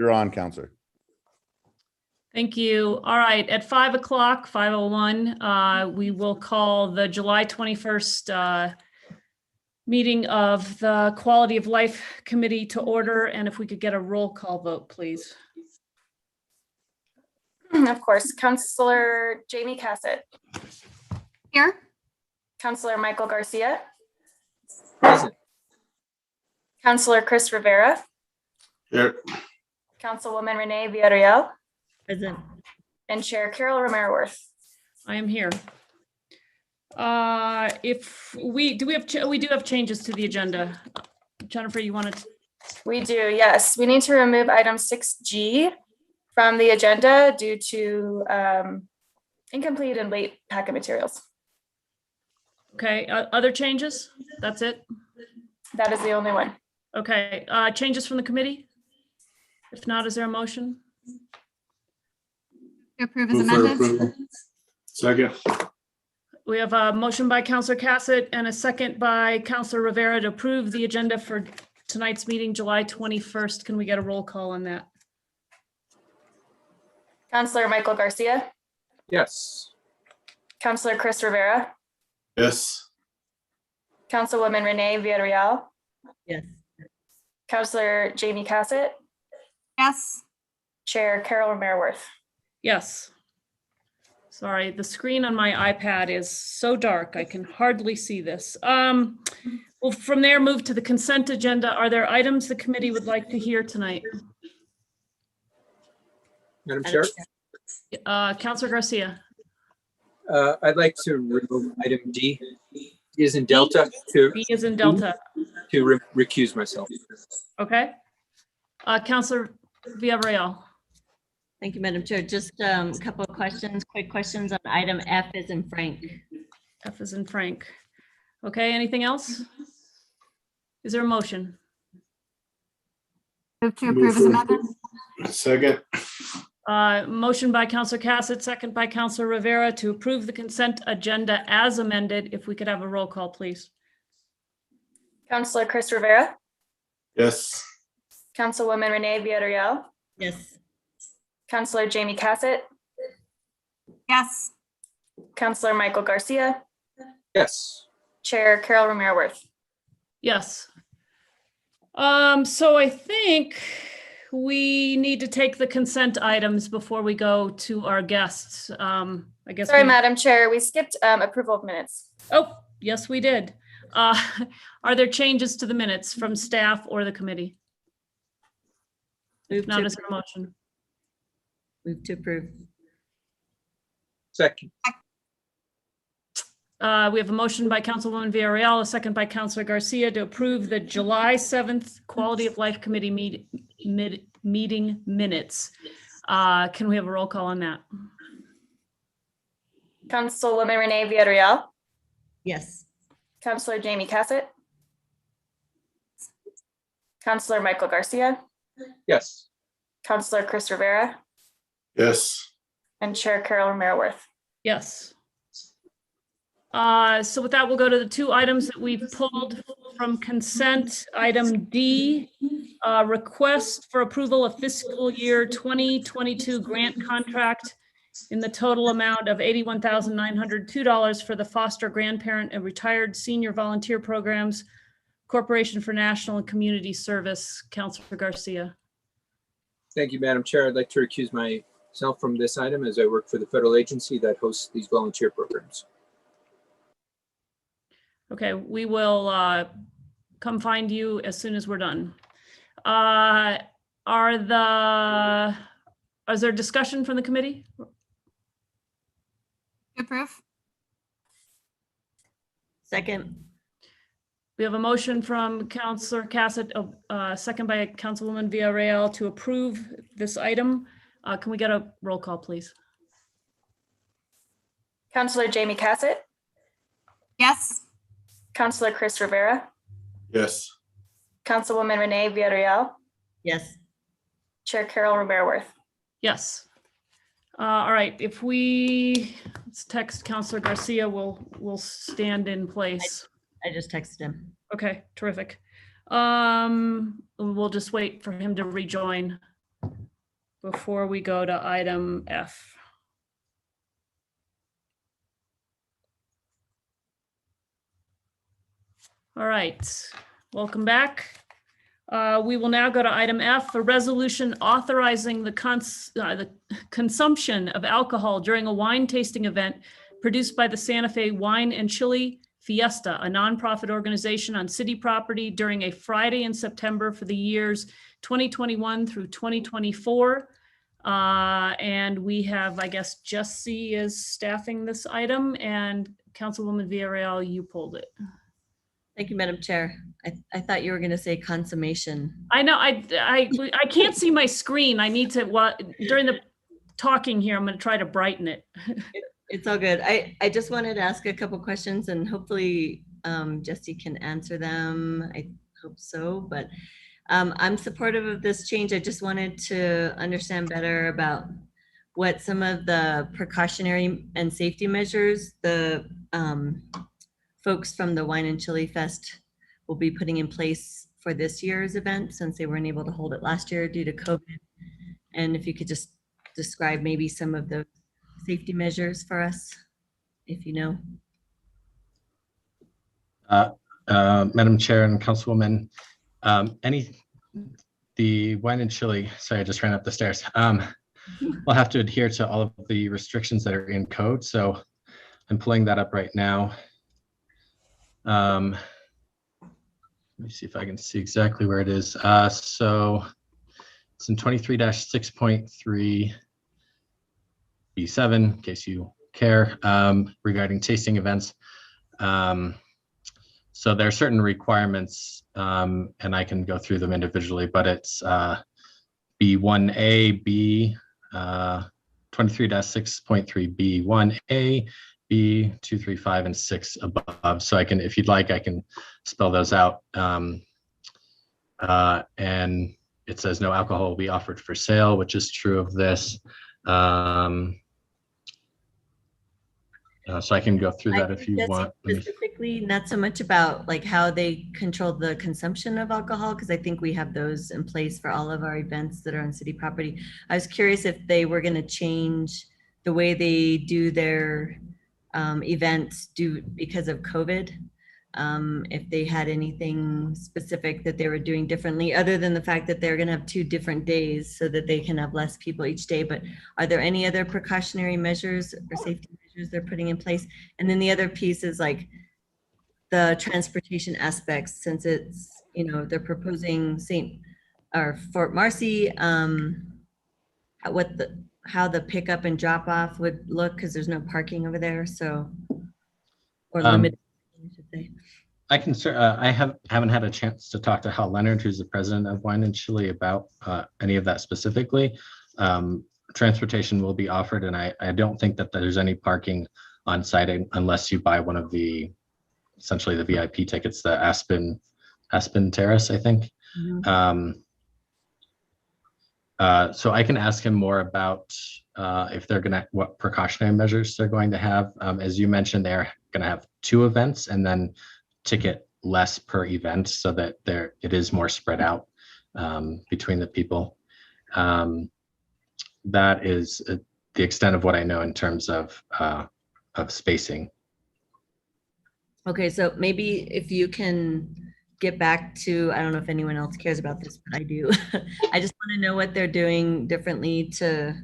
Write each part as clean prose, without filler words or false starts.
You're on, Counselor. Thank you. All right, at 5 o'clock, 5:01, we will call the July 21st meeting of the Quality of Life Committee to order, and if we could get a roll call vote, please. Of course, Councillor Jamie Cassett. Here. Councillor Michael Garcia. Present. Councillor Chris Rivera. Here. Councilwoman Renee Villarreal. Present. And Chair Carol Romero-Worth. I am here. If we do have changes to the agenda. Jennifer, you wanted to? We do, yes. We need to remove item 6G from the agenda due to incomplete and late packet materials. Okay, other changes? That's it? That is the only one. Okay, changes from the committee? If not, is there a motion? To approve as Move for amended. approval. Second. We have a motion by Councillor Cassett and a second by Councillor Rivera to approve the agenda for tonight's meeting, July 21st. Can we get a roll call on that? Councillor Michael Garcia. Yes. Councillor Chris Rivera. Yes. Councilwoman Renee Villarreal. Yes. Councillor Jamie Cassett. Yes. Chair Carol Romero-Worth. Yes. Sorry, the screen on my iPad is so dark, I can hardly see this. Well, from there, move to the consent agenda. Are there items the committee would like to hear tonight? Madam Chair, Councillor Garcia. I'd like to remove item D. D is in Delta B is in Delta. to recuse myself. Okay. Councillor Villarreal. Thank you, Madam Chair. Just a couple of questions, quick questions on item F as in Frank. F is in Frank. Okay, anything else? Is there a motion? Move to approve as amended. Second. Motion by Councillor Cassett, second by Councillor Rivera to approve the consent agenda as amended. If we could have a roll call, please. Councillor Chris Rivera. Yes. Councilwoman Renee Villarreal. Yes. Councillor Jamie Cassett. Yes. Councillor Michael Garcia. Yes. Chair Carol Romero-Worth. Yes. So I think we need to take the consent items before we go to our guests. I guess. Sorry, Madam Chair, we skipped approval of minutes. Oh, yes, we did. Are there changes to the minutes from staff or the committee? If not, is there a motion? Move to approve. Second. We have a motion by Councilwoman Villarreal, a second by Councillor Garcia to approve the July 7th Quality of Life Committee meeting minutes. Can we have a roll call on that? Councilwoman Renee Villarreal. Yes. Councillor Jamie Cassett. Councillor Michael Garcia. Yes. Councillor Chris Rivera. Yes. And Chair Carol Romero-Worth. Yes. So with that, we'll go to the two items that we pulled from consent. Item D, request for approval of fiscal year 2022 grant contract in the total amount of $81,902 for the Foster Grandparent and Retired Senior Volunteer Programs, Corporation for National and Community Service. Councilor Garcia. Thank you, Madam Chair. I'd like to recuse myself from this item as I work for the federal agency that hosts these volunteer programs. Okay, we will come find you as soon as we're done. Is there discussion from the committee? To approve. Second. We have a motion from Councillor Cassett, second by Councilwoman Villarreal to approve this item. Can we get a roll call, please? Councillor Jamie Cassett. Yes. Councillor Chris Rivera. Yes. Councilwoman Renee Villarreal. Yes. Chair Carol Romero-Worth. Yes. All right, if let's text Councillor Garcia, we'll stand in place. I just texted him. Okay, terrific. We'll just wait for him to rejoin. before we go to item F? All right, welcome back. We will now go to item F, a resolution authorizing the consumption of alcohol during a wine tasting event produced by the Santa Fe Wine and Chili Fiesta, a nonprofit organization on city property during a Friday in September for the years 2021 through 2024. And we have, I guess, Jesse is staffing this item, and Councilwoman Villarreal, you pulled it. Thank you, Madam Chair. I thought you were going to say consummation. I know, I can't see my screen. I need to, during the talking here, I'm going to try to brighten it. It's all good. I just wanted to ask a couple questions, and hopefully Jesse can answer them. I hope so, but I'm supportive of this change. I just wanted to understand better about what some of the precautionary and safety measures the folks from the Wine and Chili Fest will be putting in place for this year's event, since they weren't able to hold it last year due to COVID. And if you could just describe maybe some of the safety measures for us, if you know. Madam Chair and Councilwoman, the Wine and Chili, sorry, I just ran up the stairs. We'll have to adhere to all of the restrictions that are in code. So I'm pulling that up right now. Let me see if I can see exactly where it is. So it's in 23-6.3 B7, in case you care, regarding tasting events. So there are certain requirements, and I can go through them individually, but it's B1A, B 23-6.3 B1A, B 2, 3, 5, and 6 above. So I can, if you'd like, I can spell those out. And it says no alcohol will be offered for sale, which is true of this. So I can go through that if you want. Specifically, not so much about like how they control the consumption of alcohol, because I think we have those in place for all of our events that are on city property. I was curious if they were going to change the way they do their events because of COVID. If they had anything specific that they were doing differently, other than the fact that they're going to have 2 different days so that they can have less people each day. But are there any other precautionary measures or safety measures they're putting in place? And then the other piece is like the transportation aspects, since it's, you know, they're proposing Fort Marcy, how the pickup and drop off would look, because there's no parking over there. So, or limited. I should say. I can. I haven't had a chance to talk to Hal Leonard, who's the president of Wine and Chili, about any of that specifically. Transportation will be offered, and I don't think that there's any parking on site unless you buy one of the, essentially the VIP tickets, the Aspen Terrace, I think. Mm-hmm. So I can ask him more about if they're what precautionary measures they're going to have. As you mentioned, they're going to have 2 events and then ticket less per event, so that it is more spread out between the people. That is the extent of what I know in terms of spacing. Okay, so maybe if you can get back to, I don't know if anyone else cares about this, but I do. I just want to know what they're doing differently to,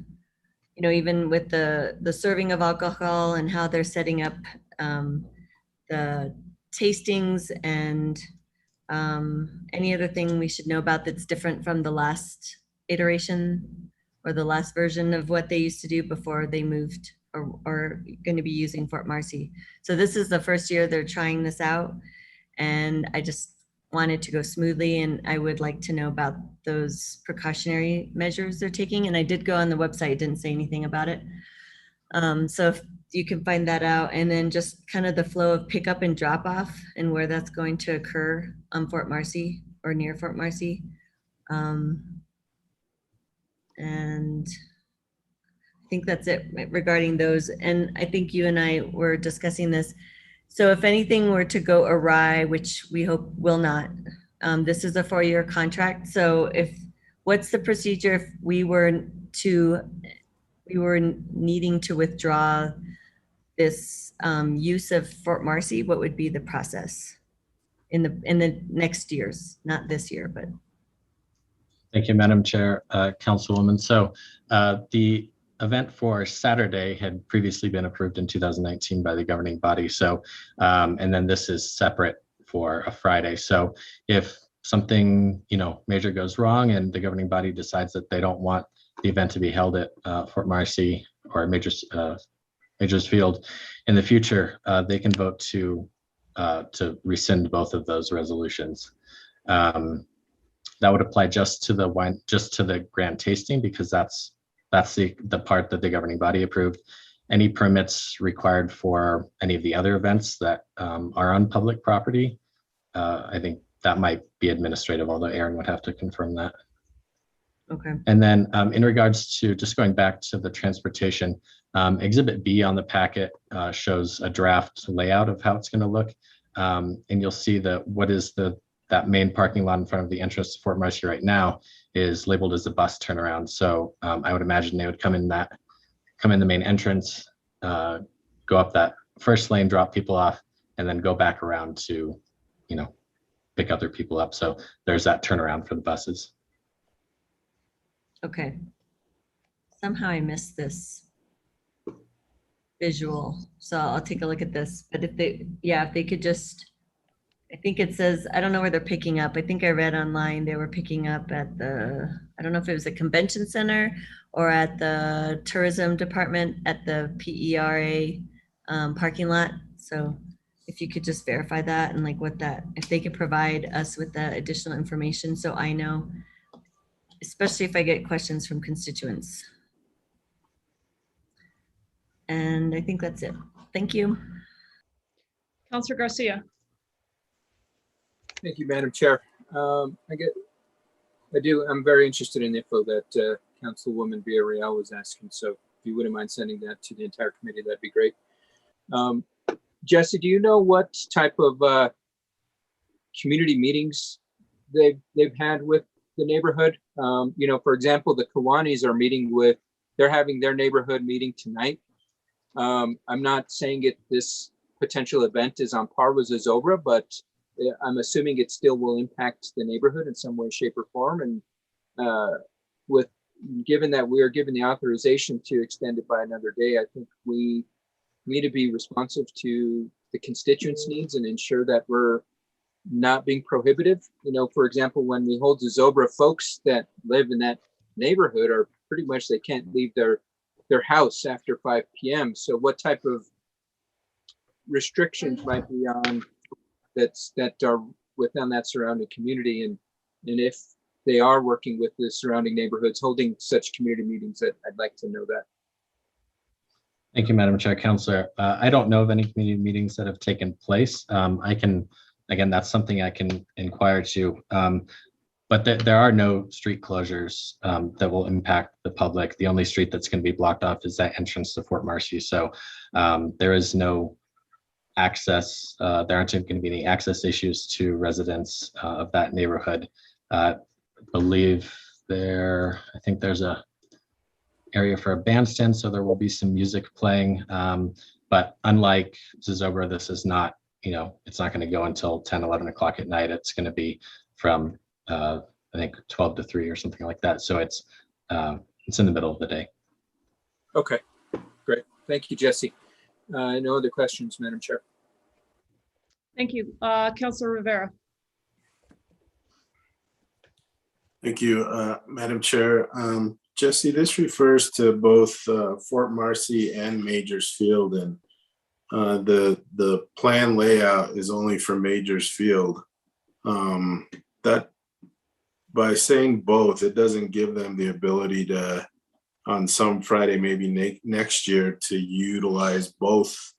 you know, even with the serving of alcohol and how they're setting up the tastings, and any other thing we should know about that's different from the last iteration or the last version of what they used to do before they moved or going to be using Fort Marcy. So this is the first year they're trying this out, and I just wanted to go smoothly, and I would like to know about those precautionary measures they're taking. And I did go on the website, it didn't say anything about it. So if you can find that out, and then just kind of the flow of pickup and drop off and where that's going to occur on Fort Marcy or near Fort Marcy. And I think that's it regarding those. And I think you and I were discussing this. So if anything were to go awry, which we hope will not, this is a 4-year contract. So what's the procedure if we were we were needing to withdraw this use of Fort Marcy, what would be the process in the next years, not this year, but. Thank you, Madam Chair, Councilwoman. So the event for Saturday had previously been approved in 2019 by the governing body. So, and then this is separate for a Friday. So if something, major goes wrong and the governing body decides that they don't want the event to be held at Fort Marcy or Majors Field in the future, they can vote to rescind both of those resolutions. That would apply just to the grant tasting, because that's the part that the governing body approved. Any permits required for any of the other events that are on public property, I think that might be administrative, although Aaron would have to confirm that. Okay. And then in regards to just going back to the transportation, Exhibit B on the packet shows a draft layout of how it's going to look. And you'll see that that main parking lot in front of the entrance to Fort Marcy right now is labeled as a bus turnaround. So I would imagine they would come in the main entrance, go up that first lane, drop people off, and then go back around to, pick other people up. So there's that turnaround for the buses. Okay. Somehow I missed this visual, so I'll take a look at this. But if they could just, I think it says, I don't know where they're picking up. I think I read online they were picking up at I don't know if it was a convention center or at the tourism department at the PERA parking lot. So if you could just verify that and if they could provide us with that additional information so I know, especially if I get questions from constituents. And I think that's it. Thank you. Counselor Garcia. Thank you, Madam Chair. I'm very interested in the info that Councilwoman Villarreal was asking. So if you wouldn't mind sending that to the entire committee, that'd be great. Jesse, do you know what type of community meetings they've had with the neighborhood? For example, the Kiwanis they're having their neighborhood meeting tonight. I'm not saying this potential event is on par with Zozobra, but I'm assuming it still will impact the neighborhood in some way, shape, or form. And given that we are given the authorization to extend it by another day, I think we need to be responsive to the constituents' needs and ensure that we're not being prohibitive. For example, when we hold Zozobra, folks that live in that neighborhood are pretty much, they can't leave their house after 5 p.m. So what type of restrictions might be on that are within that surrounding community, and if they are working with the surrounding neighborhoods holding such community meetings, I'd like to know that. Thank you, Madam Chair. Councilor, I don't know of any community meetings that have taken place. Again, that's something I can inquire to, but there are no street closures that will impact the public. The only street that's going to be blocked off is that entrance to Fort Marcy. So there is no access. There aren't going to be any access issues to residents of that neighborhood. I think there's a area for a bandstand, so there will be some music playing. But unlike Zozobra, this is not, it's not going to go until 10, 11 o'clock at night. It's going to be from, I think 12 to 3 or something like that. So it's in the middle of the day. Okay, great. Thank you, Jesse. No other questions, Madam Chair. Thank you. Counselor Rivera. Thank you, Madam Chair. Jesse, this refers to both Fort Marcy and Majors Field, and the plan layout is only for Majors Field. That by saying both, it doesn't give them the ability to, on some Friday, maybe next year, to utilize both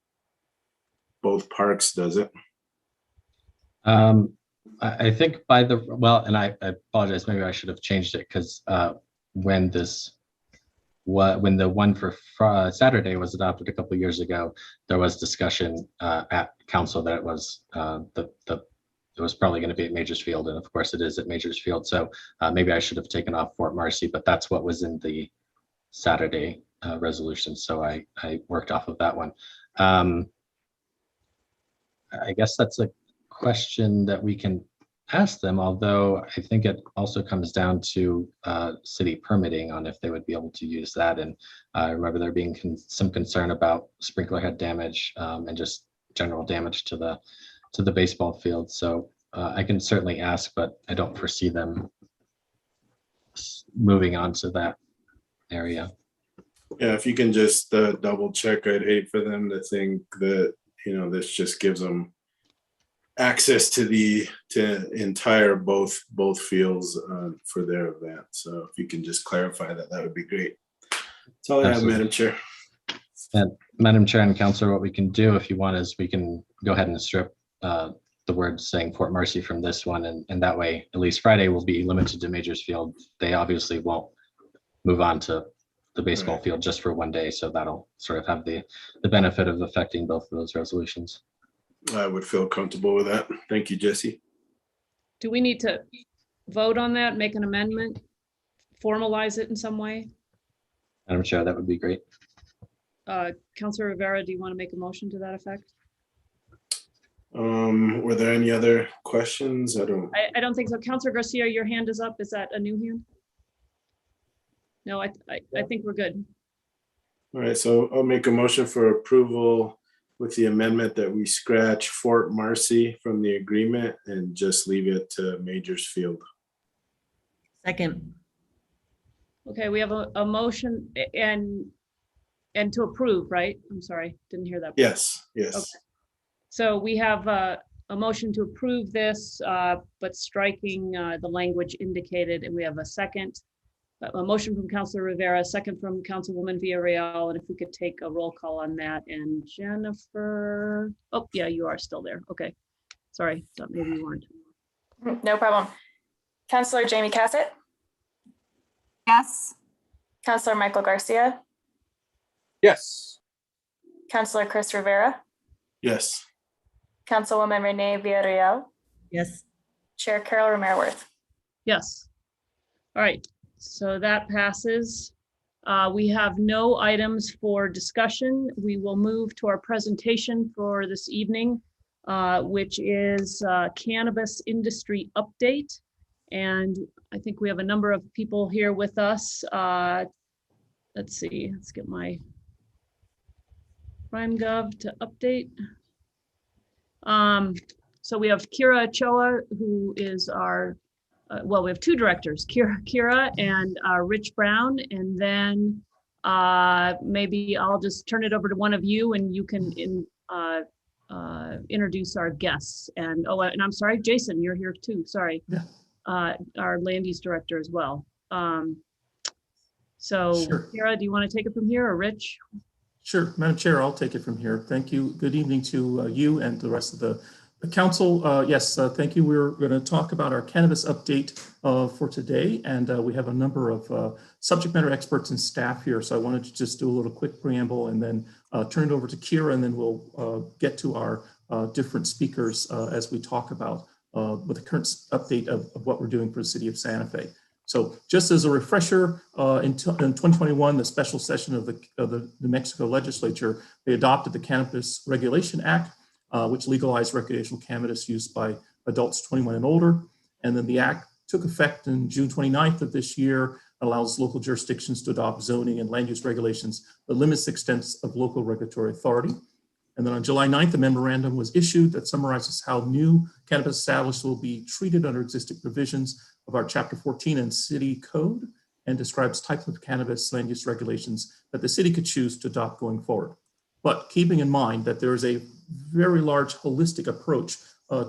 parks, does it? I think and I apologize, maybe I should have changed it, because when the one for Saturday was adopted a couple of years ago, there was discussion at council that it was it was probably going to be at Majors Field, and of course it is at Majors Field. So maybe I should have taken off Fort Marcy, but that's what was in the Saturday resolution. So I worked off of that one. I guess that's a question that we can ask them, although I think it also comes down to city permitting on if they would be able to use that. And I remember there being some concern about sprinkler head damage and just general damage to the baseball field. So I can certainly ask, but I don't foresee them moving on to that area. Yeah, if you can just double check, I'd hate for them to think that, this just gives them access to the entire both fields for their event. So if you can just clarify that, that would be great. That's all I have, Absolutely. Madam Chair. And Madam Chair and Councilor, what we can do if you want is we can go ahead and strip the word saying Fort Marcy from this one. And that way, at least Friday will be limited to Majors Field. They obviously won't move on to the baseball Right. field just for one day. So that'll sort of have the benefit of affecting both of those resolutions. I would feel comfortable with that. Thank you, Jesse. Do we need to vote on that, make an amendment, formalize it in some way? Madam Chair, that would be great. Councilor Rivera, do you want to make a motion to that effect? Were there any other questions? I I don't think so. Councilor Garcia, your hand is up. Is that a new hand? No, I think we're good. All right, so I'll make a motion for approval with the amendment that we scratch Fort Marcy from the agreement and just leave it to Majors Field. Second. Okay, we have a motion and to approve, right? I'm sorry, didn't hear that. Yes, yes. Okay. So we have a motion to approve this, but striking the language indicated, and we have a second. A motion from Councilor Rivera, a second from Councilwoman Villarreal, and if we could take a roll call on that. And Jennifer, oh yeah, you are still there. Okay, sorry, thought maybe you weren't. No problem. Councilor Jamie Cassett, Yes. Councilor Michael Garcia, Yes. Councilor Chris Rivera, Yes. Councilwoman Renee Villarreal, Yes. Chair Carol Romero-Worth. Yes. All right, so that passes. We have no items for discussion. We will move to our presentation for this evening, which is cannabis industry update. And I think we have a number of people here with us. Let's see, let's get my PrimeGov to update. So we have Kira Ochoa, who is our well, we have two directors, Kira and Rich Brown, and then maybe I'll just turn it over to one of you and you can introduce our guests. And and I'm sorry, Jason, you're here too, sorry. Yeah. Our land use director as well. So Sure. Kira, do you want to take it from here or Rich? Sure, Madam Chair, I'll take it from here. Thank you. Good evening to you and the rest of the council. Yes, thank you. We're going to talk about our cannabis update for today, and we have a number of subject matter experts and staff here. So I wanted to just do a little quick preamble and then turn it over to Kira, and then we'll get to our different speakers as we talk about with the current update of what we're doing for the city of Santa Fe. So just as a refresher, in 2021, the special session of the New Mexico legislature, they adopted the Cannabis Regulation Act, which legalized recreational cannabis use by adults 21 and older. And then the act took effect on June 29th of this year, allows local jurisdictions to adopt zoning and land use regulations that limits the extent of local regulatory authority. And then on July 9th, a memorandum was issued that summarizes how new cannabis establishments will be treated under existing provisions of our Chapter 14 and City Code, and describes types of cannabis land use regulations that the city could choose to adopt going forward. But keeping in mind that there is a very large holistic approach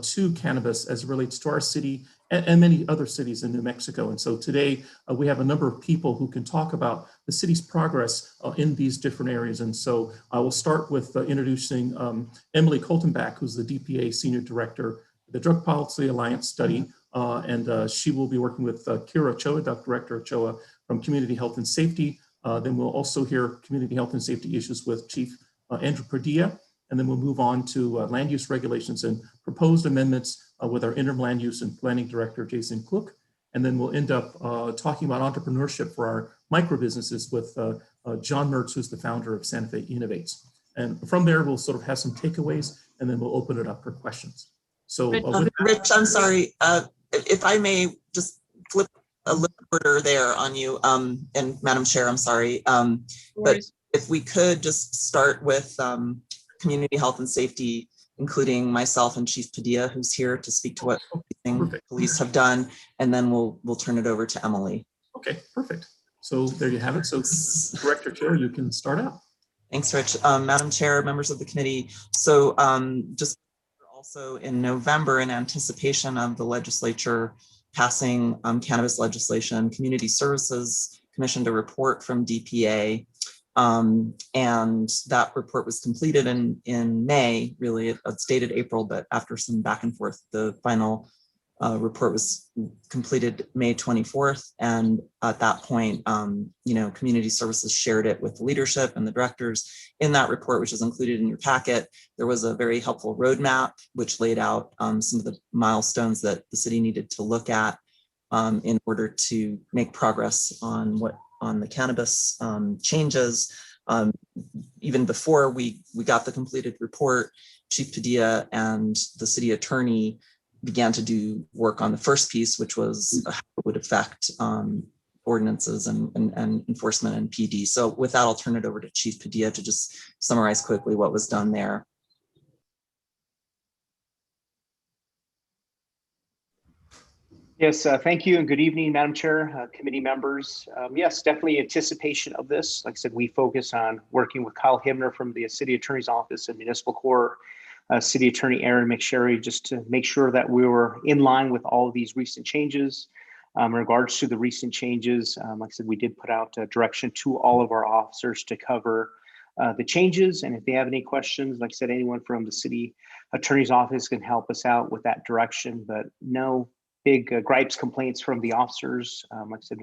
to cannabis as it relates to our city and many other cities in New Mexico. And so today we have a number of people who can talk about the city's progress in these different areas. And so I will start with introducing Emily Coltenbach, who's the DPA Senior Director of the Drug Policy Alliance Study. And she will be working with Kira Ochoa, Director Ochoa, from Community Health and Safety. Then we'll also hear community health and safety issues with Chief Andrew Padilla. And then we'll move on to land use regulations and proposed amendments with our interim land use and planning director, Jason Cook. And then we'll end up talking about entrepreneurship for our micro businesses with John Mertz, who's the founder of Santa Fe Innovates. And from there, we'll sort of have some takeaways, and then we'll open it up for questions. So with Rich, I'm sorry, if I may just flip a little order there on you, and Madam Chair, I'm sorry, but if we could just start with community health and safety, including myself and Chief Padilla, who's here to speak to what police have done, and then we'll turn it over to Emily. Okay, perfect. So there you have it. So Director Chair, you can start out. Thanks, Rich. Madam Chair, members of the committee. So just also in November, in anticipation of the legislature passing cannabis legislation, Community Services commissioned a report from DPA. And that report was completed in May, really. It's dated April, but after some back and forth, the final report was completed May 24th. And at that point, Community Services shared it with the leadership and the directors. In that report, which is included in your packet, there was a very helpful roadmap, which laid out some of the milestones that the city needed to look at in order to make progress on the cannabis changes. Even before we got the completed report, Chief Padilla and the city attorney began to do work on the first piece, which was how it would affect ordinances and enforcement and PD. So with that, I'll turn it over to Chief Padilla to just summarize quickly what was done there. Yes, thank you and good evening, Madam Chair, committee members. Yes, definitely anticipation of this. Like I said, we focus on working with Kyle Hibner from the City Attorney's Office and Municipal Court, City Attorney Aaron McSherry, just to make sure that we were in line with all of these recent changes. In regards to the recent changes, like I said, we did put out a direction to all of our officers to cover the changes. And if they have any questions, like I said, anyone from the City Attorney's Office can help us out with that direction, but no big gripes, complaints from the officers. Like I said,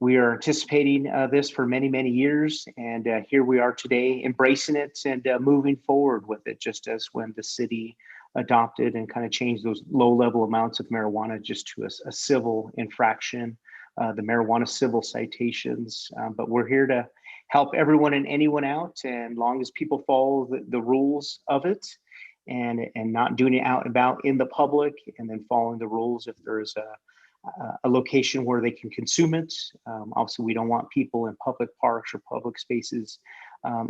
we are anticipating this for many, many years, and here we are today embracing it and moving forward with it, just as when the city adopted and kind of changed those low-level amounts of marijuana just to a civil infraction, the marijuana civil citations. But we're here to help everyone and anyone out, and long as people follow the rules of it, and not doing it out and about in the public, and then following the rules if there's a location where they can consume it. Obviously, we don't want people in public parks or public spaces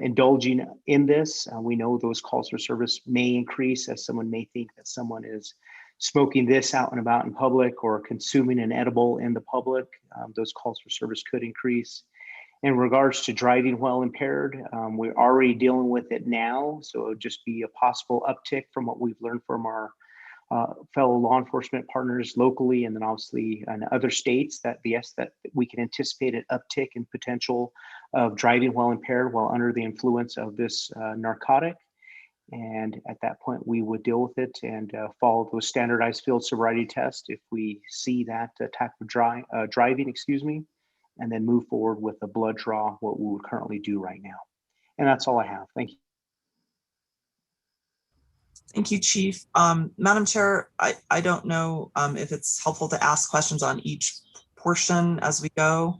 indulging in this. We know those calls for service may increase, as someone may think that someone is smoking this out and about in public or consuming an edible in the public. Those calls for service could increase. In regards to driving while impaired, we're already dealing with it now. So it would just be a possible uptick from what we've learned from our fellow law enforcement partners locally, and then obviously in other states, that we can anticipate an uptick in potential of driving while impaired while under the influence of this narcotic. And at that point, we would deal with it and follow those standardized field sobriety tests if we see that type of driving, and then move forward with a blood draw, what we would currently do right now. And that's all I have. Thank you. Thank you, Chief. Madam Chair, I don't know if it's helpful to ask questions on each portion as we go.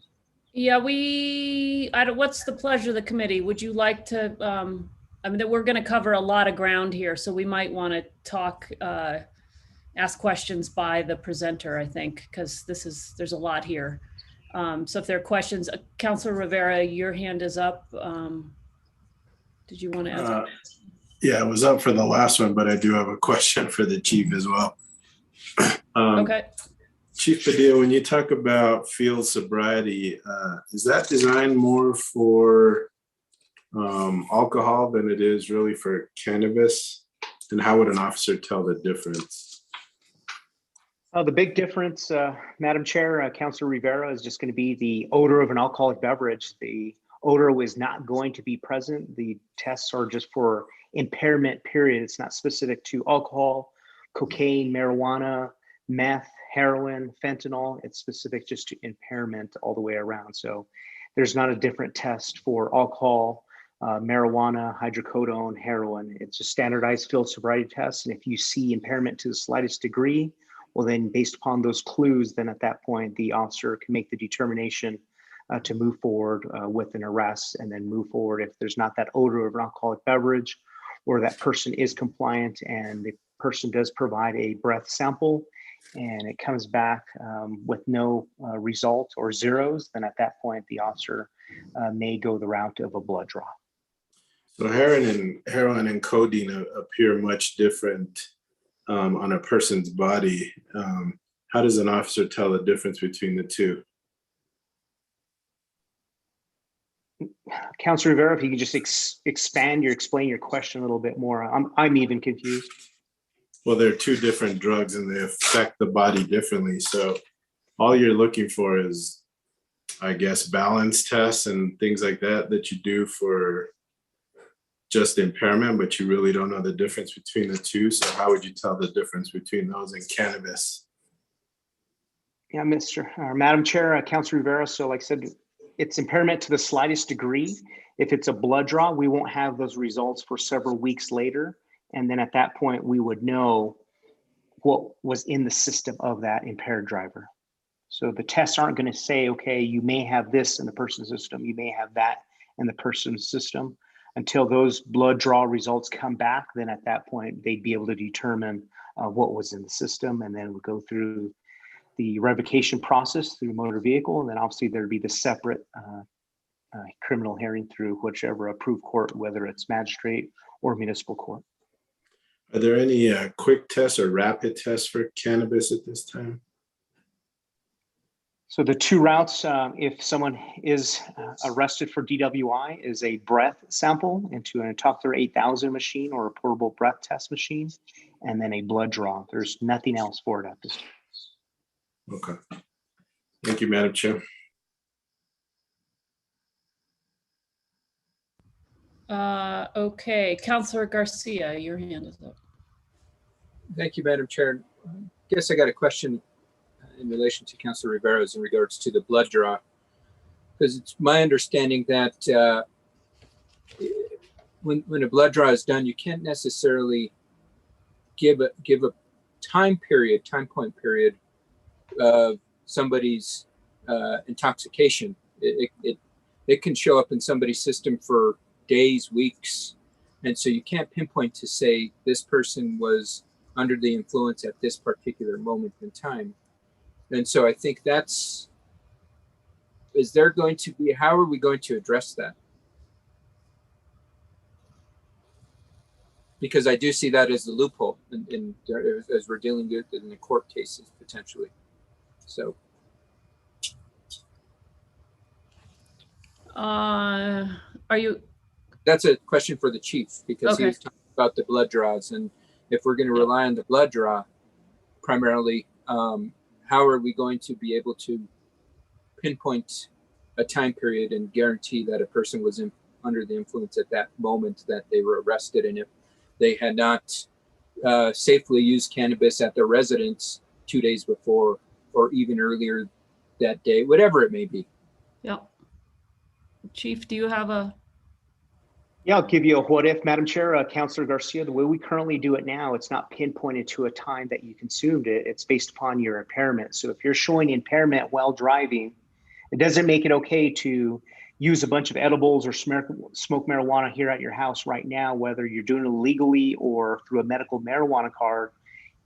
Yeah, what's the pleasure of the committee? Would you like to, I mean, we're going to cover a lot of ground here, so we might want to talk, ask questions by the presenter, I think, because there's a lot here. So if there are questions, Councilor Rivera, your hand is up. Did you want to ask? Yeah, I was up for the last one, but I do have a question for the chief as well. Okay. Chief Padilla, when you talk about field sobriety, is that designed more for alcohol than it is really for cannabis? And how would an officer tell the difference? The big difference, Madam Chair, Councilor Rivera, is just going to be the odor of an alcoholic beverage. The odor was not going to be present. The tests are just for impairment, period. It's not specific to alcohol, cocaine, marijuana, meth, heroin, fentanyl. It's specific just to impairment all the way around. So there's not a different test for alcohol, marijuana, hydrocodone, heroin. It's a standardized field sobriety test. And if you see impairment to the slightest degree, Well, then based upon those clues, then at that point, the officer can make the determination to move forward with an arrest, and then move forward if there's not that odor of an alcoholic beverage, or that person is compliant and the person does provide a breath sample and it comes back with no result or zeros, then at that point, the officer may go the route of a blood draw. So heroin and codeine appear much different on a person's body. How does an officer tell the difference between the two? Councilor Rivera, if you could just explain your question a little bit more. I'm even confused. Well, they're two different drugs and they affect the body differently. So all you're looking for is, I guess, balance tests and things like that you do for just impairment, but you really don't know the difference between the two. So how would you tell the difference between those and cannabis? Yeah, Madam Chair, Councilor Rivera. So like I said, it's impairment to the slightest degree. If it's a blood draw, we won't have those results for several weeks later. And then at that point, we would know what was in the system of that impaired driver. So the tests aren't going to say, okay, you may have this in the person's system, you may have that in the person's system. Until those blood draw results come back, then at that point, they'd be able to determine what was in the system, and then we'll go through the revocation process through motor vehicle, and then obviously there'd be the separate criminal hearing through whichever approved court, whether it's magistrate or municipal court. Are there any quick tests or rapid tests for cannabis at this time? So the two routes, if someone is arrested for DWI, is a breath sample into an Untitled 8000 machine or a portable breath test machine, and then a blood draw. There's nothing else for it at this time. Okay. Thank you, Madam Chair. Okay, Councilor Garcia, your hand is up. Thank you, Madam Chair. I guess I got a question in relation to Councilor Rivera's in regards to the blood draw, because it's my understanding that when a blood draw is done, you can't necessarily give a time point period of somebody's intoxication. It can show up in somebody's system for days, weeks, and so you can't pinpoint to say this person was under the influence at this particular moment in time. And so I think how are we going to address that? Because I do see that as the loophole as we're dealing with in the court cases potentially. So. Are you? That's a question for the chief, because Okay. he was talking about the blood draws, and if we're going to rely on the blood draw primarily, how are we going to be able to pinpoint a time period and guarantee that a person was under the influence at that moment that they were arrested, and if they had not safely used cannabis at their residence 2 days before or even earlier that day, whatever it may be? Yeah. Chief, do you have a? Yeah, I'll give you a what if, Madam Chair. Councilor Garcia, the way we currently do it now, it's not pinpointed to a time that you consumed it. It's based upon your impairment. So if you're showing impairment while driving, it doesn't make it okay to use a bunch of edibles or smoke marijuana here at your house right now, whether you're doing it legally or through a medical marijuana card.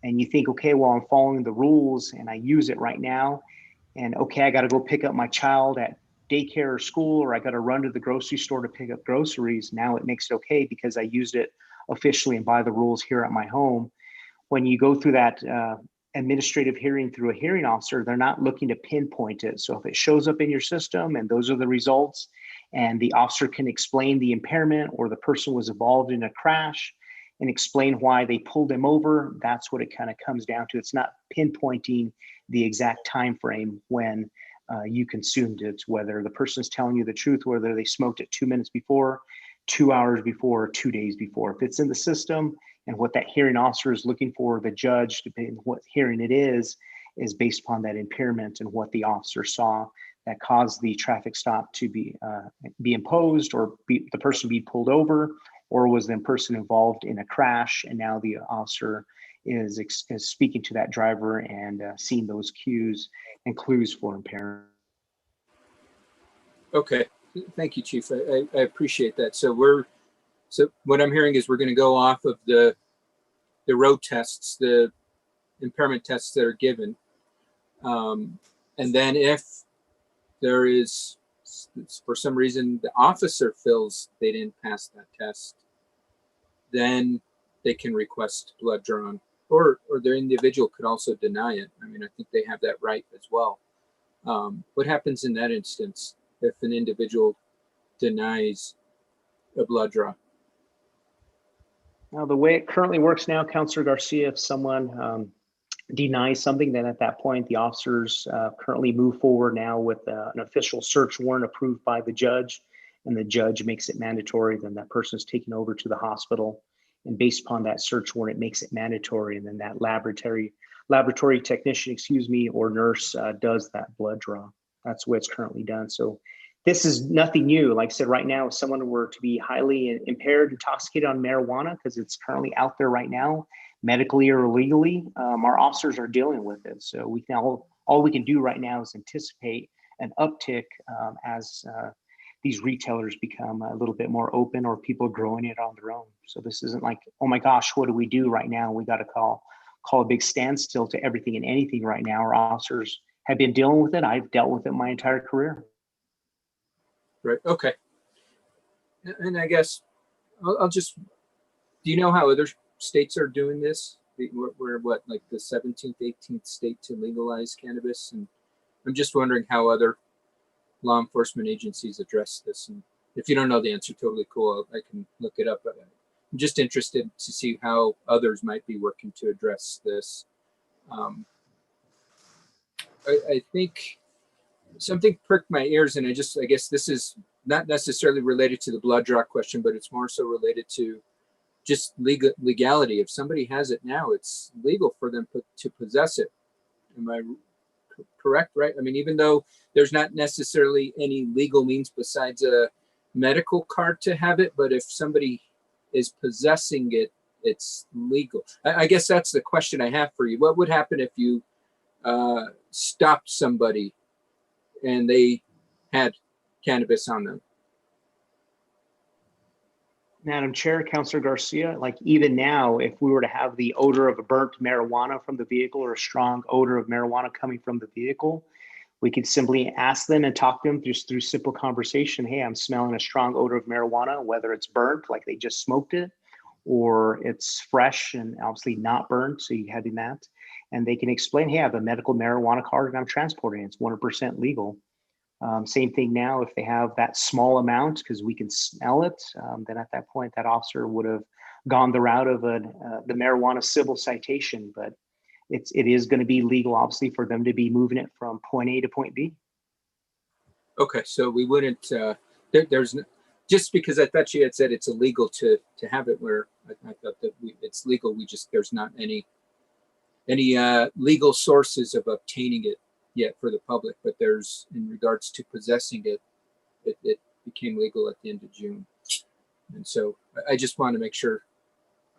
And you think, okay, well, I'm following the rules and I use it right now. And okay, I got to go pick up my child at daycare or school, or I got to run to the grocery store to pick up groceries. Now it makes it okay because I used it officially and by the rules here at my home. When you go through that administrative hearing through a hearing officer, they're not looking to pinpoint it. So if it shows up in your system and those are the results, and the officer can explain the impairment or the person was involved in a crash and explain why they pulled him over, that's what it kind of comes down to. It's not pinpointing the exact time frame when you consumed it, whether the person's telling you the truth, whether they smoked it 2 minutes before, 2 hours before, or 2 days before. If it's in the system and what that hearing officer is looking for, the judge, depending on what hearing it is based upon that impairment and what the officer saw that caused the traffic stop to be imposed, or the person be pulled over, or was the person involved in a crash and now the officer is speaking to that driver and seeing those cues and clues for impairment. Okay, thank you, Chief. I appreciate that. So what I'm hearing is we're going to go off of the road tests, the impairment tests that are given. And then if there is, for some reason, the officer feels they didn't pass that test, then they can request blood drawn, or the individual could also deny it. I mean, I think they have that right as well. What happens in that instance if an individual denies a blood draw? Now, the way it currently works now, Councilor Garcia, if someone denies something, then at that point, the officers currently move forward now with an official search warrant approved by the judge, and the judge makes it mandatory. Then that person is taken over to the hospital, and based upon that search warrant, it makes it mandatory. And then that laboratory technician, or nurse does that blood draw. That's the way it's currently done. So this is nothing new. Like I said, right now, if someone were to be highly impaired, intoxicated on marijuana, because it's currently out there right now, medically or illegally, our officers are dealing with it. So we can all we can do right now is anticipate an uptick as these retailers become a little bit more open, or people growing it on their own. So this isn't like, oh my gosh, what do we do right now? We got to call a big standstill to everything and anything right now. Our officers have been dealing with it. I've dealt with it my entire career. Right. Okay. And I guess I'll just, do you know how other states are doing this? We're what, like the 17th, 18th state to legalize cannabis? And I'm just wondering how other law enforcement agencies address this. And if you don't know the answer, totally cool. I can look it up. But I'm just interested to see how others might be working to address this. I think something pricked my ears, and I guess this is not necessarily related to the blood draw question, but it's more so related to just legality. If somebody has it now, it's legal for them to possess it. Am I correct? Right? I mean, even though there's not necessarily any legal means besides a medical card to have it, but if somebody is possessing it, it's legal. I guess that's the question I have for you. What would happen if you stopped somebody and they had cannabis on them? Madam Chair, Councilor Garcia, like even now, if we were to have the odor of a burnt marijuana from the vehicle, or a strong odor of marijuana coming from the vehicle, we could simply ask them and talk to them just through simple conversation. Hey, I'm smelling a strong odor of marijuana, whether it's burnt, like they just smoked it, or it's fresh and obviously not burnt, so you having that. And they can explain, hey, I have a medical marijuana card and I'm transporting it. It's 100% legal. Same thing now, if they have that small amount, because we can smell it, then at that point, that officer would have gone the route of the marijuana civil citation. But it is going to be legal, obviously, for them to be moving it from point A to point B. Okay, so we wouldn't, there's just because I thought you had said it's illegal to have it, where I thought that it's legal. There's not any legal sources of obtaining it yet for the public, but there's, in regards to possessing it, it became legal at the end of June. And so I just want to make sure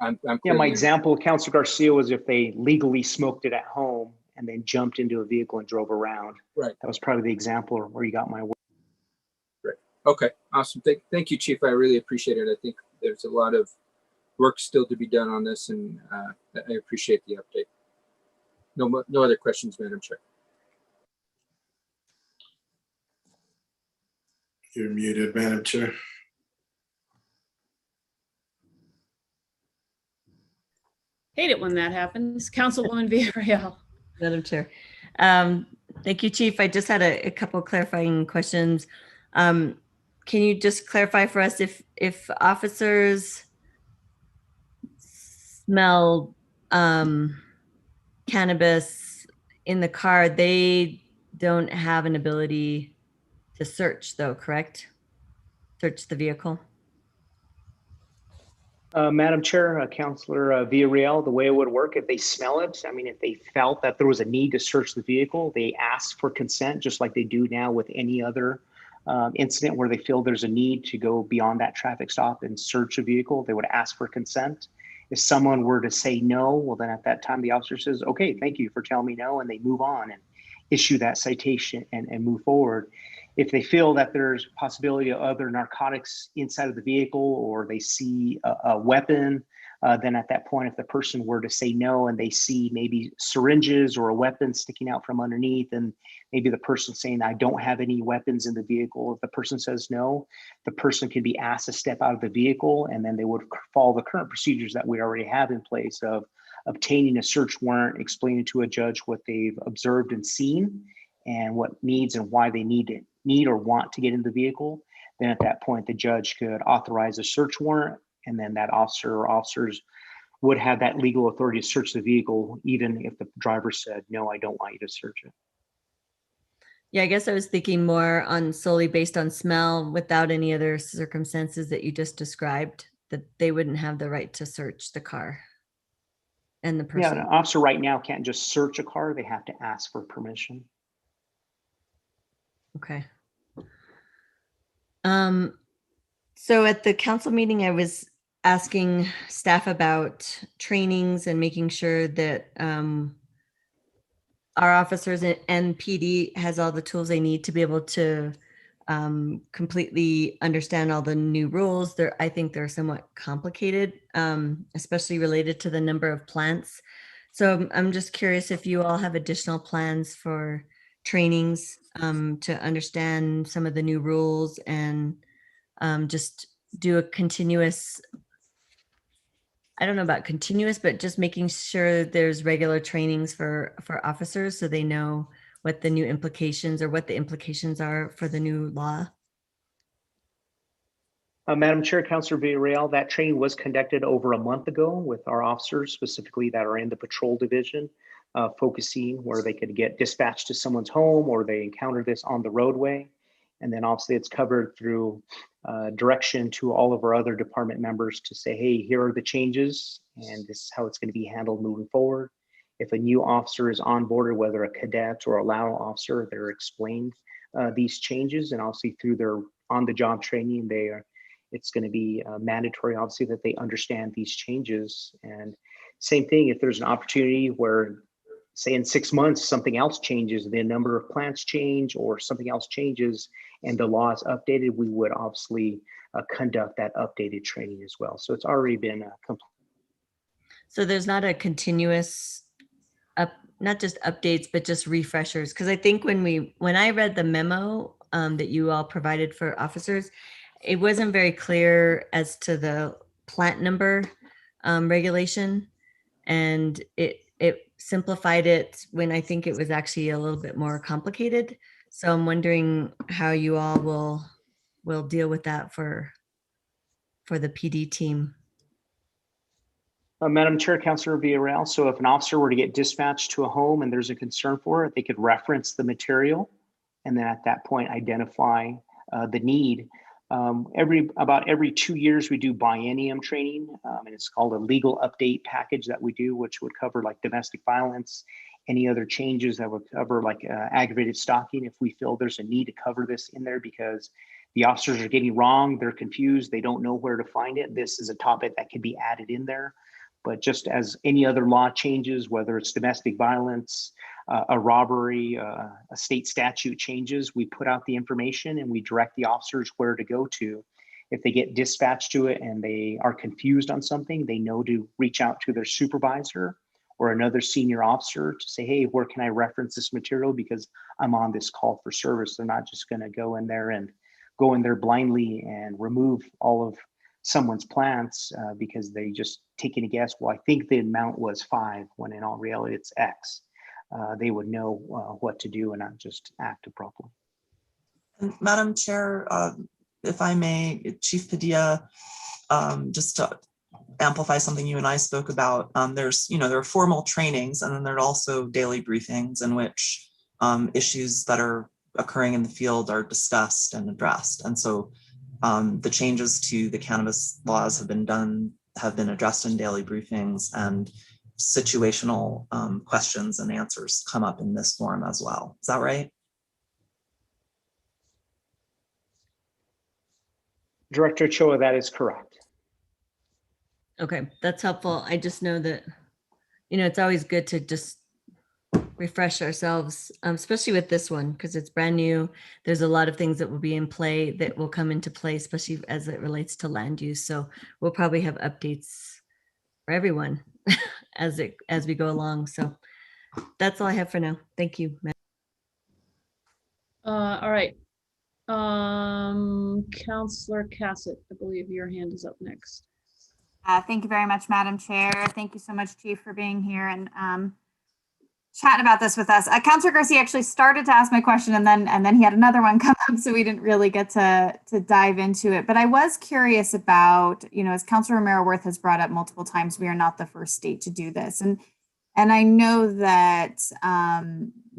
I'm yeah, my example, Councilor Garcia, was if they legally smoked it at home and then jumped into a vehicle and drove around. Right. That was probably the example where you got my word. Right. Okay, awesome. Thank you, Chief. I really appreciate it. I think there's a lot of work still to be done on this, and I appreciate the update. No other questions, Madam Chair. You're muted, Madam Chair. Hate it when that happens. Councilwoman Villarreal. Madam Chair. Thank you, Chief. I just had a couple clarifying questions. Can you just clarify for us if officers smell cannabis in the car, they don't have an ability to search, though, correct? Search the vehicle? Madam Chair, Councilor Villarreal, the way it would work, if they smell it, I mean, if they felt that there was a need to search the vehicle, they ask for consent, just like they do now with any other incident where they feel there's a need to go beyond that traffic stop and search a vehicle. They would ask for consent. If someone were to say no, well, then at that time, the officer says, okay, thank you for telling me no, and they move on and issue that citation and move forward. If they feel that there's possibility of other narcotics inside of the vehicle, or they see a weapon, then at that point, if the person were to say no and they see maybe syringes or a weapon sticking out from underneath, and maybe the person saying, I don't have any weapons in the vehicle, if the person says no, the person could be asked to step out of the vehicle, and then they would follow the current procedures that we already have in place of obtaining a search warrant, explaining to a judge what they've observed and seen, and what needs and why they need or want to get in the vehicle. Then at that point, the judge could authorize a search warrant, and then that officer or officers would have that legal authority to search the vehicle, even if the driver said, no, I don't want you to search it. Yeah, I guess I was thinking more on solely based on smell without any other circumstances that you just described, that they wouldn't have the right to search the car and the Yeah, person. an officer right now can't just search a car. They have to ask for permission. Okay. So at the council meeting, I was asking staff about trainings and making sure that our officers and PD has all the tools they need to be able to completely understand all the new rules. I think they're somewhat complicated, especially related to the number of plants. So I'm just curious if you all have additional plans for trainings to understand some of the new rules and just do a continuous, I don't know about continuous, but just making sure there's regular trainings for officers so they know what the new implications or what the implications are for the new law. Madam Chair, Councilor Villarreal, that training was conducted over a month ago with our officers, specifically that are in the patrol division, focusing where they could get dispatched to someone's home or they encounter this on the roadway. And then obviously it's covered through direction to all of our other department members to say, hey, here are the changes and this is how it's going to be handled moving forward. If a new officer is onboarded, whether a cadet or a lateral officer, they're explained these changes, and obviously through their on-the-job training, it's going to be mandatory, obviously, that they understand these changes. And same thing, if there's an opportunity where, say in 6 months, something else changes, the number of plants change or something else changes and the law is updated, we would obviously conduct that updated training as well. So it's already been complete. So there's not a continuous not just updates, but just refreshers. Because I think when I read the memo that you all provided for officers, it wasn't very clear as to the plant number regulation, and it simplified it when I think it was actually a little bit more complicated. So I'm wondering how you all will deal with that for the PD team. Madam Chair, Councilor Villarreal, so if an officer were to get dispatched to a home and there's a concern for it, they could reference the material and then at that point identify the need. About every 2 years, we do biennium training, and it's called a legal update package that we do, which would cover like domestic violence, any other changes that would cover like aggravated stalking, if we feel there's a need to cover this in there because the officers are getting wrong, they're confused, they don't know where to find it. This is a topic that can be added in there. But just as any other law changes, whether it's domestic violence, a robbery, a state statute changes, we put out the information and we direct the officers where to go to. If they get dispatched to it and they are confused on something, they know to reach out to their supervisor or another senior officer to say, hey, where can I reference this material? Because I'm on this call for service. They're not just going to go in there blindly and remove all of someone's plants because they just taking a guess. Well, I think the amount was 5 when in all reality it's X. They would know what to do and not just act appropriately. Madam Chair, if I may, Chief Padilla, just to amplify something you and I spoke about, there are formal trainings and then there are also daily briefings in which issues that are occurring in the field are discussed and addressed. And so the changes to the cannabis laws have been addressed in daily briefings, and situational questions and answers come up in this forum as well. Is that right? Director Choa, that is correct. Okay, that's helpful. I just know that, it's always good to just refresh ourselves, especially with this one, because it's brand new. There's a lot of things that will be in play that will come into play, especially as it relates to land use. So we'll probably have updates for everyone as we go along. So that's all I have for now. Thank you. All right. Counselor Cassett, I believe your hand is up next. Thank you very much, Madam Chair. Thank you so much, Chief, for being here and chatting about this with us. Counselor Garcia actually started to ask my question, and then he had another one come up, so we didn't really get to dive into it. But I was curious about, as Counselor Romero-Worth has brought up multiple times, we are not the first state to do this, and I know that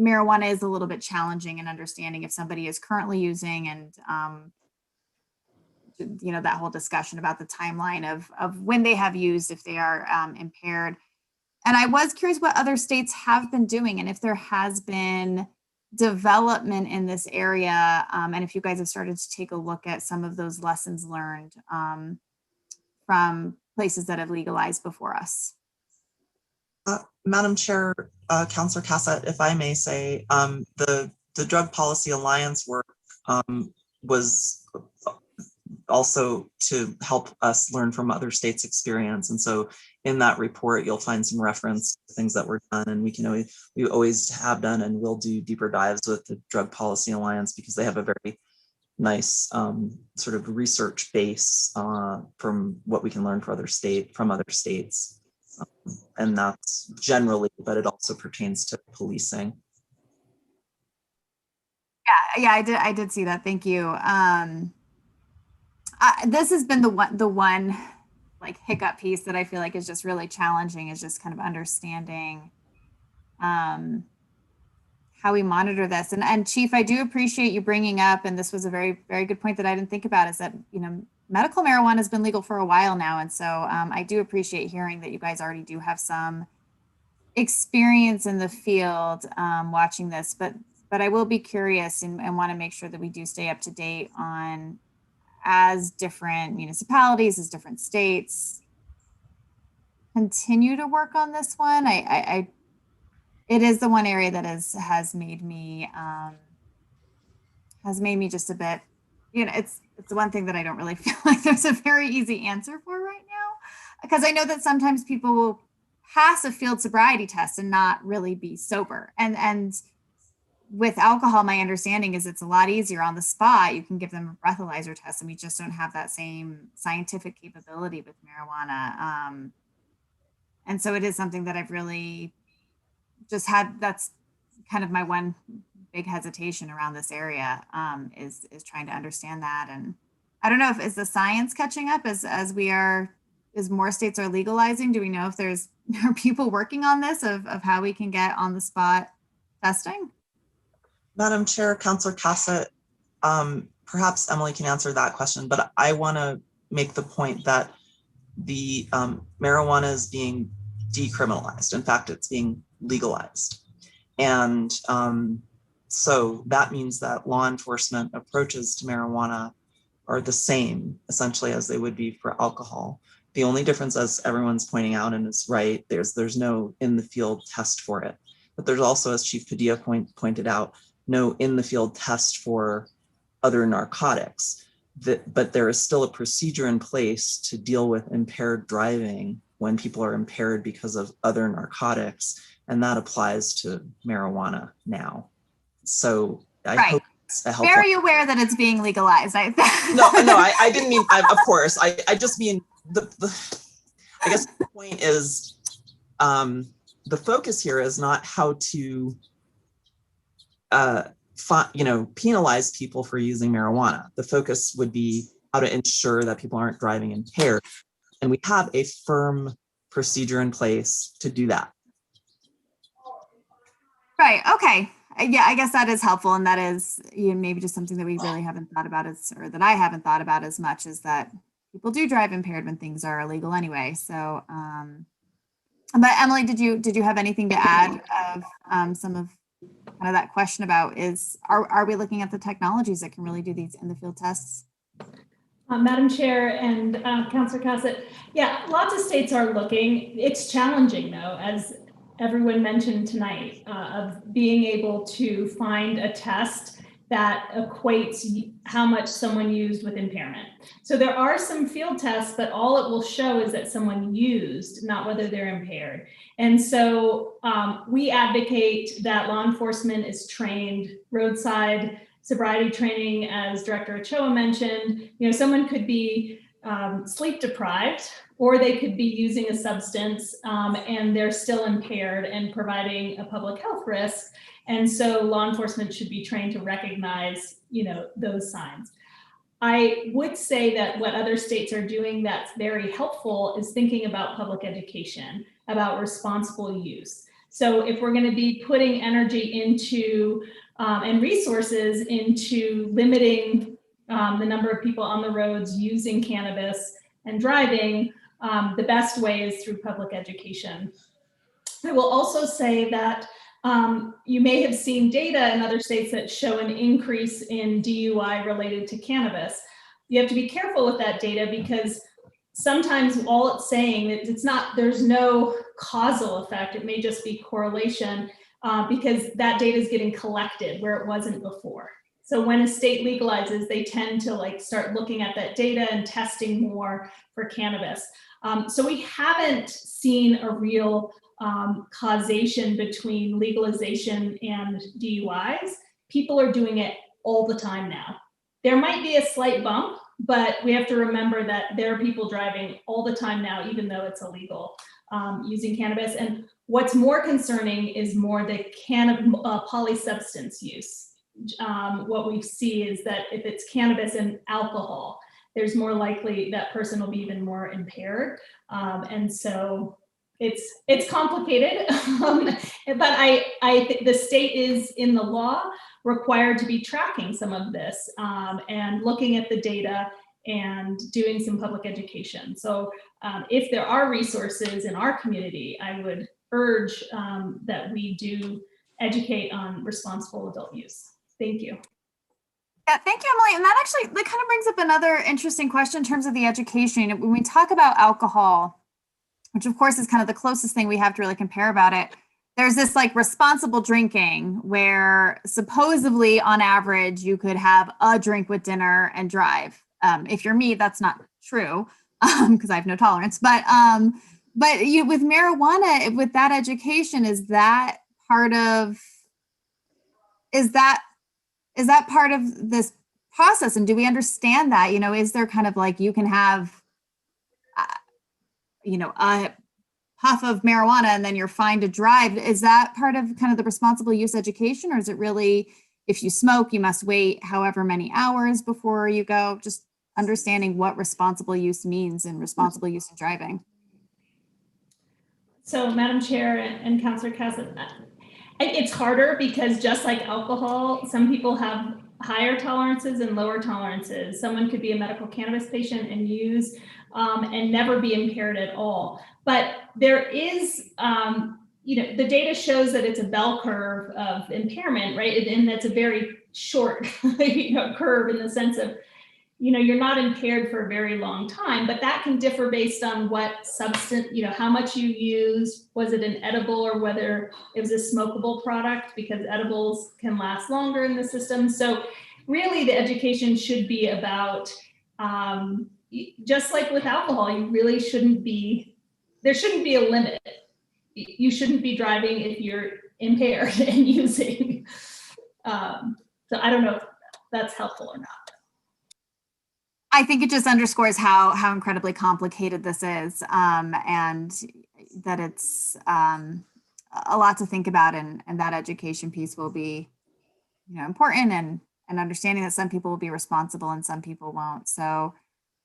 marijuana is a little bit challenging in understanding if somebody is currently using, and that whole discussion about the timeline of when they have used, if they are impaired. And I was curious what other states have been doing and if there has been development in this area, and if you guys have started to take a look at some of those lessons learned from places that have legalized before us. Madam Chair, Councillor Cassett, if I may say, the Drug Policy Alliance work was also to help us learn from other states' experience. And so in that report, you'll find some reference to things that were done, and we always have done and will do deeper dives with the Drug Policy Alliance because they have a very nice sort of research base from what we can learn from other states. And that's generally, but it also pertains to policing. Yeah, I did see that. Thank you. This has been the one like hiccup piece that I feel like is just really challenging, is just kind of understanding how we monitor this. And Chief, I do appreciate you bringing up, and this was a very, very good point that I didn't think about, is that, medical marijuana has been legal for a while now. And so I do appreciate hearing that you guys already do have some experience in the field watching this, but I will be curious and want to make sure that we do stay up to date on, as different municipalities, as different states continue to work on this one. It is the one area that has made me just a bit, it's the one thing that I don't really feel like there's a very easy answer for right now, because I know that sometimes people will pass a field sobriety test and not really be sober. And with alcohol, my understanding is it's a lot easier on the spot. You can give them a breathalyzer test, and we just don't have that same scientific capability with marijuana. And so it is something that I've really just had, that's kind of my one big hesitation around this area, is trying to understand that. And I don't know if, is the science catching up as more states are legalizing? Do we know if there are people working on this of how we can get on the spot testing? Madam Chair, Councillor Cassett, perhaps Emily can answer that question, but I want to make the point that the marijuana is being decriminalized. In fact, it's being legalized. And so that means that law enforcement approaches to marijuana are the same, essentially, as they would be for alcohol. The only difference, as everyone's pointing out, and is right, there's no in the field test for it. But there's also, as Chief Padilla pointed out, no in the field test for other narcotics. But there is still a procedure in place to deal with impaired driving when people are impaired because of other narcotics, and that applies to marijuana now. So I hope it's a helpful. Very aware that it's being legalized. No, I didn't mean. Of course, I just mean I guess the point is the focus here is not how to penalize people for using marijuana. The focus would be how to ensure that people aren't driving impaired. And we have a firm procedure in place to do that. Right. Okay. Yeah, I guess that is helpful. And that is maybe just something that we really haven't thought about, or that I haven't thought about as much, is that people do drive impaired when things are illegal anyway. So, but Emily, did you have anything to add of some of kind of that question about are we looking at the technologies that can really do these in the field tests? Madam Chair and Councilor Cassett, yeah, lots of states are looking. It's challenging though, as everyone mentioned tonight, of being able to find a test that equates how much someone used with impairment. So there are some field tests, but all it will show is that someone used, not whether they're impaired. And so we advocate that law enforcement is trained roadside sobriety training, as Director Ochoa mentioned. You know, someone could be sleep deprived, or they could be using a substance and they're still impaired and providing a public health risk. And so law enforcement should be trained to recognize, you know, those signs. I would say that what other states are doing that's very helpful is thinking about public education, about responsible use. So if we're going to be putting energy into and resources into limiting the number of people on the roads using cannabis and driving, the best way is through public education. I will also say that you may have seen data in other states that show an increase in DUI related to cannabis. You have to be careful with that data because sometimes all it's saying, it's not, there's no causal effect. It may just be correlation because that data is getting collected where it wasn't before. So when a state legalizes, they tend to like start looking at that data and testing more for cannabis. So we haven't seen a real causation between legalization and DUIs. People are doing it all the time now. There might be a slight bump, but we have to remember that there are people driving all the time now, even though it's illegal, using cannabis. And what's more concerning is more the polysubstance use. What we see is that if it's cannabis and alcohol, there's more likely that person will be even more impaired. And so it's complicated, but I think the state is in the law required to be tracking some of this and looking at the data and doing some public education. So if there are resources in our community, I would urge that we do educate on responsible adult use. Thank you. Yeah, thank you, Emily. And that kind of brings up another interesting question in terms of the education. When we talk about alcohol, which of course is kind of the closest thing we have to really compare about it, there's this like responsible drinking where supposedly on average you could have a drink with dinner and drive. If you're me, that's not true because I have no tolerance. But with marijuana, with that education, is that part of this process? And do we understand that? You know, is there kind of like you can have a puff of marijuana and then you're fine to drive? Is that part of kind of the responsible use education, or is it really if you smoke, you must wait however many hours before you go? Just understanding what responsible use means and responsible use in driving. So, Madam Chair and Councilor Cassett, it's harder because just like alcohol, some people have higher tolerances and lower tolerances. Someone could be a medical cannabis patient and use and never be impaired at all. But there is, the data shows that it's a bell curve of impairment, right? And that's a very short, curve in the sense of, you're not impaired for a very long time, but that can differ based on what substance, how much you used. Was it an edible or whether it was a smokable product, because edibles can last longer in the system. So really the education should be about, just like with alcohol, you really there shouldn't be a limit. You shouldn't be driving if you're impaired and using. So I don't know if that's helpful or not. I think it just underscores how incredibly complicated this is, and that it's a lot to think about, and that education piece will be, important, and understanding that some people will be responsible and some people won't. So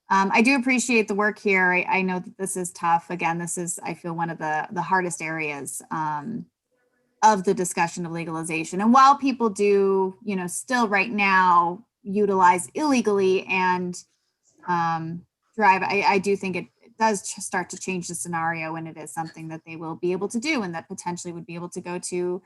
I do appreciate the work here. I know that this is tough. Again, this is, I feel, one of the hardest areas of the discussion of legalization. And while people do, still right now utilize illegally and drive, I do think it does start to change the scenario when it is something that they will be able to do and that potentially would be able to go to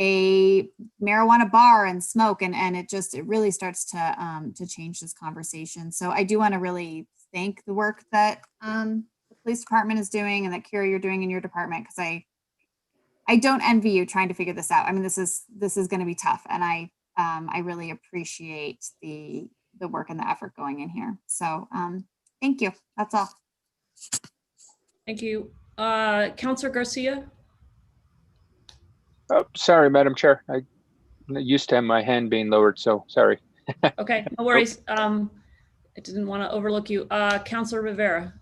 a marijuana bar and smoke, and it really starts to change this conversation. So I do want to really thank the work that the police department is doing and that Kira, you're doing in your department, because I don't envy you trying to figure this out. I mean, this is going to be tough, and I really appreciate the work and the effort going in here. So thank you. That's all. Thank you. Councilor Garcia? Oh, sorry, Madam Chair. I used to have my hand being lowered, so sorry. Okay, no worries. I didn't want to overlook you. Councilor Rivera?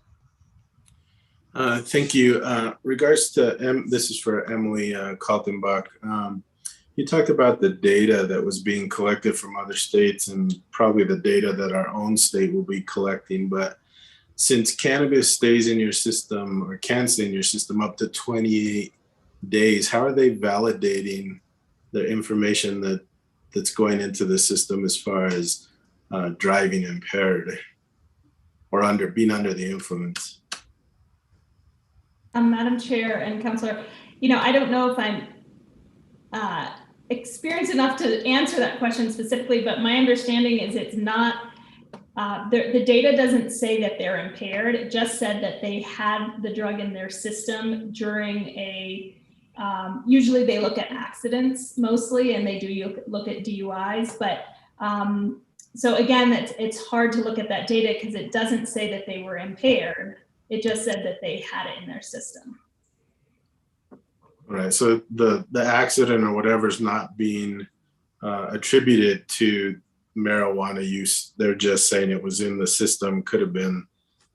Thank you. Regards to, this is for Emily Kaltenbach. You talked about the data that was being collected from other states and probably the data that our own state will be collecting. But since cannabis stays in your system or can stay in your system up to 28 days, how are they validating the information that's going into the system as far as driving impaired or being under the influence? Madam Chair and Councilor, I don't know if I'm experienced enough to answer that question specifically, but my understanding is it's not, the data doesn't say that they're impaired. It just said that they had the drug in their system during usually they look at accidents mostly, and they do look at DUIs, but so again, it's hard to look at that data because it doesn't say that they were impaired. It just said that they had it in their system. Right. So the accident or whatever is not being attributed to marijuana use. They're just saying it was in the system, could have been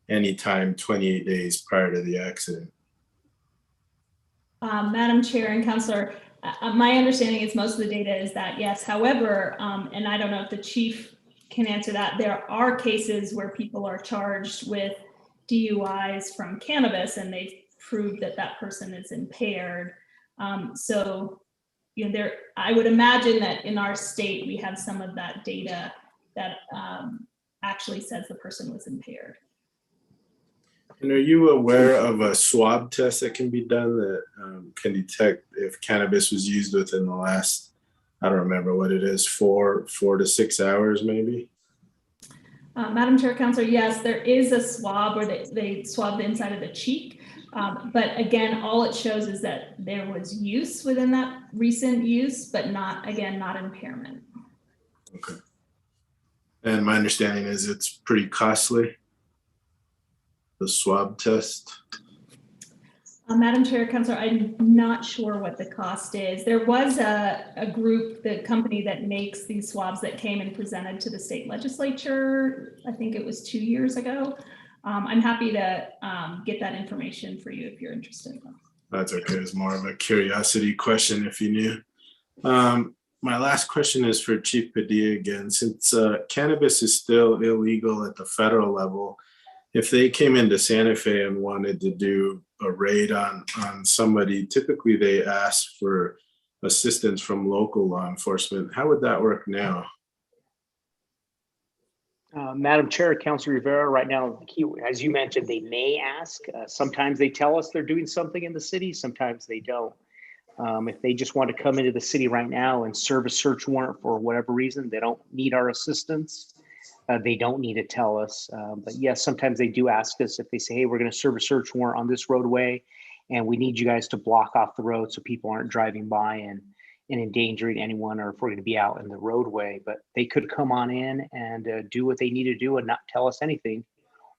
anytime 28 days prior to the accident. Madam Chair and Councilor, my understanding is most of the data is that yes. However, and I don't know if the chief can answer that, there are cases where people are charged with DUIs from cannabis and they've proved that that person is impaired. So, I would imagine that in our state, we have some of that data that actually says the person was impaired. And are you aware of a swab test that can be done that can detect if cannabis was used within the last, I don't remember what it is, 4 to 6 hours maybe? Madam Chair, Councilor, yes, there is a swab where they swab the inside of the cheek. But again, all it shows is that there was use within that recent use, but not impairment. Okay. And my understanding is it's pretty costly, the swab test. Madam Chair, Councilor, I'm not sure what the cost is. There was a group, the company that makes these swabs, that came and presented to the state legislature. I think it was 2 years ago. I'm happy to get that information for you if you're interested. That's okay. It's more of a curiosity question if you knew. My last question is for Chief Padilla again. Since cannabis is still illegal at the federal level, if they came into Santa Fe and wanted to do a raid on somebody, typically they ask for assistance from local law enforcement. How would that work now? Madam Chair, Councilor Rivera, right now, as you mentioned, they may ask. Sometimes they tell us they're doing something in the city. Sometimes they don't. If they just want to come into the city right now and serve a search warrant for whatever reason, they don't need our assistance. They don't need to tell us. But yes, sometimes they do ask us if they say, hey, we're going to serve a search warrant on this roadway, and we need you guys to block off the road so people aren't driving by and endangering anyone, or if we're going to be out in the roadway. But they could come on in and do what they need to do and not tell us anything.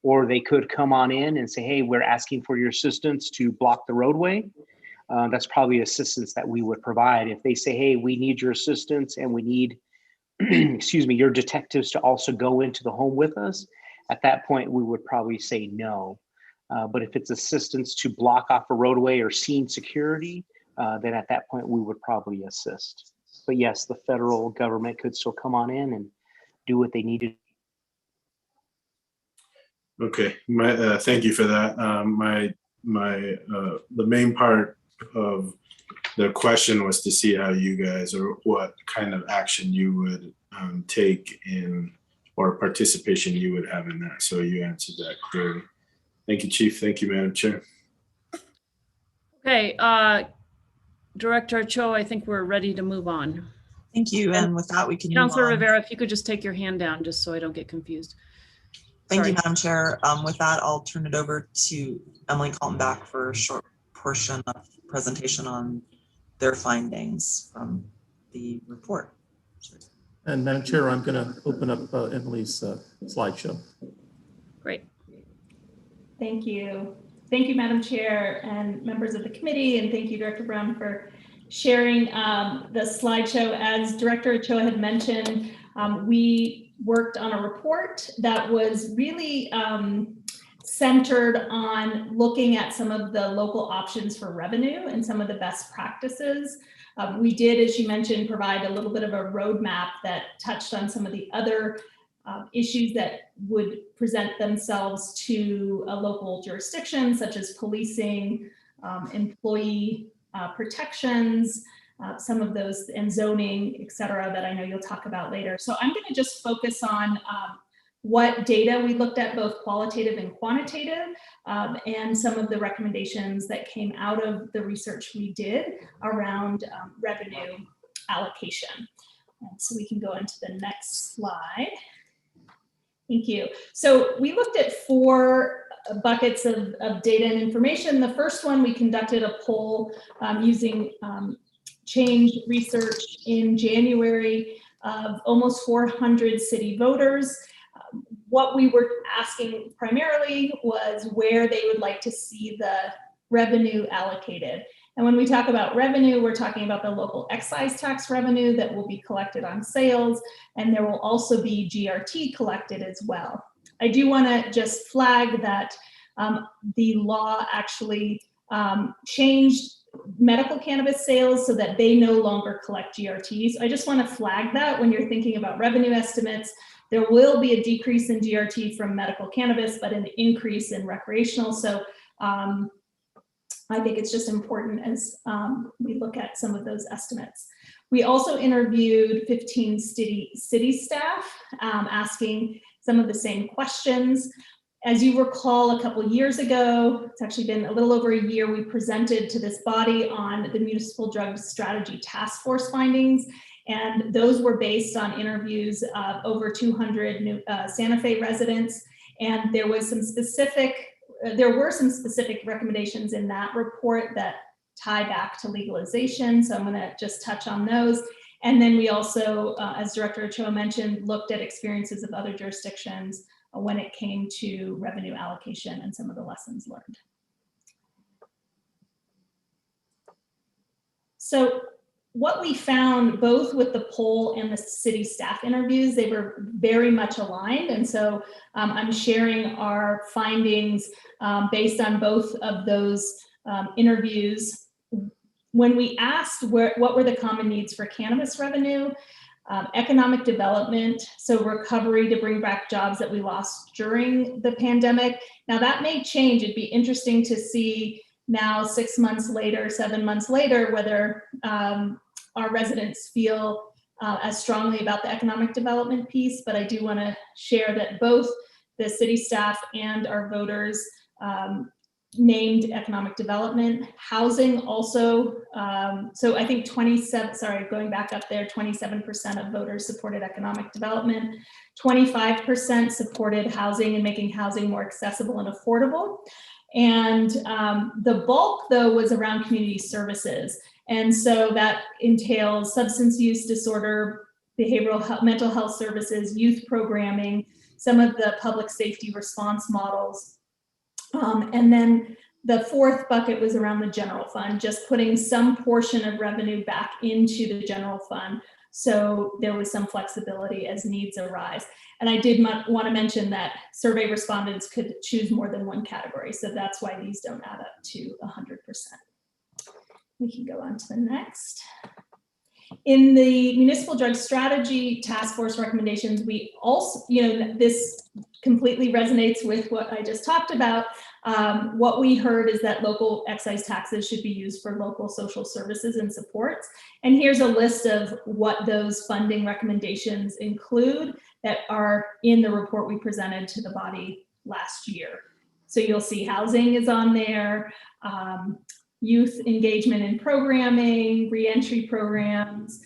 Or they could come on in and say, hey, we're asking for your assistance to block the roadway. That's probably assistance that we would provide. If they say, hey, we need your assistance and we need, excuse me, your detectives to also go into the home with us, at that point, we would probably say no. But if it's assistance to block off a roadway or scene security, then at that point, we would probably assist. But yes, the federal government could still come on in and do what they need to. Okay, thank you for that. The main part of the question was to see how you guys, or what kind of action you would take in, or participation you would have in that. So you answered that clearly. Thank you, Chief. Thank you, Madam Chair. Okay, Director Cho, I think we're ready to move on. Thank you. And And with that, we can move Councilor on. Rivera, if you could just take your hand down, just so I don't get confused. Thank you, Sorry. Madam Chair. With that, I'll turn it over to Emily Kaltenbach for a short portion of presentation on their findings from the report. And Madam Chair, I'm going to open up Emily's slideshow. Great. Thank you. Thank you, Madam Chair and members of the committee, and thank you, Director Brown, for sharing the slideshow. As Director Ochoa had mentioned, we worked on a report that was really centered on looking at some of the local options for revenue and some of the best practices. We did, as she mentioned, provide a little bit of a roadmap that touched on some of the other issues that would present themselves to a local jurisdiction, such as policing, employee protections, some of those, and zoning, et cetera, that I know you'll talk about later. So I'm going to just focus on what data we looked at, both qualitative and quantitative, and some of the recommendations that came out of the research we did around revenue allocation. And so we can go into the next slide. Thank you. So we looked at 4 buckets of data and information. The first one, we conducted a poll using Change Research in January of almost 400 city voters. What we were asking primarily was where they would like to see the revenue allocated. And when we talk about revenue, we're talking about the local excise tax revenue that will be collected on sales, and there will also be GRT collected as well. I do want to just flag that the law actually changed medical cannabis sales so that they no longer collect GRTs. I just want to flag that when you're thinking about revenue estimates, there will be a decrease in GRT from medical cannabis, but an increase in recreational. So I think it's just important as we look at some of those estimates. We also interviewed 15 city staff asking some of the same questions. As you recall, a couple of years ago, it's actually been a little over a year, we presented to this body on the Municipal Drug Strategy Task Force findings. And those were based on interviews of over 200 new, Santa Fe residents. And there were some specific recommendations in that report that tie back to legalization. So I'm going to just touch on those. And then we also, as Director Ochoa mentioned, looked at experiences of other jurisdictions when it came to revenue allocation and some of the lessons learned. So what we found both with the poll and the city staff interviews, they were very much aligned. And so I'm sharing our findings based on both of those interviews. When we asked what were the common needs for cannabis revenue, economic development, so recovery to bring back jobs that we lost during the pandemic. Now that may change. It'd be interesting to see now 6 months later, 7 months later, whether our residents feel as strongly about the economic development piece, but I do want to share that both the city staff and our voters named economic development. Housing also, so I think 27% of voters supported economic development, 25% supported housing and making housing more accessible and affordable. And the bulk though was around community services. And so that entails substance use disorder, behavioral health, mental health services, youth programming, some of the public safety response models. And then the 4th bucket was around the general fund, just putting some portion of revenue back into the general fund. So there was some flexibility as needs arise. And I did want to mention that survey respondents could choose more than one category. So that's why these don't add up to 100%. We can go on to the next. In the Municipal Drug Strategy Task Force recommendations, we also, this completely resonates with what I just talked about. What we heard is that local excise taxes should be used for local social services and supports. And here's a list of what those funding recommendations include that are in the report we presented to the body last year. So you'll see housing is on there. youth engagement in programming, reentry programs,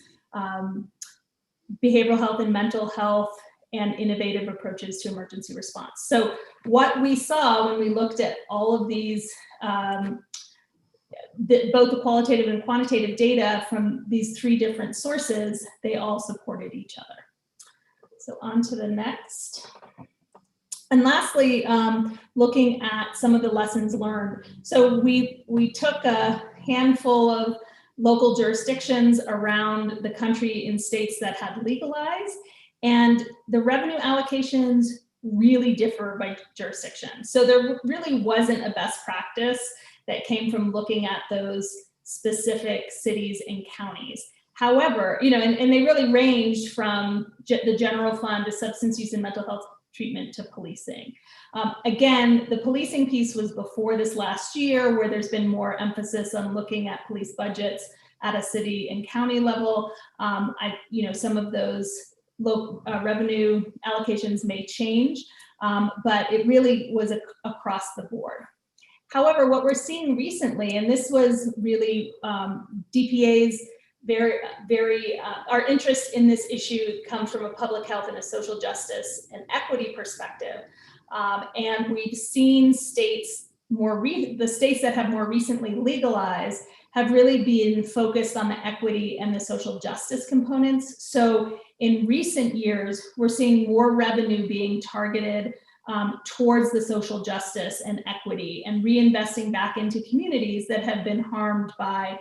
behavioral health and mental health, and innovative approaches to emergency response. So what we saw when we looked at all of these, both the qualitative and quantitative data from these 3 different sources, they all supported each other. So on to the next. And lastly, looking at some of the lessons learned. So we took a handful of local jurisdictions around the country in states that had legalized, and the revenue allocations really differ by jurisdiction. So there really wasn't a best practice that came from looking at those specific cities and counties. However, you know, and they really ranged from the general fund to substance use and mental health treatment to policing. Again, the policing piece was before this last year, where there's been more emphasis on looking at police budgets at a city and county level. You know, some of those local revenue allocations may change, but it really was across the board. However, what we're seeing recently, and this was really DPA's our interest in this issue comes from a public health and a social justice and equity perspective. And we've seen states the states that have more recently legalized have really been focused on the equity and the social justice components. So in recent years, we're seeing more revenue being targeted towards the social justice and equity and reinvesting back into communities that have been harmed by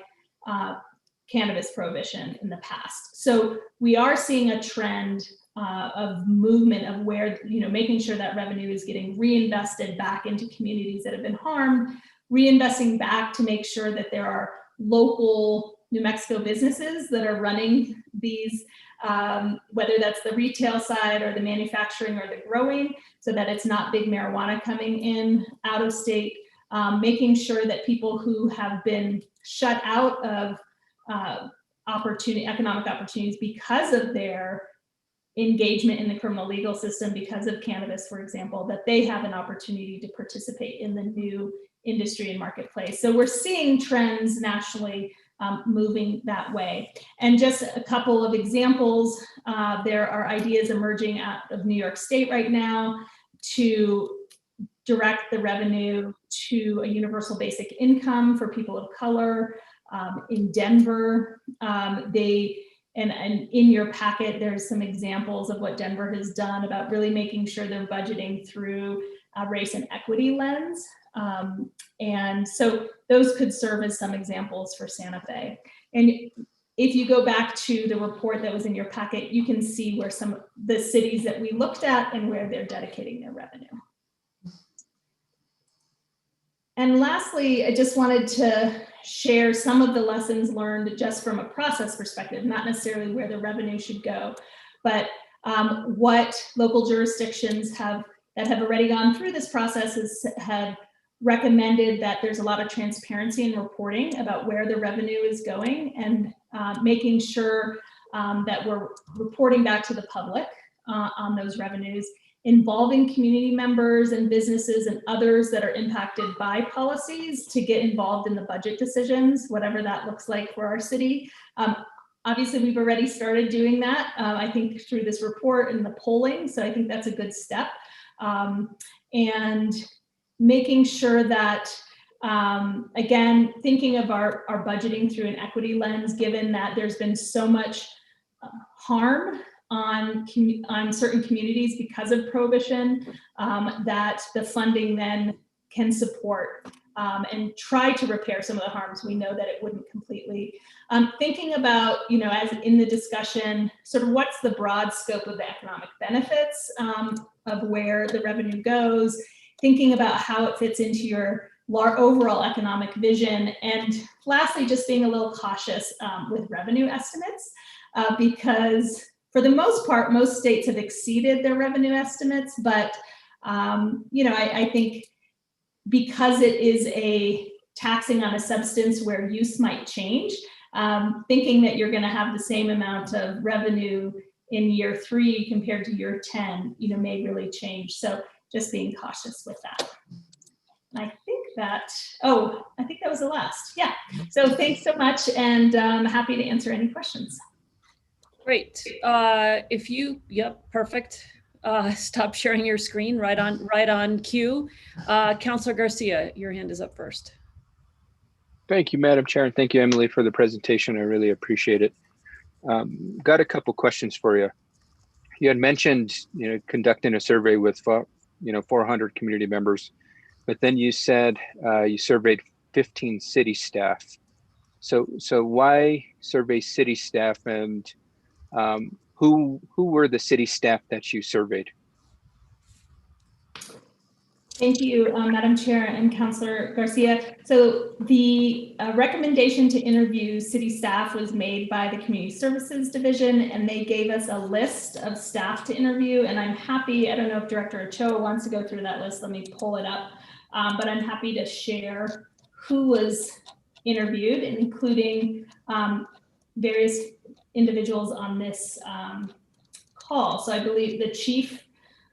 cannabis prohibition in the past. So we are seeing a trend of movement of where, you know, making sure that revenue is getting reinvested back into communities that have been harmed, reinvesting back to make sure that there are local New Mexico businesses that are running these, whether that's the retail side or the manufacturing or the growing, so that it's not big marijuana coming in out of state, making sure that people who have been shut out of economic opportunities because of their engagement in the criminal legal system, because of cannabis, for example, that they have an opportunity to participate in the new industry and marketplace. So we're seeing trends nationally moving that way. And just a couple of examples, there are ideas emerging out of New York State right now to direct the revenue to a universal basic income for people of color. In Denver, and in your packet, there's some examples of what Denver has done about really making sure they're budgeting through a race and equity lens. And so those could serve as some examples for Santa Fe. And if you go back to the report that was in your packet, you can see where some of the cities that we looked at and where they're dedicating their revenue. And lastly, I just wanted to share some of the lessons learned just from a process perspective, not necessarily where the revenue should go, but what local jurisdictions that have already gone through this process have recommended that there's a lot of transparency in reporting about where the revenue is going, and making sure that we're reporting back to the public on those revenues, involving community members and businesses and others that are impacted by policies to get involved in the budget decisions, whatever that looks like for our city. Obviously, we've already started doing that, I think, through this report and the polling. So I think that's a good step. And making sure that, again, thinking of our budgeting through an equity lens, given that there's been so much harm on certain communities because of prohibition, that the funding then can support and try to repair some of the harms. We know that it wouldn't completely. Thinking about, you know, as in the discussion, sort of what's the broad scope of the economic benefits of where the revenue goes, thinking about how it fits into your overall economic vision, and lastly, just being a little cautious with revenue estimates, because for the most part, most states have exceeded their revenue estimates, but you know, I think because it is a taxing on a substance where use might change, thinking that you're going to have the same amount of revenue in year 3 compared to year 10, you know, may really change. So just being cautious with that. And I think that, oh, I think that was the last. Yeah. So thanks so much, and happy to answer any questions. Great. If you, yep, perfect. Stop sharing your screen right on cue. Councilor Garcia, your hand is up first. Thank you, Madam Chair, and thank you, Emily, for the presentation. I really appreciate it. Got a couple questions for you. You had mentioned, conducting a survey with, 400 community members, but then you said you surveyed 15 city staff. So why survey city staff, and who were the city staff that you surveyed? Thank you, Madam Chair and Councilor Garcia. So the recommendation to interview city staff was made by the Community Services Division, and they gave us a list of staff to interview. And I'm happy, I don't know if Director Ochoa wants to go through that list. Let me pull it up. But I'm happy to share who was interviewed, including various individuals on this call. So I believe the chief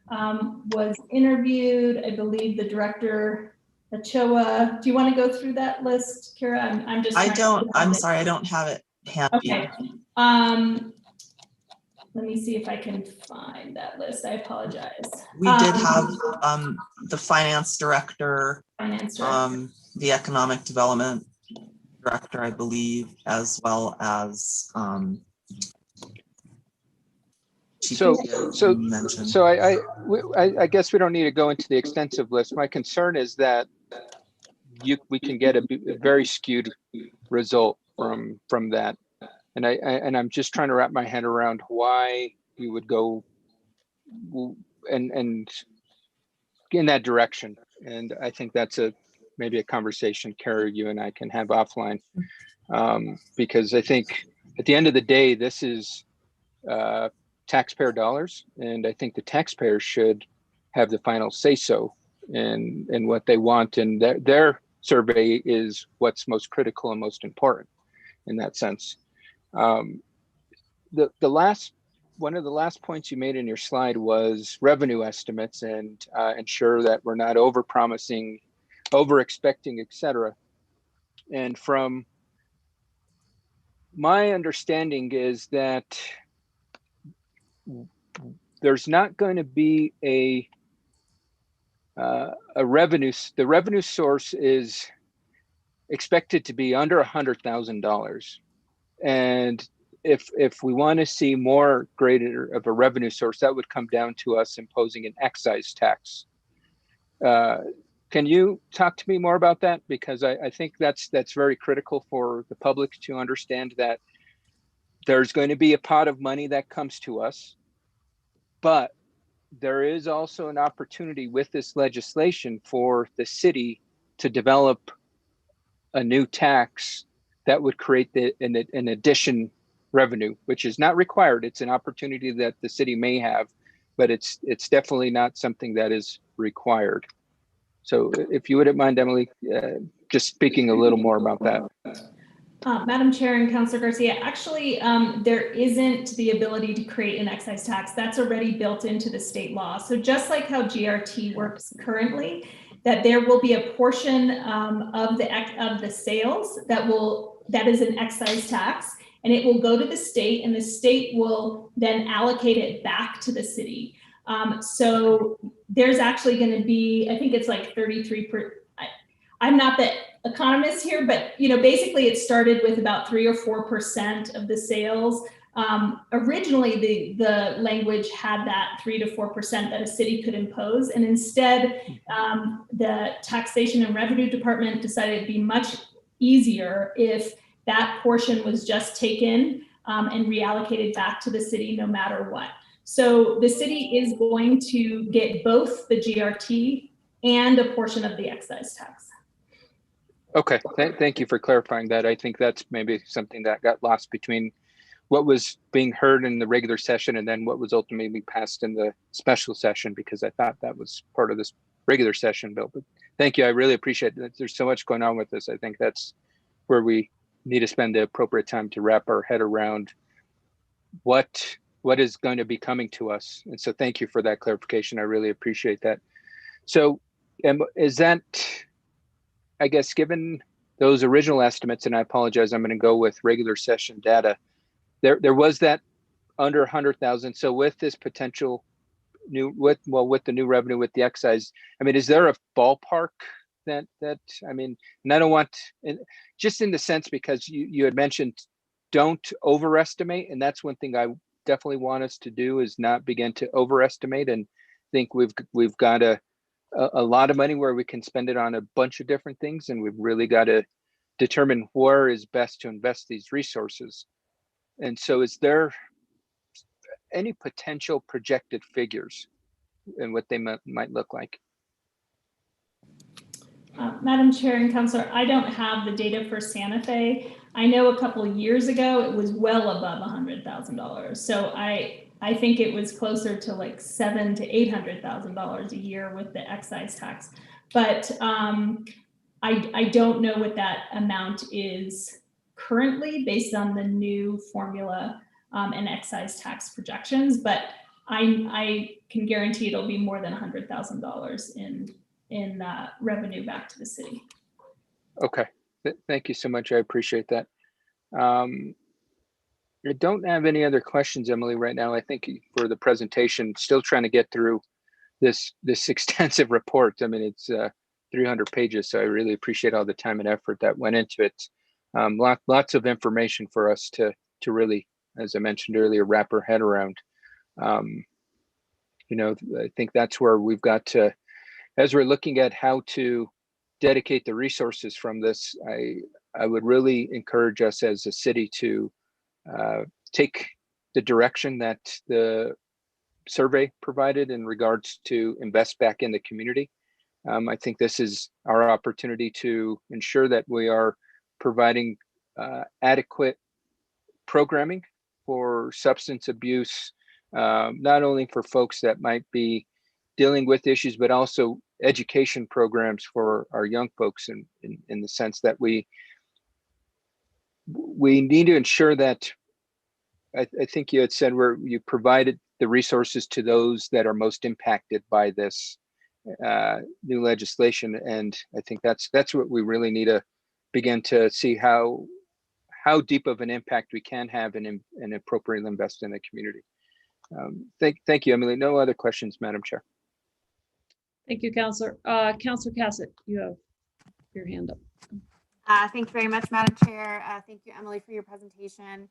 was interviewed. I believe the Director Ochoa. Do you want to go through that list, Kira? I'm just. I'm sorry, I don't have it handy. Okay. Let me see if I can find that list. I apologize. We did have the finance director, the economic development director, I believe, as well as So I guess we don't need to go into the extensive list. My concern is that we can get a very skewed result from that, and I'm just trying to wrap my head around why we would go and in that direction. And I think that's maybe a conversation, Kara, you and I can have offline, because I think at the end of the day, this is taxpayer dollars, and I think the taxpayers should have the final say so in what they want, and their survey is what's most critical and most important in that sense. One of the last points you made in your slide was revenue estimates, and ensure that we're not over promising, over expecting, etc. And from my understanding is that there's not going to be a revenue. The revenue source is expected to be under $100,000, and if we want to see more greater of a revenue source, that would come down to us imposing an excise tax. Can you talk to me more about that? Because I think that's very critical for the public to understand that there's going to be a pot of money that comes to us, but there is also an opportunity with this legislation for the city to develop a new tax that would create an addition revenue, which is not required. It's an opportunity that the city may have, but it's definitely not something that is required. So if you wouldn't mind, Emily, just speaking a little more about that. Madam Chair and Councilor Garcia, actually, there isn't the ability to create an excise tax. That's already built into the state law. So just like how GRT works currently, that there will be a portion of the sales that is an excise tax, and it will go to the state, and the state will then allocate it back to the city. So there's actually going to be, I think it's like 33%. I'm not the economist here, but basically it started with about 3 or 4% of the sales. Originally, the language had that 3 to 4% that a city could impose, and instead, the Taxation and Revenue Department decided it'd be much easier if that portion was just taken and reallocated back to the city, no matter what. So the city is going to get both the GRT and a portion of the excise tax. Okay, thank you for clarifying that. I think that's maybe something that got lost between what was being heard in the regular session and then what was ultimately passed in the special session, because I thought that was part of this regular session bill. But thank you, I really appreciate it. There's so much going on with this. I think that's where we need to spend the appropriate time to wrap our head around what is going to be coming to us. And so thank you for that clarification. I really appreciate that. So is that I guess given those original estimates, and I apologize, I'm going to go with regular session data. There was that under 100,000. So with this potential with the new revenue with the excise, I mean, is there a ballpark that I mean, and I don't want, just in the sense, because you had mentioned don't overestimate, and that's one thing I definitely want us to do, is not begin to overestimate and think we've got a lot of money where we can spend it on a bunch of different things, and we've really got to determine where is best to invest these resources. And so is there any potential projected figures and what they might look like? Madam Chair and Councilor, I don't have the data for Santa Fe. I know a couple of years ago it was well above $100,000. So I think it was closer to like $700,000 to $800,000 a year with the excise tax. But I don't know what that amount is currently based on the new formula and excise tax projections. But I can guarantee it'll be more than $100,000 in revenue back to the city. Okay, thank you so much. I appreciate that. I don't have any other questions, Emily, right now. I think for the presentation, still trying to get through this extensive report. I mean, it's 300 pages, so I really appreciate all the time and effort that went into it. Lots of information for us to really, as I mentioned earlier, wrap our head around. You know, I think that's where we've got to, as we're looking at how to dedicate the resources from this, I would really encourage us as a city to take the direction that the survey provided in regards to invest back in the community. I think this is our opportunity to ensure that we are providing adequate programming for substance abuse, not only for folks that might be dealing with issues, but also education programs for our young folks in the sense that we need to ensure that, I think you had said where you provided the resources to those that are most impacted by this new legislation. And I think that's what we really need to begin to see how deep of an impact we can have and appropriately invest in the community. Thank you, Emily. No other questions, Madam Chair. Thank you, Councilor. Councilor Cassett, you have your hand up. Thank you very much, Madam Chair. Thank you, Emily, for your presentation.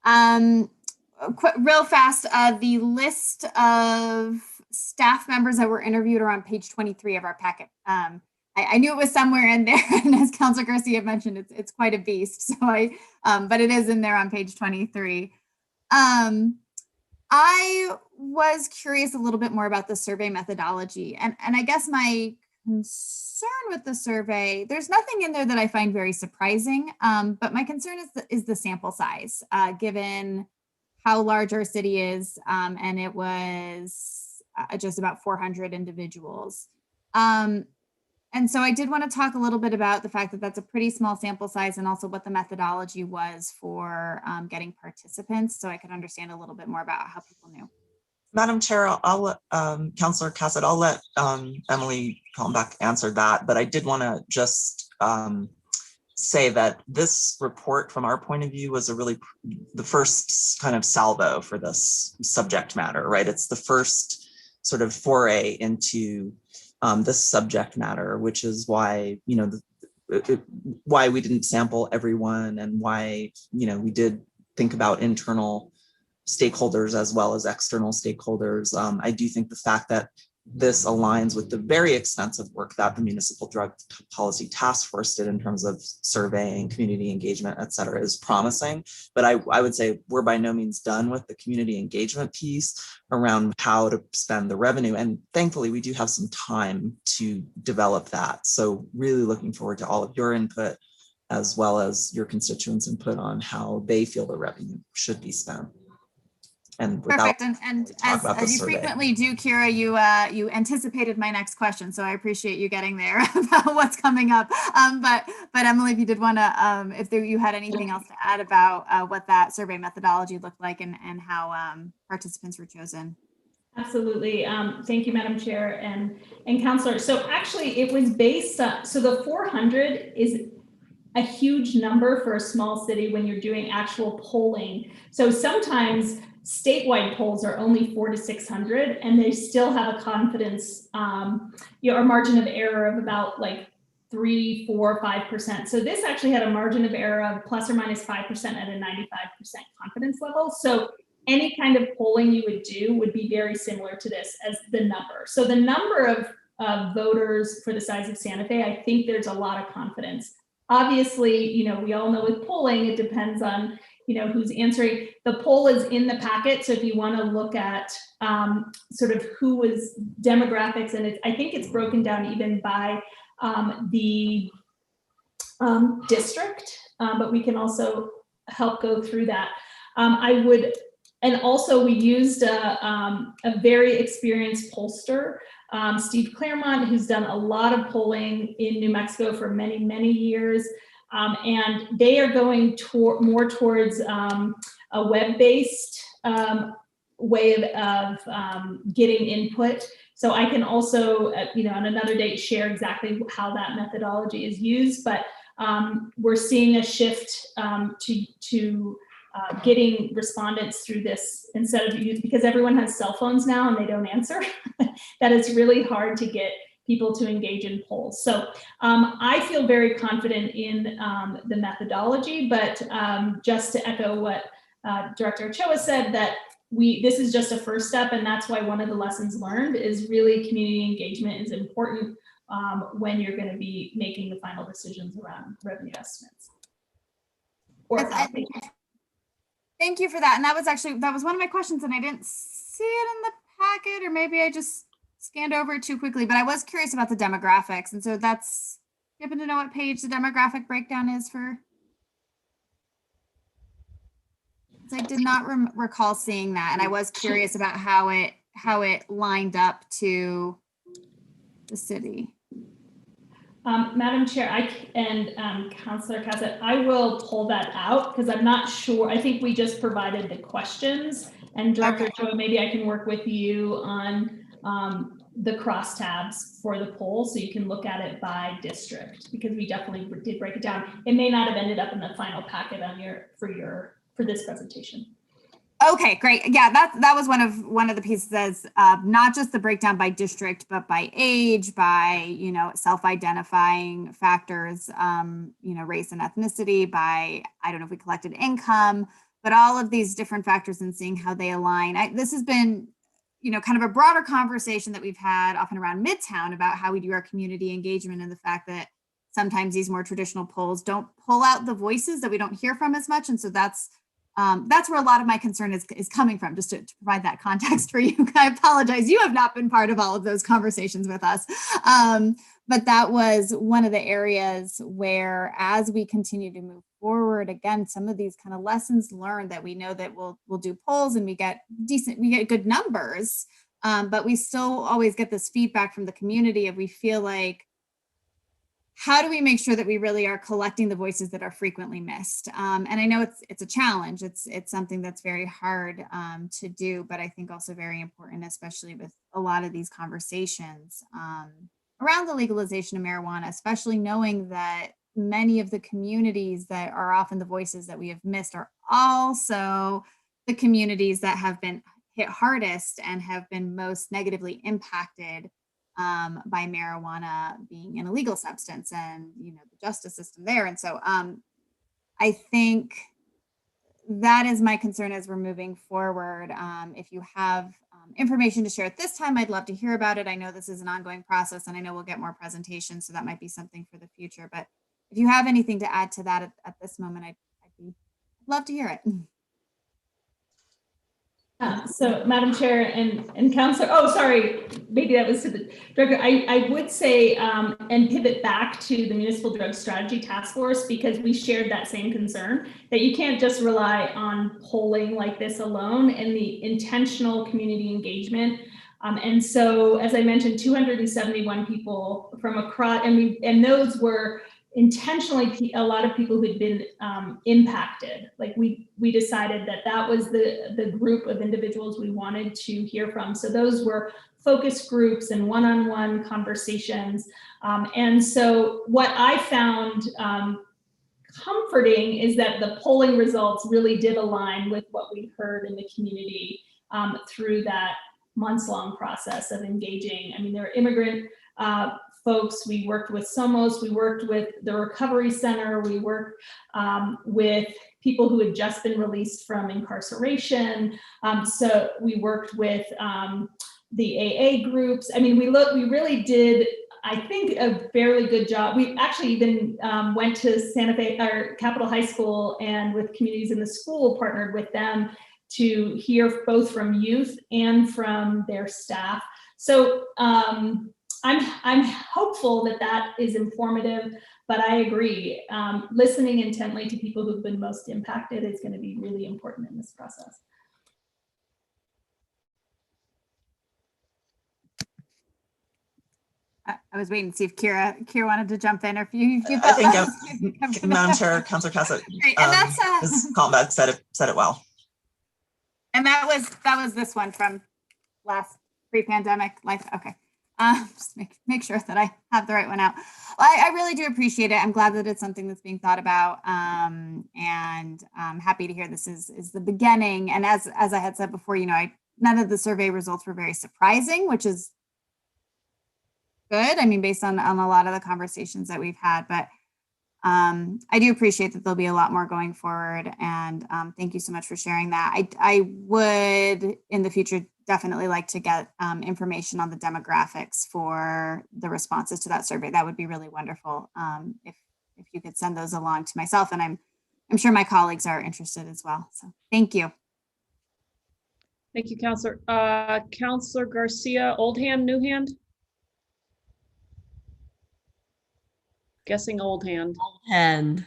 Real fast, the list of staff members that were interviewed are on page 23 of our packet. I knew it was somewhere in there, and as Councilor Garcia mentioned, it's quite a beast. So but it is in there on page 23. I was curious a little bit more about the survey methodology, and I guess my concern with the survey, there's nothing in there that I find very surprising, but my concern is the sample size, given how large our city is, and it was just about 400 individuals. And so I did want to talk a little bit about the fact that that's a pretty small sample size, and also what the methodology was for getting participants, so I could understand a little bit more about how people knew. Madam Chair, I'll let Councilor Cassett, I'll let Emily Kalmbach answer that, but I did want to just say that this report from our point of view was the first kind of salvo for this subject matter, right? It's the first sort of foray into this subject matter, which is why, you know, why we didn't sample everyone, and why, you know, we did think about internal stakeholders as well as external stakeholders. I do think the fact that this aligns with the very extensive work that the Municipal Drug Policy Task Force did in terms of surveying, community engagement, et cetera, is promising. But I would say we're by no means done with the community engagement piece around how to spend the revenue. And thankfully, we do have some time to develop that. So really looking forward to all of your input, as well as your constituents' input on how they feel the revenue should be spent. And perfect. And as you frequently do, Kira, you anticipated my next question, so I appreciate you getting there about what's coming up. But Emily, if you did want to, if you had anything else to add about what that survey methodology looked like and how participants were chosen. Absolutely. Thank you, Madam Chair and Councillor. So actually it was based on, so the 400 is a huge number for a small city when you're doing actual polling. So sometimes statewide polls are only 400 to 600 and they still have a confidence, or margin of error of about like 3, 4, 5%. So this actually had a margin of error of plus or minus 5% at a 95% confidence level. So any kind of polling you would do would be very similar to this as the number. So the number of voters for the size of Santa Fe, I think there's a lot of confidence. Obviously, we all know with polling, it depends on, who's answering. The poll is in the packet. So if you want to look at sort of who was demographics, and I think it's broken down even by the district, but we can also help go through that. And also we used a very experienced pollster, Steve Claremont, who's done a lot of polling in New Mexico for many, many years. And they are going more towards a web-based way of getting input. So I can also, on another date, share exactly how that methodology is used. But we're seeing a shift to getting respondents through this instead of use, because everyone has cell phones now and they don't answer. That is really hard to get people to engage in polls. So I feel very confident in the methodology, but just to echo what Director Ochoa said, that this is just a first step, and that's why one of the lessons learned is really community engagement is important when you're going to be making the final decisions around revenue estimates. Thank you for that. And that was one of my questions, and I didn't see it in the packet, or maybe I just scanned over it too quickly, but I was curious about the demographics. And so you happen to know what page the demographic breakdown is for? I did not recall seeing that. And I was curious about how it lined up to the city. Madam Chair, Councillor Cassett, I will pull that out because I'm not sure. I think we just provided the questions, and Director Ochoa, maybe I can work with you on the crosstabs for the poll so you can look at it by district, because we definitely did break it down. It may not have ended up in the final packet on for this presentation. Okay, great. Yeah, that was one of the pieces, not just the breakdown by district, but by age, by self-identifying factors, race and ethnicity, by, I don't know if we collected income, but all of these different factors and seeing how they align. This has been kind of a broader conversation that we've had often around Midtown about how we do our community engagement, and the fact that sometimes these more traditional polls don't pull out the voices that we don't hear from as much. And so that's where a lot of my concern is coming from, just to provide that context for you. I apologize, you have not been part of all of those conversations with us. But that was one of the areas where, as we continue to move forward, again, some of these kind of lessons learned, that we know that we'll do polls and we get good numbers, but we still always get this feedback from the community of, we feel like, how do we make sure that we really are collecting the voices that are frequently missed? And I know it's a challenge. It's something that's very hard to do, but I think also very important, especially with a lot of these conversations around the legalization of marijuana, especially knowing that many of the communities that are often the voices that we have missed are also the communities that have been hit hardest and have been most negatively impacted by marijuana being an illegal substance, and the justice system there. And so I think that is my concern as we're moving forward. If you have information to share at this time, I'd love to hear about it. I know this is an ongoing process, and I know we'll get more presentations, so that might be something for the future. But if you have anything to add to that at this moment, I'd love to hear it. So, Madam Chair and Councillor, oh, sorry, maybe that was to the Director. I would say, and pivot back to the Municipal Drug Strategy Task Force, because we shared that same concern, that you can't just rely on polling like this alone, and the intentional community engagement. And so, as I mentioned, 271 people from across, and those were intentionally a lot of people who'd been impacted. Like we decided that was the group of individuals we wanted to hear from. So those were focus groups and one-on-one conversations. And so what I found comforting is that the polling results really did align with what we heard in the community through that months-long process of engaging. I mean, there are immigrant folks. We worked with Somos, we worked with the Recovery Center, we worked with people who had just been released from incarceration. So we worked with the AA groups. I mean, we really did, I think, a fairly good job. We actually even went to Santa Fe, or Capitol High School, and with communities in the school, partnered with them to hear both from youth and from their staff. So I'm hopeful that is informative, but I agree. Listening intently to people who've been most impacted is going to be really important in this process. I was waiting to see if Kira wanted to jump in, or if you I think Madam Chair, Councilor Cassett, Ms. Kalmbach said it well. And that was this one from last pre-pandemic life. Okay. Just make sure that I have the right one out. Well, I really do appreciate it. I'm glad that it's something that's being thought about, and I'm happy to hear this is the beginning. And as I had said before, none of the survey results were very surprising, which is good. I mean, based on a lot of the conversations that we've had, but I do appreciate that there'll be a lot more going forward. And thank you so much for sharing that. I would in the future definitely like to get information on the demographics for the responses to that survey. That would be really wonderful if you could send those along to myself, and I'm sure my colleagues are interested as well. So thank you. Thank you, Councilor. Councilor Garcia, old hand, new hand? Guessing old hand. Old hand.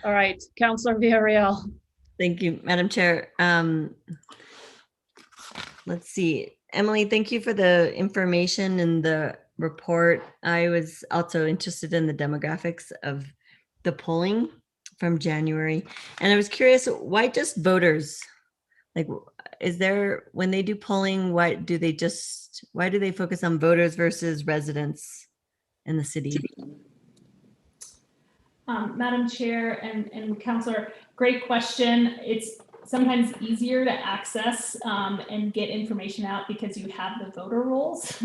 All right, Councilor Villarreal. Thank you, Madam Chair. Let's see. Emily, thank you for the information in the report. I was also interested in the demographics of the polling from January. And I was curious, why just voters? Like, when they do polling, why do they focus on voters versus residents in the city? Madam Chair and Councilor, great question. It's sometimes easier to access and get information out because you have the voter rolls.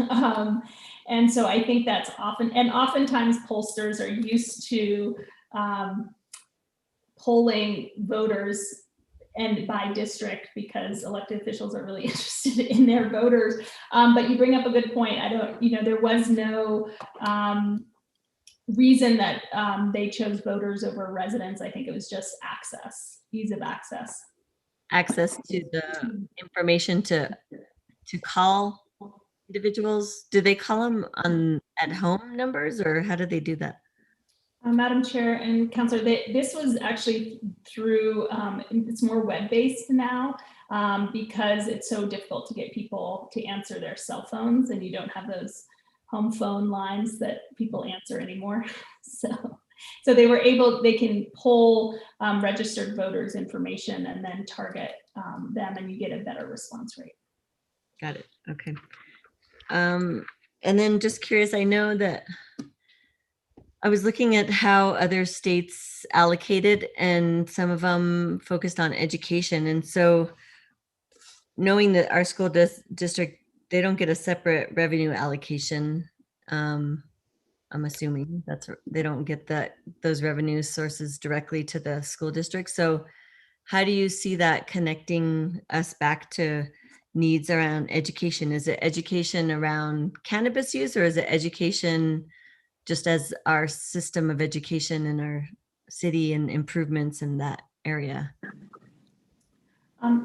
And so I think that's oftentimes pollsters are used to polling voters and by district because elected officials are really interested in their voters. But you bring up a good point. There was no reason that they chose voters over residents. I think it was just ease of access. Access to the information to call individuals. Do they call them at home numbers, or how do they do that? Madam Chair and Councilor, this was actually through, it's more web-based now because it's so difficult to get people to answer their cell phones, and you don't have those home phone lines that people answer anymore. So they can pull registered voters information and then target them, and you get a better response rate. Got it. Okay. And then just curious, I know that I was looking at how other states allocated, and some of them focused on education. And so knowing that our school district, they don't get a separate revenue allocation. I'm assuming they don't get those revenue sources directly to the school district. So how do you see that connecting us back to needs around education? Is it education around cannabis use, or is it education just as our system of education in our city and improvements in that area?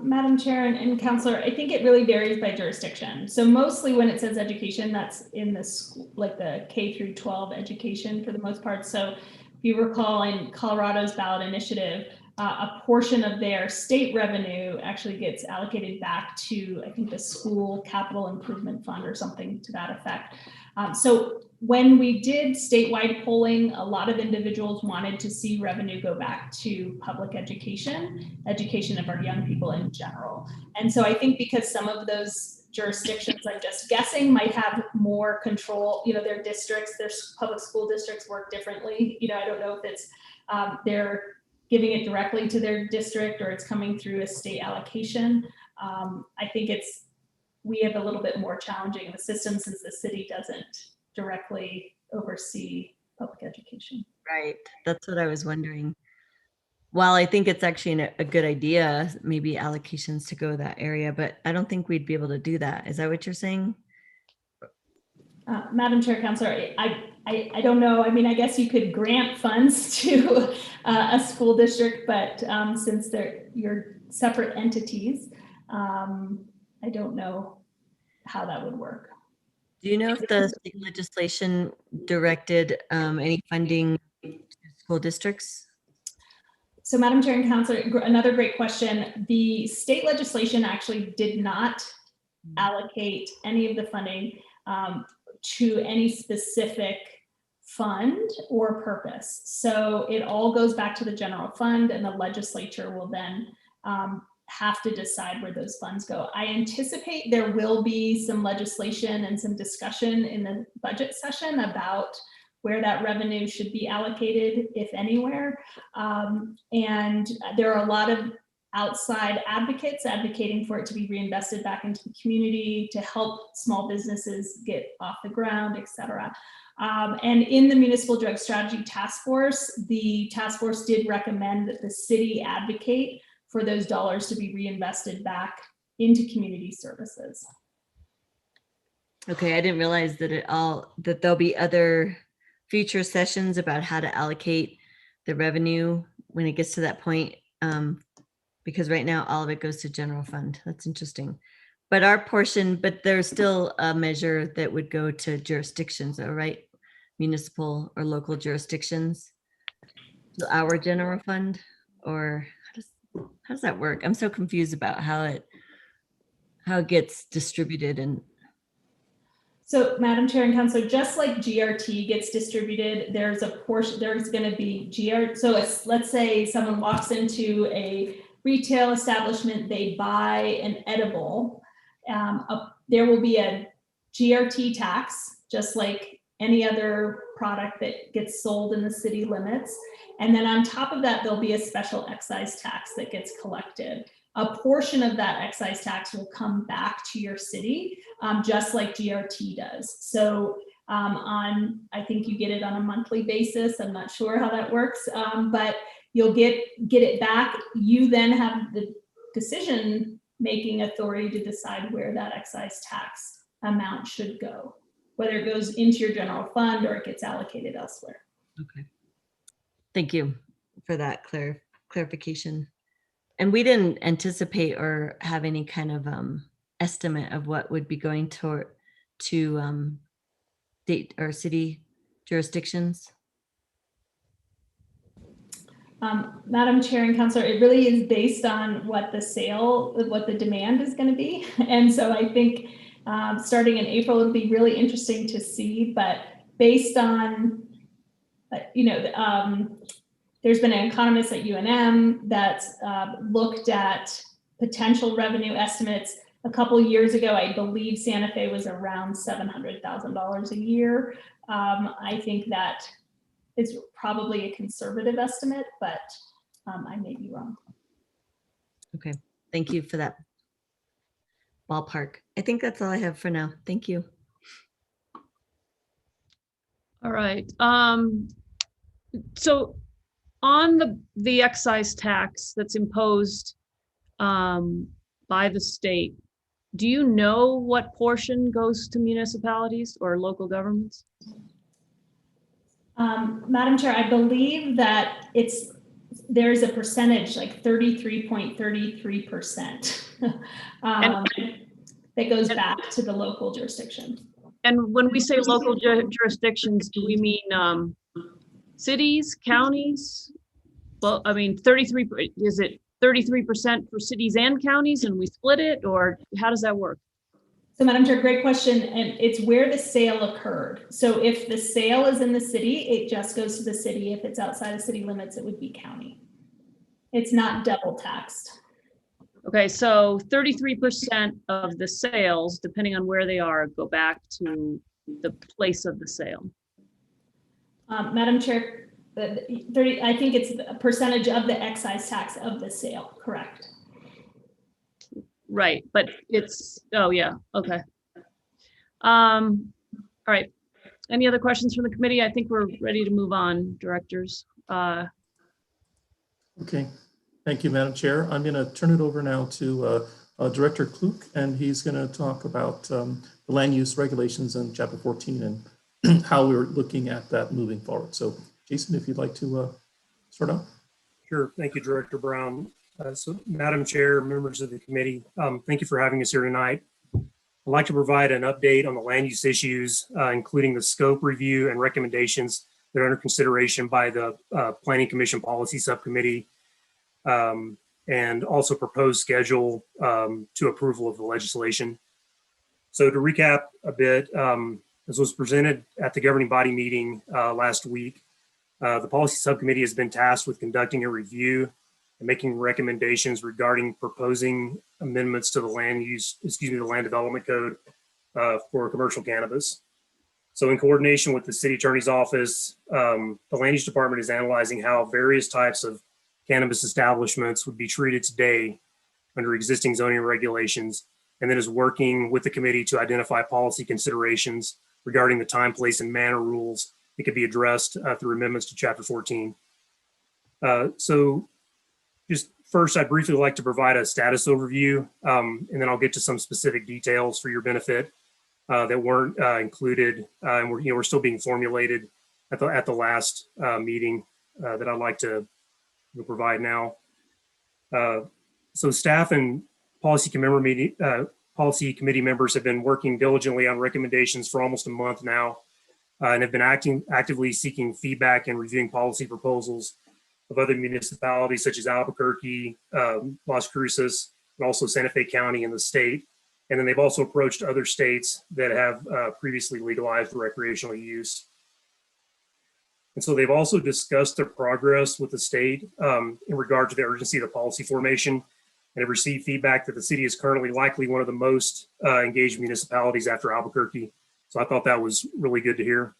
Madam Chair and Councilor, I think it really varies by jurisdiction. So mostly when it says education, that's in the school, like the K through 12 education for the most part. So if you recall, in Colorado's ballot initiative, a portion of their state revenue actually gets allocated back to, I think, the school capital improvement fund or something to that effect. So when we did statewide polling, a lot of individuals wanted to see revenue go back to public education of our young people in general. And so I think because some of those jurisdictions, I'm just guessing, might have more control, their districts, their public school districts work differently. I don't know if it's they're giving it directly to their district or it's coming through a state allocation. I think we have a little bit more challenging in the system since the city doesn't directly oversee public education. Right. That's what I was wondering. While I think it's actually a good idea, maybe allocations to go that area, but I don't think we'd be able to do that. Is that what you're saying? Madam Chair, Councilor, I don't know. I mean, I guess you could grant funds to a school district, but since you're separate entities, I don't know how that would work. Do you know if the state legislation directed any funding to school districts? So Madam Chair and Councilor, another great question. The state legislation actually did not allocate any of the funding to any specific fund or purpose. So it all goes back to the general fund, and the legislature will then have to decide where those funds go. I anticipate there will be some legislation and some discussion in the budget session about where that revenue should be allocated, if anywhere. And there are a lot of outside advocates advocating for it to be reinvested back into the community to help small businesses get off the ground, et cetera. And in the Municipal Drug Strategy Task Force, the task force did recommend that the city advocate for those dollars to be reinvested back into community services. Okay, I didn't realize that there'll be other future sessions about how to allocate the revenue when it gets to that point. Because right now all of it goes to general fund. That's interesting. But our portion, but there's still a measure that would go to jurisdictions, all right? Municipal or local jurisdictions. So our general fund, or how does that work? I'm so confused about how it gets distributed. And so, Madam Chair and Councilor, just like GRT gets distributed, there's a portion, there's going to be so let's say someone walks into a retail establishment, they buy an edible, there will be a GRT tax, just like any other product that gets sold in the city limits. And then on top of that, there'll be a special excise tax that gets collected. A portion of that excise tax will come back to your city, just like GRT does. So I think you get it on a monthly basis. I'm not sure how that works, but you'll get it back. You then have the decision-making authority to decide where that excise tax amount should go, whether it goes into your general fund or it gets allocated elsewhere. okay. Thank you for that clarification. And we didn't anticipate or have any kind of estimate of what would be going to state or city jurisdictions. Madam Chair and Councilor, it really is based on what the demand is going to be. And so I think starting in April, it'll be really interesting to see, but based on, there's been an economist at UNM that's looked at potential revenue estimates. A couple years ago, I believe Santa Fe was around $700,000 a year. I think that is probably a conservative estimate, but I may be wrong. Okay, thank you for that ballpark. I think that's all I have for now. Thank you. All right. So on the excise tax that's imposed by the state, do you know what portion goes to municipalities or local governments? Madam Chair, I believe that there's a percentage, like 33.33%, that goes back to the local jurisdiction. And when we say local jurisdictions, do we mean cities, counties? Well, I mean, is it 33% for cities and counties and we split it, or how does that work? So Madam Chair, great question. And it's where the sale occurred. So if the sale is in the city, it just goes to the city. If it's outside of city limits, it would be county. It's not double taxed. Okay, so 33% of the sales, depending on where they are, go back to the place of the sale. Madam Chair, 30, I think it's a percentage of the excise tax of the sale, correct? Right, but it's, oh yeah, okay. All right. Any other questions from the committee? I think we're ready to move on, directors. Okay, thank you, Madam Chair. I'm going to turn it over now to Director Klug, and he's going to talk about the land use regulations in Chapter 14 and how we're looking at that moving forward. So Jason, if you'd like to start out. Sure. Thank you, Director Brown. So Madam Chair, members of the committee, thank you for having us here tonight. I'd like to provide an update on the land use issues, including the scope review and recommendations that are under consideration by the Planning Commission Policy Subcommittee, and also proposed schedule to approval of the legislation. So to recap a bit, as was presented at the governing body meeting last week, the Policy Subcommittee has been tasked with conducting a review and making recommendations regarding proposing amendments to the land development code for commercial cannabis. So in coordination with the city attorney's office, the land use department is analyzing how various types of cannabis establishments would be treated today under existing zoning regulations, and then is working with the committee to identify policy considerations regarding the time, place, and manner rules that could be addressed through amendments to Chapter 14. So just first, I'd briefly like to provide a status overview, and then I'll get to some specific details for your benefit that weren't included, and we're still being formulated at the last meeting that I'd like to provide now. So staff and policy committee members have been working diligently on recommendations for almost a month now, and have been actively seeking feedback and reviewing policy proposals of other municipalities such as Albuquerque, Las Cruces, and also Santa Fe County in the state. And then they've also approached other states that have previously legalized recreational use. And so they've also discussed their progress with the state in regard to the urgency of the policy formation, and have received feedback that the city is currently likely one of the most engaged municipalities after Albuquerque. So I thought that was really good to hear.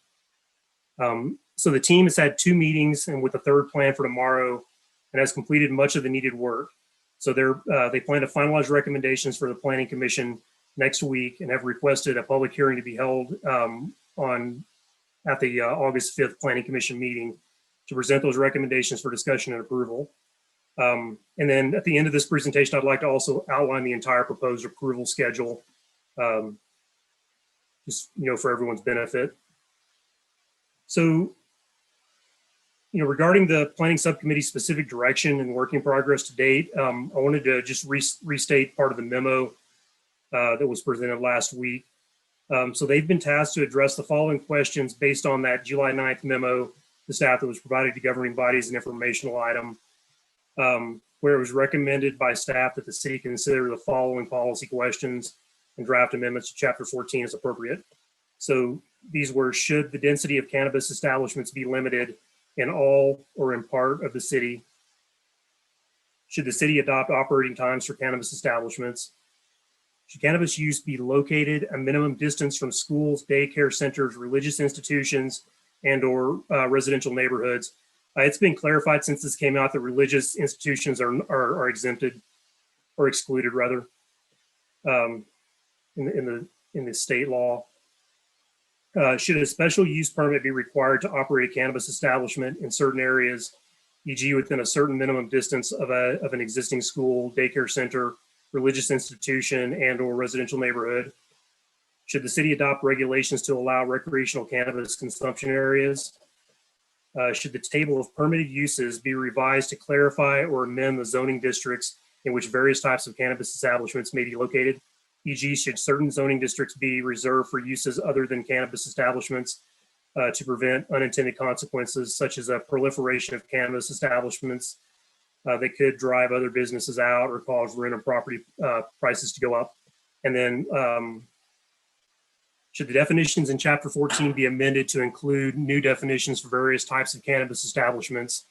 So the team has had 2 meetings, and with the 3rd planned for tomorrow, and has completed much of the needed work. So they plan to finalize recommendations for the Planning Commission next week, and have requested a public hearing to be held at the August 5th Planning Commission meeting to present those recommendations for discussion and approval. And then at the end of this presentation, I'd like to also outline the entire proposed approval schedule, just for everyone's benefit. So, regarding the planning subcommittee specific direction and work in progress to date, I wanted to just restate part of the memo that was presented last week. So they've been tasked to address the following questions based on that July 9th memo, the staff that was provided to governing bodies, an informational item, where it was recommended by staff that the city consider the following policy questions and draft amendments to Chapter 14 as appropriate. So these were: should the density of cannabis establishments be limited in all or in part of the city? Should the city adopt operating times for cannabis establishments? Should cannabis use be located a minimum distance from schools, daycare centers, religious institutions, and or residential neighborhoods? It's been clarified since this came out that religious institutions are exempted or excluded rather in the state law. Should a special use permit be required to operate a cannabis establishment in certain areas, e.g. within a certain minimum distance of an existing school, daycare center, religious institution, and or residential neighborhood? Should the city adopt regulations to allow recreational cannabis consumption areas? Should the table of permitted uses be revised to clarify or amend the zoning districts in which various types of cannabis establishments may be located? E.g., should certain zoning districts be reserved for uses other than cannabis establishments to prevent unintended consequences, such as a proliferation of cannabis establishments that could drive other businesses out or cause rent and property prices to go up? And then Should the definitions in Chapter 14 be amended to include new definitions for various types of cannabis establishments?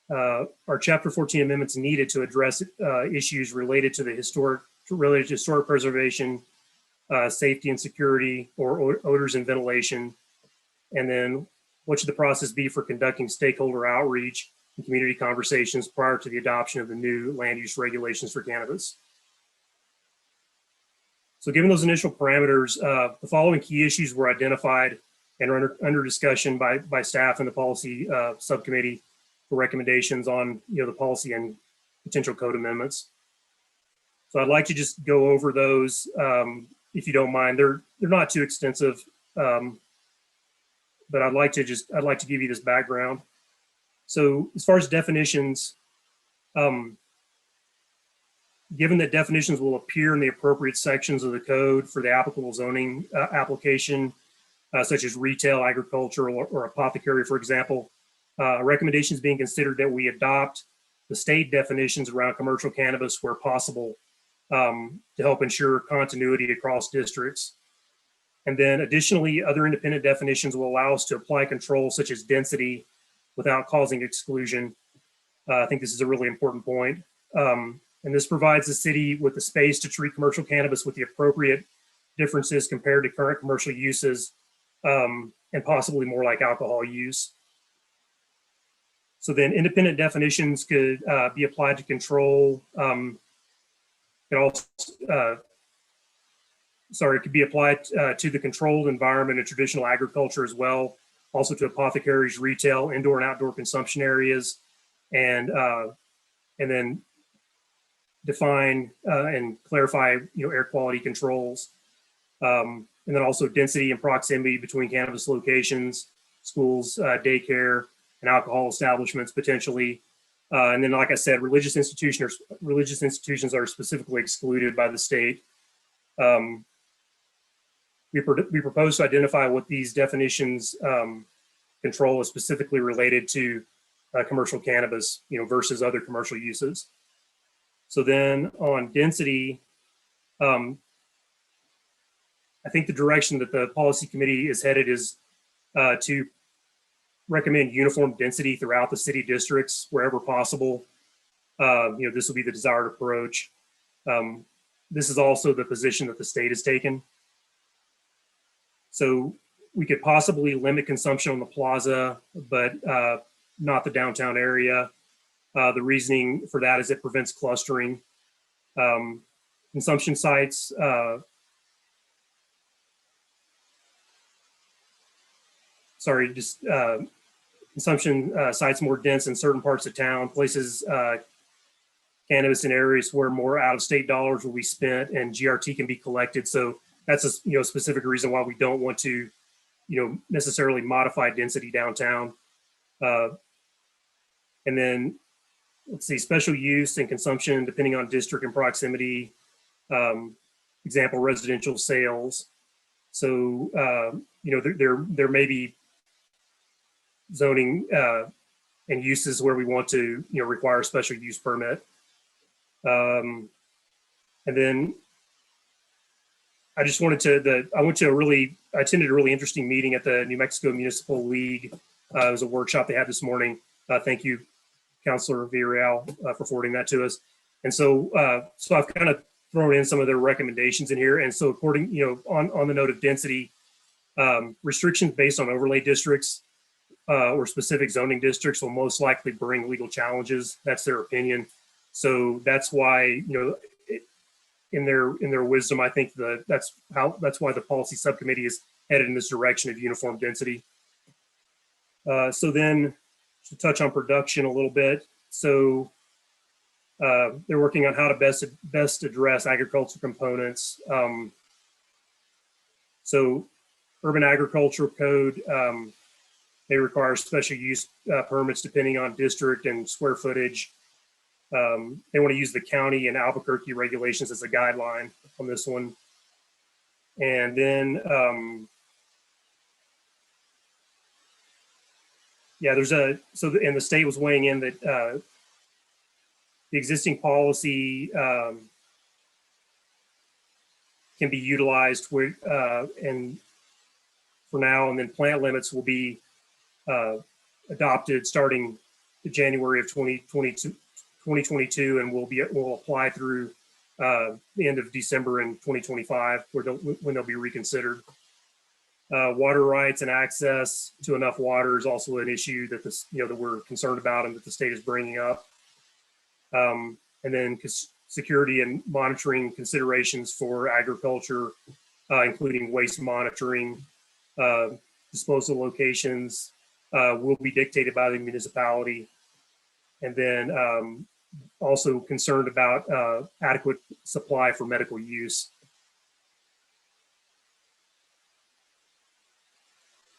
Are Chapter 14 amendments needed to address issues related to historic preservation, safety and security, or odors and ventilation? And then what should the process be for conducting stakeholder outreach and community conversations prior to the adoption of the new land use regulations for cannabis? So given those initial parameters, the following key issues were identified and are under discussion by staff and the policy subcommittee for recommendations on the policy and potential code amendments. So I'd like to just go over those if you don't mind. They're not too extensive, but I'd like to give you this background. So as far as definitions, given that definitions will appear in the appropriate sections of the code for the applicable zoning application, such as retail, agriculture, or apothecary, for example, recommendations being considered that we adopt the state definitions around commercial cannabis where possible to help ensure continuity across districts. And then additionally, other independent definitions will allow us to apply controls such as density without causing exclusion. I think this is a really important point. And this provides the city with the space to treat commercial cannabis with the appropriate differences compared to current commercial uses and possibly more like alcohol use. So then independent definitions could be applied to control, it could be applied to the controlled environment of traditional agriculture as well, also to apothecaries, retail, indoor and outdoor consumption areas, and then define and clarify air quality controls, and then also density and proximity between cannabis locations, schools, daycare, and alcohol establishments potentially. And then, like I said, religious institutions are specifically excluded by the state. We propose to identify what these definitions control is specifically related to commercial cannabis, versus other commercial uses. So then on density, I think the direction that the policy committee is headed is to recommend uniform density throughout the city districts wherever possible. This will be the desired approach. This is also the position that the state has taken. So we could possibly limit consumption on the plaza, but not the downtown area. The reasoning for that is it prevents clustering. Consumption sites, consumption sites more dense in certain parts of town, places cannabis in areas where more out-of-state dollars will be spent and GRT can be collected. So that's a specific reason why we don't want to necessarily modify density downtown. And then let's see, special use and consumption depending on district and proximity. Example, residential sales. So there may be zoning and uses where we want to require a special use permit. And then I just wanted to I attended a really interesting meeting at the New Mexico Municipal League. It was a workshop they had this morning. Thank you, Councilor Villarreal, for forwarding that to us. And so I've kind of thrown in some of their recommendations in here. And so according, on the note of density, restrictions based on overlay districts or specific zoning districts will most likely bring legal challenges. That's their opinion. So that's why, in their wisdom, I think that's why the policy subcommittee is headed in this direction of uniform density. So then to touch on production a little bit. So they're working on how to best address agriculture components. So urban agriculture code may require special use permits depending on district and square footage. They want to use the county and Albuquerque regulations as a guideline on this one. And then, and the state was weighing in that the existing policy can be utilized and for now, and then plant limits will be adopted starting January of 2022 and will apply through the end of December in 2025 when they'll be reconsidered. Water rights and access to enough water is also an issue that that we're concerned about and that the state is bringing up. And then security and monitoring considerations for agriculture, including waste monitoring, disposal locations will be dictated by the municipality. And then also concerned about adequate supply for medical use.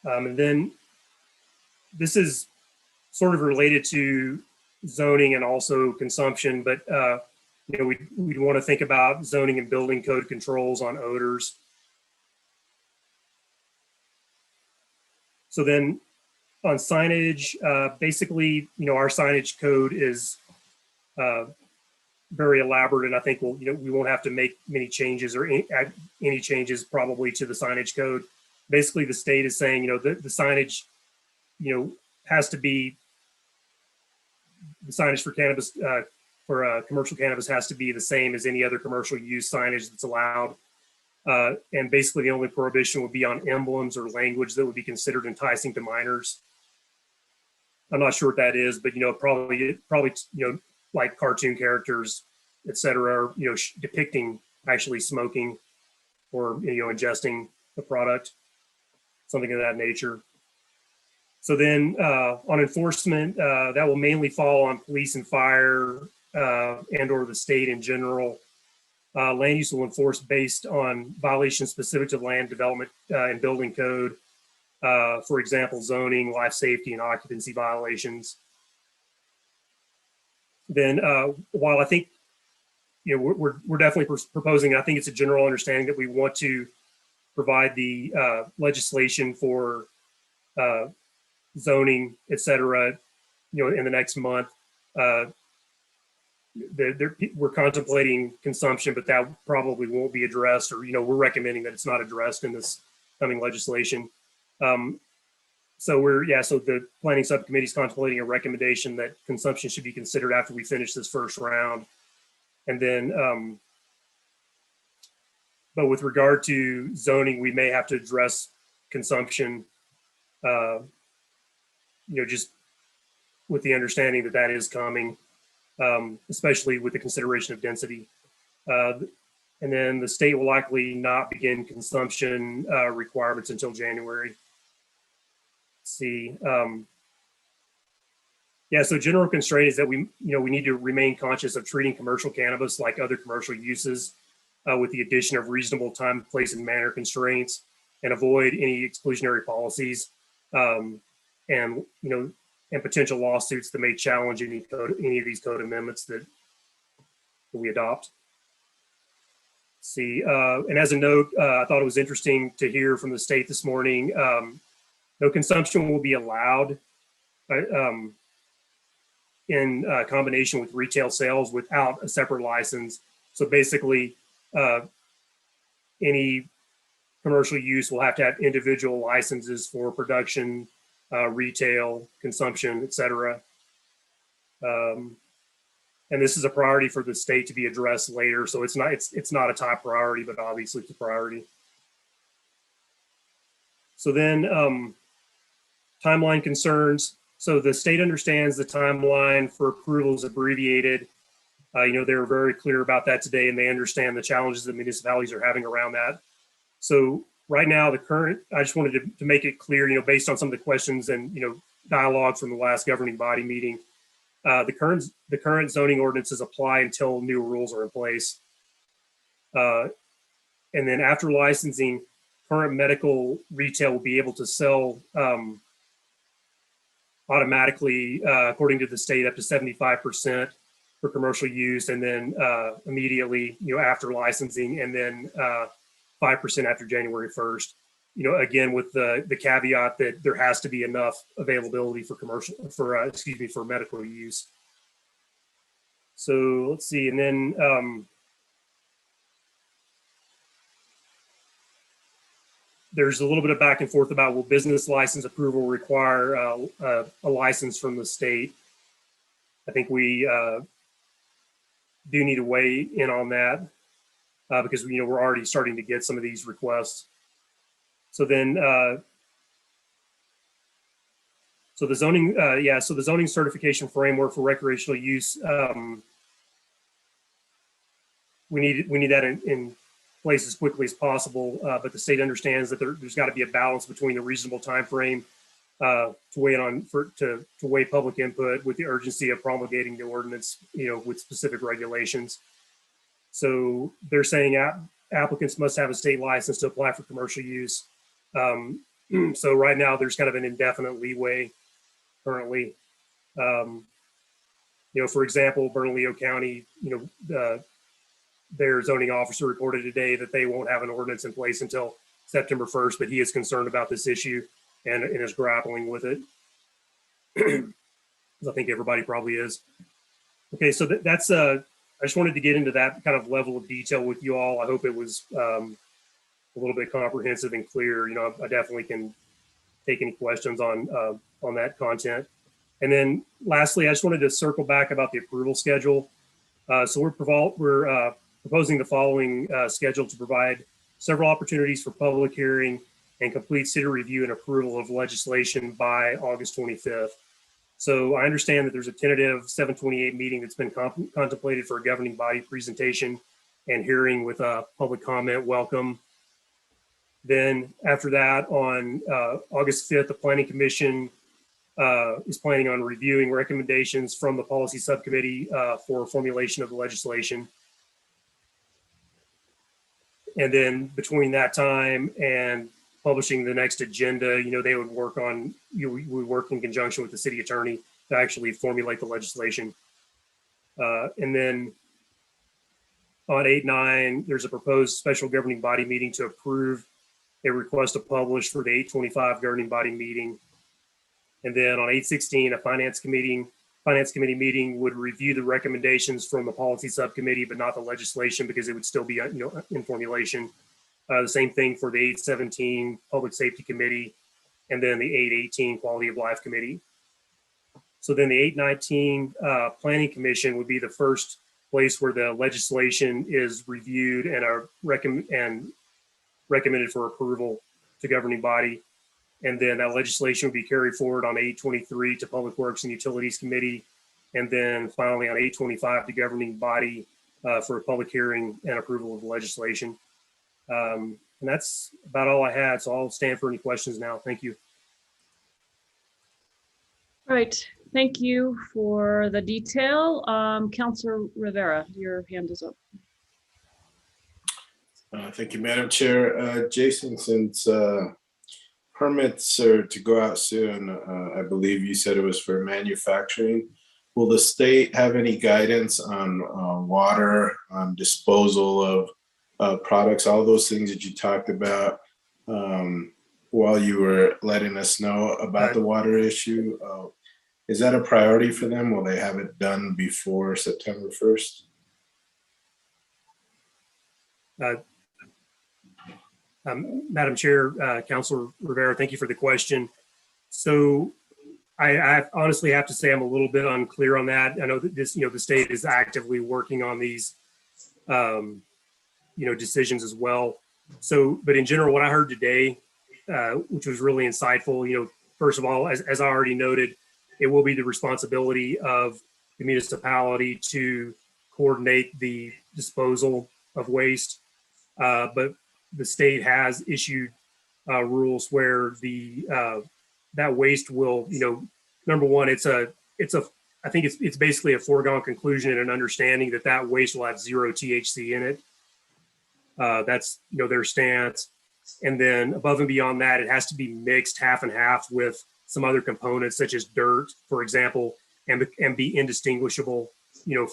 And then this is sort of related to zoning and also consumption, but we'd want to think about zoning and building code controls on odors. So then on signage, basically, our signage code is very elaborate, and I think we won't have to make many changes or any changes probably to the signage code. Basically, the state is saying, the signage, has to be, the signage for cannabis, for commercial cannabis has to be the same as any other commercial use signage that's allowed. And basically the only prohibition would be on emblems or language that would be considered enticing to minors. I'm not sure what that is, but probably like cartoon characters, et cetera, depicting actually smoking or ingesting the product, something of that nature. So then on enforcement, that will mainly fall on police and fire and or the state in general. Land use will enforce based on violations specific to land development and building code. For example, zoning, life safety, and occupancy violations. Then while I think, we're definitely proposing, I think it's a general understanding that we want to provide the legislation for zoning, et cetera, in the next month. We're contemplating consumption, but that probably won't be addressed, or, we're recommending that it's not addressed in this coming legislation. So the planning subcommittee is contemplating a recommendation that consumption should be considered after we finish this first round. And then, but with regard to zoning, we may have to address consumption, just with the understanding that that is coming, especially with the consideration of density. And then the state will likely not begin consumption requirements until January. Let's see. So general constraint is that we need to remain conscious of treating commercial cannabis like other commercial uses with the addition of reasonable time, place, and manner constraints, and avoid any exclusionary policies and potential lawsuits that may challenge any of these code amendments that we adopt. Let's see, and as a note, I thought it was interesting to hear from the state this morning. No consumption will be allowed in combination with retail sales without a separate license. So basically, any commercial use will have to have individual licenses for production, retail, consumption, et cetera. And this is a priority for the state to be addressed later. So it's not a top priority, but obviously it's a priority. So then timeline concerns. So the state understands the timeline for approval is abbreviated. They're very clear about that today, and they understand the challenges that municipalities are having around that. So right now, I just wanted to make it clear, based on some of the questions and, dialogue from the last governing body meeting, the current zoning ordinances apply until new rules are in place. And then after licensing, current medical retail will be able to sell automatically, according to the state, up to 75% for commercial use, and then immediately, after licensing, and then 5% after January 1st. Again, with the caveat that there has to be enough availability for for medical use. So let's see, and then there's a little bit of back and forth about will business license approval require a license from the state. I think we do need to weigh in on that because we're already starting to get some of these requests. So then, so the zoning, so the zoning certification framework for recreational use, we need that in place as quickly as possible. But the state understands that there's got to be a balance between the reasonable time frame to weigh in on to weigh public input with the urgency of promulgating the ordinance, with specific regulations. So they're saying applicants must have a state license to apply for commercial use. So right now there's kind of an indefinite leeway currently. For example, Bernalillo County, their zoning officer reported today that they won't have an ordinance in place until September 1st, but he is concerned about this issue and is grappling with it. I think everybody probably is. Okay, so that's I just wanted to get into that kind of level of detail with you all. I hope it was a little bit comprehensive and clear. I definitely can take any questions on that content. And then lastly, I just wanted to circle back about the approval schedule. So we're proposing the following schedule to provide several opportunities for public hearing and complete city review and approval of legislation by August 25th. So I understand that there's a tentative 7/28 meeting that's been contemplated for a governing body presentation and hearing with public comment. Welcome. Then after that, on August 5th, the Planning Commission is planning on reviewing recommendations from the policy subcommittee for formulation of the legislation. And then between that time and publishing the next agenda, they would work on, we work in conjunction with the city attorney to actually formulate the legislation. And then on 8/9, there's a proposed special governing body meeting to approve a request to publish for the 8/25 governing body meeting. And then on 8/16, a finance committee meeting would review the recommendations from the policy subcommittee, but not the legislation because it would still be in formulation. The same thing for the 8/17 Public Safety Committee, and then the 8/18 Quality of Life Committee. So then the 8/19 Planning Commission would be the first place where the legislation is reviewed and recommended for approval to governing body. And then that legislation would be carried forward on 8/23 to Public Works and Utilities Committee. And then finally on 8/25 to governing body for a public hearing and approval of the legislation. And that's about all I had. So I'll stand for any questions now. Thank you. All right, thank you for the detail. Councilor Rivera, your hand is up. Thank you, Madam Chair. Jason, since permits are to go out soon, I believe you said it was for manufacturing. Will the state have any guidance on water, on disposal of products, all those things that you talked about while you were letting us know about the water issue? Is that a priority for them? Will they have it done before September 1st? Madam Chair, Councilor Rivera, thank you for the question. So I honestly have to say I'm a little bit unclear on that. I know that this, the state is actively working on these, decisions as well. So, but in general, what I heard today, which was really insightful, first of all, as I already noted, it will be the responsibility of the municipality to coordinate the disposal of waste. But the state has issued rules where that waste will, number one, I think it's basically a foregone conclusion and an understanding that waste will have 0 THC in it. That's, their stance. And then above and beyond that, it has to be mixed half and half with some other components such as dirt, for example, and be indistinguishable,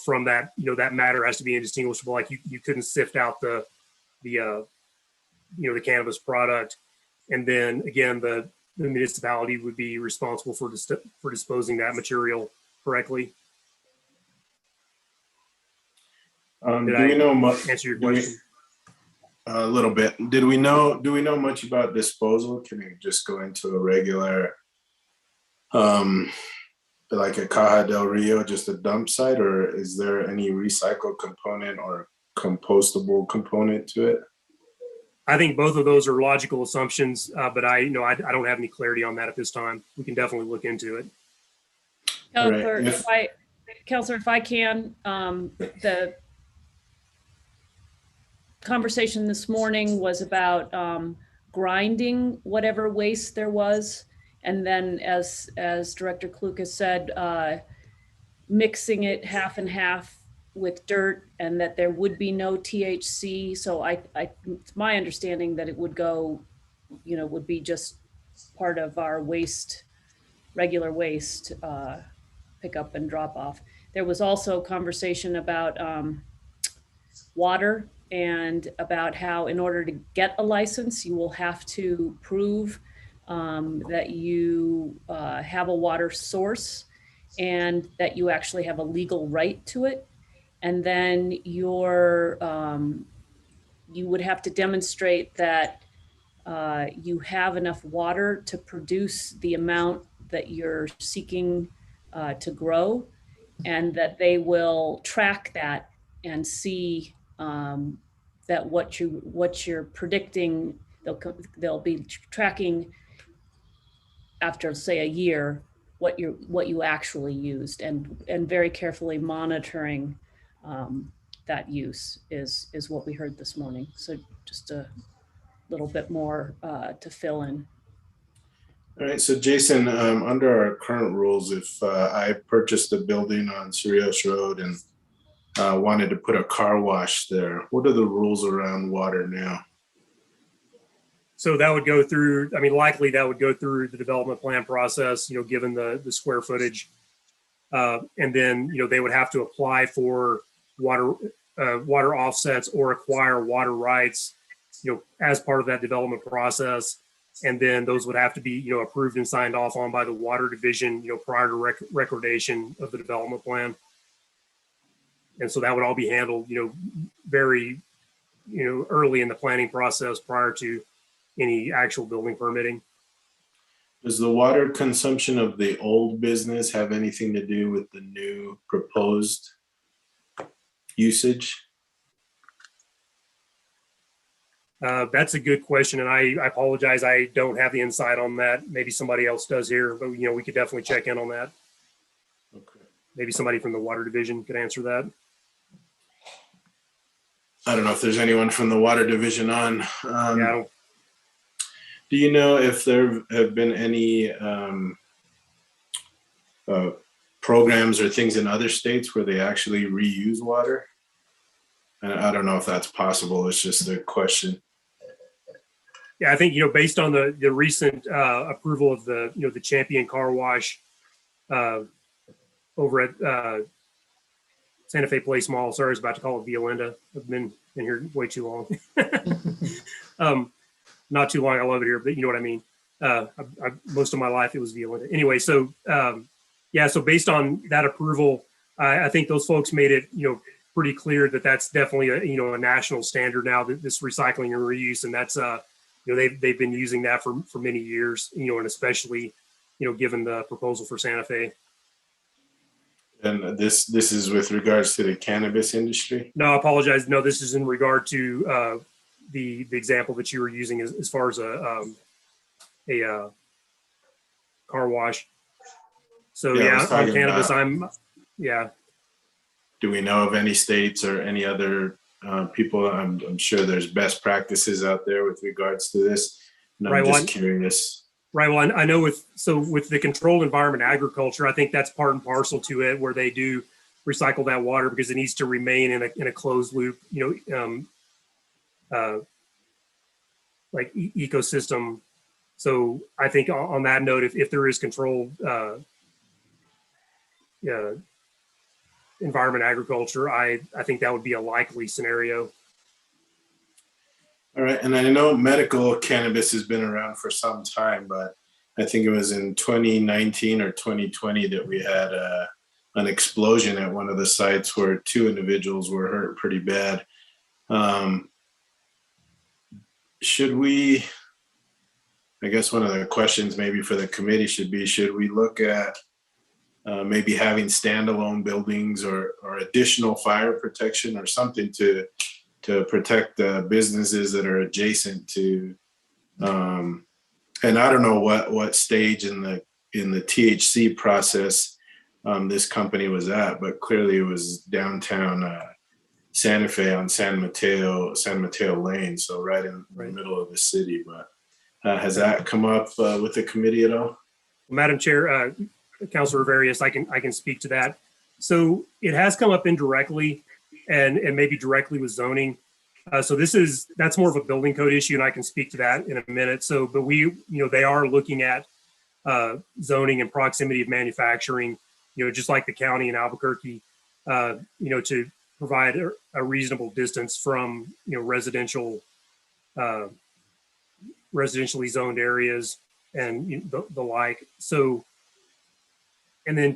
from that, that matter has to be indistinguishable. Like you couldn't sift out the cannabis product. And then again, the municipality would be responsible for disposing that material correctly. Do we know much? Answer your question? A little bit. Do we know much about disposal? Can it just go into a regular, like a Caja del Rio, just a dump site, or is there any recycled component or compostable component to it? I think both of those are logical assumptions, but I don't have any clarity on that at this time. We can definitely look into it. All right. Counselor, if I can, the conversation this morning was about grinding whatever waste there was. And then as Director Klug has said, mixing it half and half with dirt, and that there would be no THC. So it's my understanding that it would go, would be just part of our waste, regular waste pick up and drop off. There was also conversation about water, and about how in order to get a license, you will have to prove that you have a water source and that you actually have a legal right to it. And then you would have to demonstrate that you have enough water to produce the amount that you're seeking to grow, and that they will track that and see that what you're predicting, they'll be tracking after, say, a year, what you actually used, and very carefully monitoring that use is what we heard this morning. So just a little bit more to fill in. All right, so Jason, under our current rules, if I purchased a building on Cerritos Road and wanted to put a car wash there, what are the rules around water now? So that would go through, likely that would go through the development plan process, given the square footage. And then, they would have to apply for water offsets or acquire water rights, as part of that development process. And then those would have to be, approved and signed off on by the water division, prior to recordation of the development plan. And so that would all be handled, very, early in the planning process prior to any actual building permitting. Does the water consumption of the old business have anything to do with the new proposed usage? That's a good question, and I apologize. I don't have the insight on that. Maybe somebody else does here, but we could definitely check in on that. Okay. Maybe somebody from the water division could answer that. I don't know if there's anyone from the water division on. Yeah, do you know if there have been any programs or things in other states where they actually reuse water? And I don't know if that's possible. It's just a question. Yeah, I think, based on the recent approval of the Champion Car Wash over at Santa Fe Place Mall. Sorry, I was about to call it Violinda. I've been here way too long. Not too long. I love it here, but you know what I mean. Most of my life it was Violinda. Anyway, so yeah, so based on that approval, I think those folks made it, pretty clear that that's definitely a national standard now, this recycling and reuse, and that's they've been using that for many years, and especially given the proposal for Santa Fe. And this is with regards to the cannabis industry? No, I apologize. No, this is in regard to the example that you were using as far as a car wash. So yeah, on cannabis, yeah. Do we know of any states or any other people? I'm sure there's best practices out there with regards to this. And I'm just curious. Right. Well, I know with the controlled environment agriculture, I think that's part and parcel to it, where they do recycle that water because it needs to remain in a closed loop, like ecosystem. So I think on that note, if there is controlled environment agriculture, I think that would be a likely scenario. All right, and I know medical cannabis has been around for some time, but I think it was in 2019 or 2020 that we had an explosion at one of the sites where 2 individuals were hurt pretty bad. should we, I guess one of the questions maybe for the committee should be, should we look at maybe having standalone buildings or additional fire protection or something to protect the businesses that are adjacent to, and I don't know what stage in the THC process this company was at, but clearly it was downtown Santa Fe on San Mateo Lane, so right in the middle of the city. But has that come up with the committee at all? Madam Chair, Councilor Various, I can speak to that. So it has come up indirectly and maybe directly with zoning. So that's more of a building code issue, and I can speak to that in a minute. So, but they are looking at zoning and proximity of manufacturing, just like the county in Albuquerque, to provide a reasonable distance from, residentially zoned areas and the like. So, and then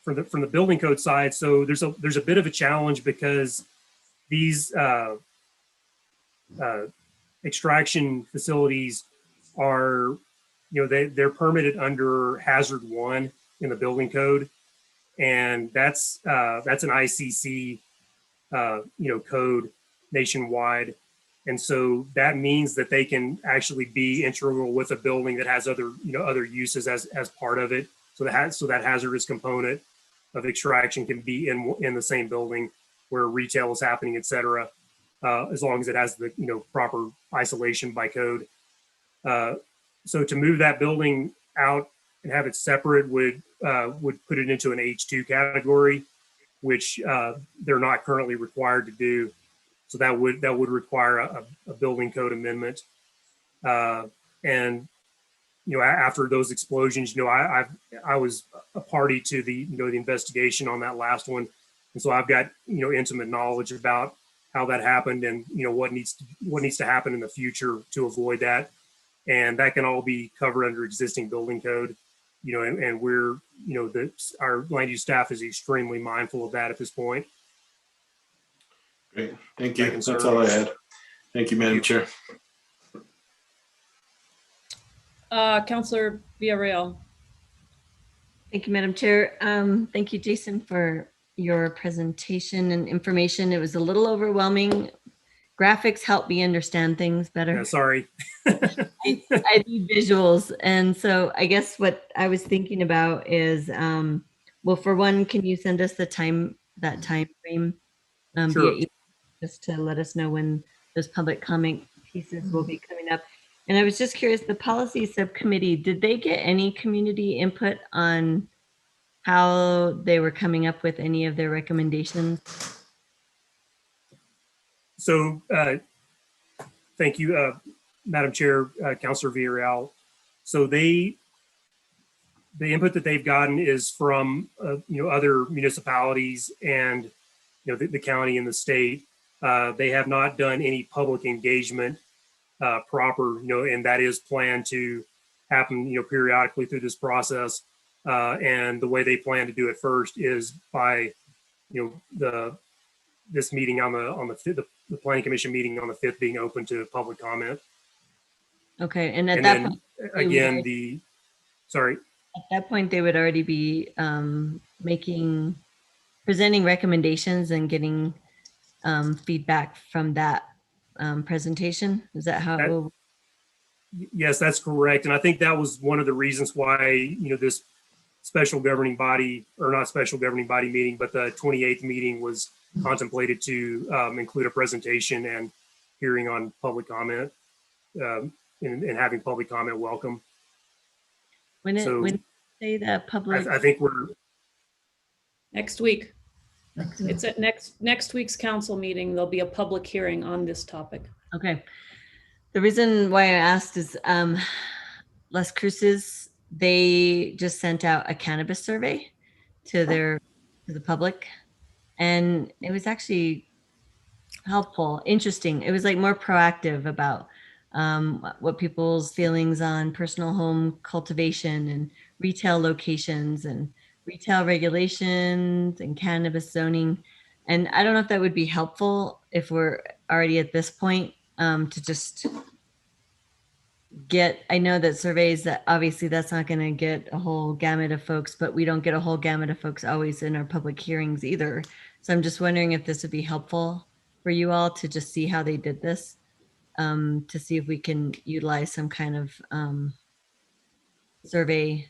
from the building code side, so there's a bit of a challenge because these extraction facilities are, they're permitted under Hazard 1 in the building code, and that's an ICC code nationwide, and so that means that they can actually be integral with a building that has other uses as part of it. So that hazardous component of extraction can be in the same building where retail is happening, et cetera, as long as it has the proper isolation by code. So to move that building out and have it separate would put it into an H2 category, which they're not currently required to do. So that would require a building code amendment. And after those explosions, I was a party to the the investigation on that last one, and so I've got intimate knowledge about how that happened and what needs to happen in the future to avoid that, and that can all be covered under existing building code, and we're our land use staff is extremely mindful of that at this point. Great, thank you. That's all I had. Thank you, Madam Chair. Councilor Villarreal. Thank you, Madam Chair. Thank you, Jason, for your presentation and information. It was a little overwhelming. Graphics help me understand things better. Yeah, sorry. I need visuals. And so I guess what I was thinking about is, well, for one, can you send us that time frame Sure. via email, just to let us know when those public comment pieces will be coming up? And I was just curious, the policy subcommittee, did they get any community input on how they were coming up with any of their recommendations? So thank you, Madam Chair, Councilor Villarreal. So the input that they've gotten is from other municipalities and the county and the state. They have not done any public engagement proper, and that is planned to happen, periodically through this process. And the way they plan to do it first is by, this meeting on the Planning Commission meeting on the 5th being open to public comment. Okay, and at that point, again, at that point, they would already be presenting recommendations and getting feedback from that presentation. Is that how it will? Yes, that's correct. And I think that was one of the reasons why, this special governing body, or not special governing body meeting, but the 28th meeting was contemplated to include a presentation and hearing on public comment, and having public comment welcome. When you say that public, I think we're Next week. It's at next week's council meeting. There'll be a public hearing on this topic. Okay. The reason why I asked is Las Cruces, they just sent out a cannabis survey to the public, and it was actually helpful, interesting. It was like more proactive about what people's feelings on personal home cultivation and retail locations and retail regulations and cannabis zoning. And I don't know if that would be helpful if we're already at this point to just get, I know that surveys, that obviously that's not going to get a whole gamut of folks, but we don't get a whole gamut of folks always in our public hearings either. So I'm just wondering if this would be helpful for you all to just see how they did this, to see if we can utilize some kind of survey,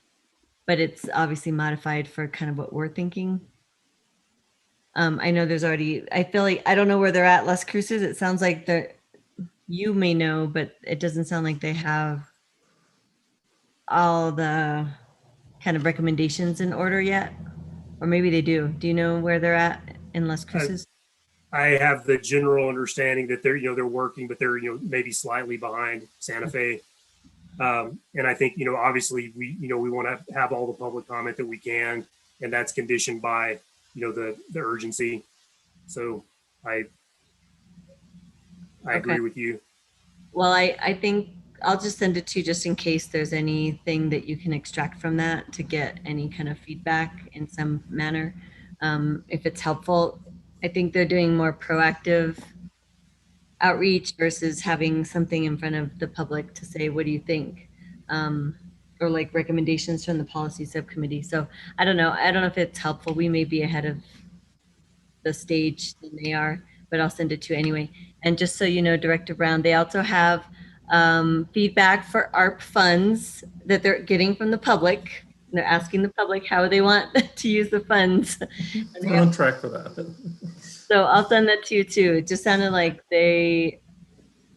but it's obviously modified for kind of what we're thinking. I know there's already, I feel like, I don't know where they're at, Las Cruces. It sounds like they're, you may know, but it doesn't sound like they have all the kind of recommendations in order yet. Or maybe they do. Do you know where they're at in Las Cruces? I have the general understanding that they're, they're working, but they're, maybe slightly behind Santa Fe. And I think, obviously we want to have all the public comment that we can, and that's conditioned by, the urgency. So I agree with you. Well, I think I'll just send it to you just in case there's anything that you can extract from that to get any kind of feedback in some manner. If it's helpful, I think they're doing more proactive outreach versus having something in front of the public to say, what do you think? Or like recommendations from the policy subcommittee. So I don't know. I don't know if it's helpful. We may be ahead of the stage than they are, but I'll send it to you anyway. And just so you know, Director Brown, they also have feedback for ARP funds that they're getting from the public. They're asking the public how they want to use the funds. We're on track for that. So I'll send that to you too. It just sounded like they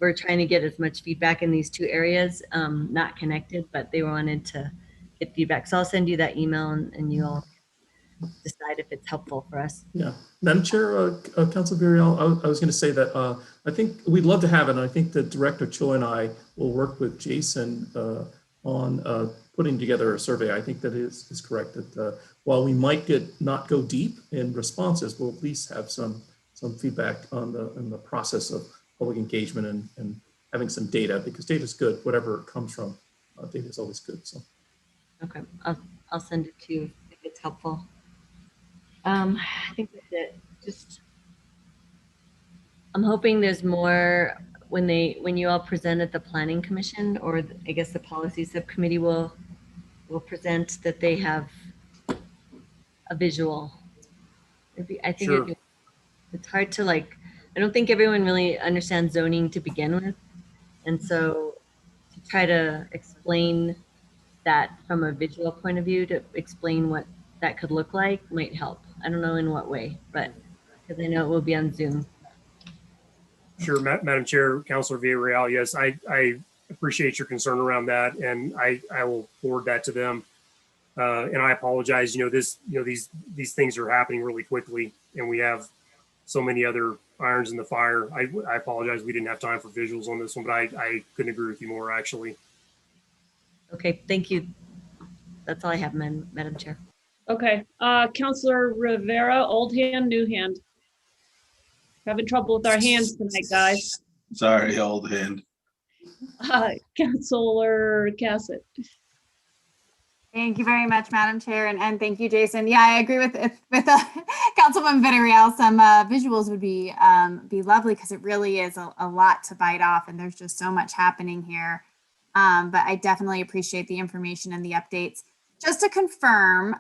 were trying to get as much feedback in these two areas, not connected, but they wanted to get feedback. So I'll send you that email and you all decide if it's helpful for us. Yeah, Madam Chair, Council Virial, I was going to say that I think we'd love to have it, and I think that Director Choi and I will work with Jason on putting together a survey. I think that is correct. That while we might not go deep in responses, we'll at least have some feedback on the process of public engagement and having some data, because data is good. Whatever it comes from, data is always good. So, okay, I'll send it to you if it's helpful. I think that's it. Just, I'm hoping there's more when you all present at the Planning Commission, or I guess the Policy Subcommittee will present, that they have a visual. I think Sure. it's hard to I don't think everyone really understands zoning to begin with, and so to try to explain that from a visual point of view, to explain what that could look like, might help. I don't know in what way, but because I know it will be on Zoom. Sure, Madam Chair, Councilor Villarreal, yes, I appreciate your concern around that, and I will forward that to them. And I apologize. These things are happening really quickly, and we have so many other irons in the fire. I apologize. We didn't have time for visuals on this one, but I couldn't agree with you more, actually. Okay, thank you. That's all I have, Madam Chair. Okay, Councilor Rivera, old hand, new hand. Having trouble with our hands tonight, guys. Sorry, old hand. Councilor Cassett. Thank you very much, Madam Chair, and thank you, Jason. Yeah, I agree with Councilman Villarreal. Some visuals would be lovely, because it really is a lot to bite off, and there's just so much happening here. But I definitely appreciate the information and the updates. Just to confirm,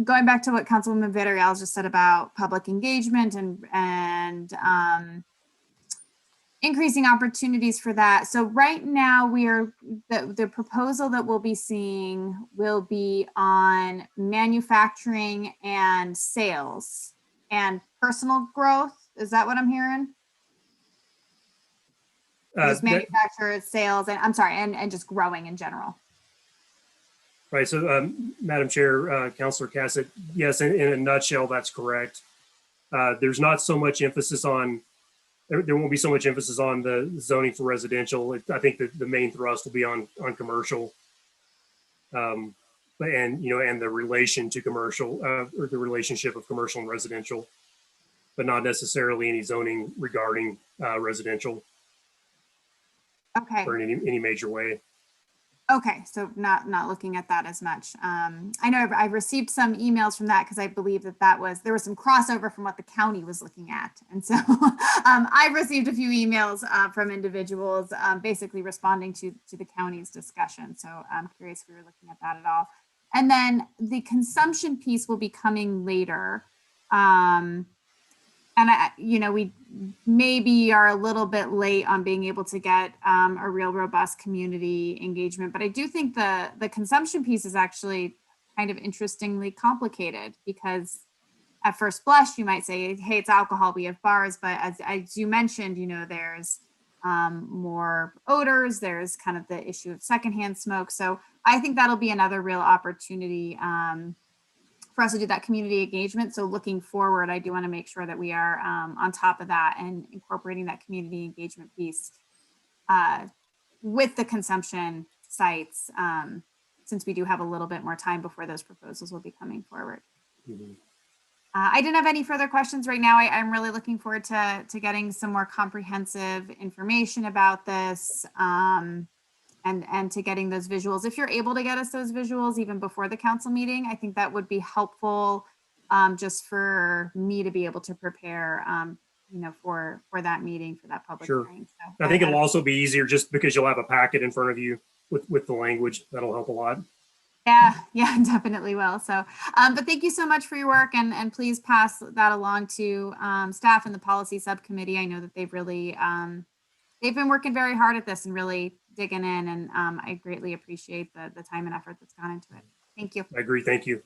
going back to what Councilwoman Villarreal just said about public engagement and increasing opportunities for that. So right now we are, the proposal that we'll be seeing will be on manufacturing and sales and personal growth. Is that what I'm hearing? Just manufacture, sales, and I'm sorry, and just growing in general. Right. So, Madam Chair, Councilor Cassett, yes, in a nutshell, that's correct. There's not so much emphasis on, there won't be so much emphasis on the zoning for residential. I think that the main thrust will be on commercial, and the relation to commercial, or the relationship of commercial and residential, but not necessarily any zoning regarding residential. Okay. Or in any major way. Okay, so not looking at that as much. I know I've received some emails from that because I believe there was some crossover from what the county was looking at. And so I've received a few emails from individuals basically responding to the county's discussion. So I'm curious if we were looking at that at all. And then the consumption piece will be coming later. And we maybe are a little bit late on being able to get a real robust community engagement. But I do think the consumption piece is actually kind of interestingly complicated because at first blush, you might say, hey, it's alcohol, we have bars. But as you mentioned, there's more odors, there's kind of the issue of secondhand smoke. So I think that'll be another real opportunity for us to do that community engagement. So looking forward, I do want to make sure that we are on top of that and incorporating that community engagement piece with the consumption sites, since we do have a little bit more time before those proposals will be coming forward. Mhm. I didn't have any further questions right now. I'm really looking forward to getting some more comprehensive information about this. And to getting those visuals. If you're able to get us those visuals even before the council meeting, I think that would be helpful just for me to be able to prepare, for that meeting, for that public Sure. hearing. So I think it'll also be easier just because you'll have a packet in front of you with the language. That'll help a lot. Yeah, definitely will. So, but thank you so much for your work and please pass that along to staff and the policy subcommittee. I know that they've really, they've been working very hard at this and really digging in, and I greatly appreciate the time and effort that's gone into it. Thank you. I agree. Thank you.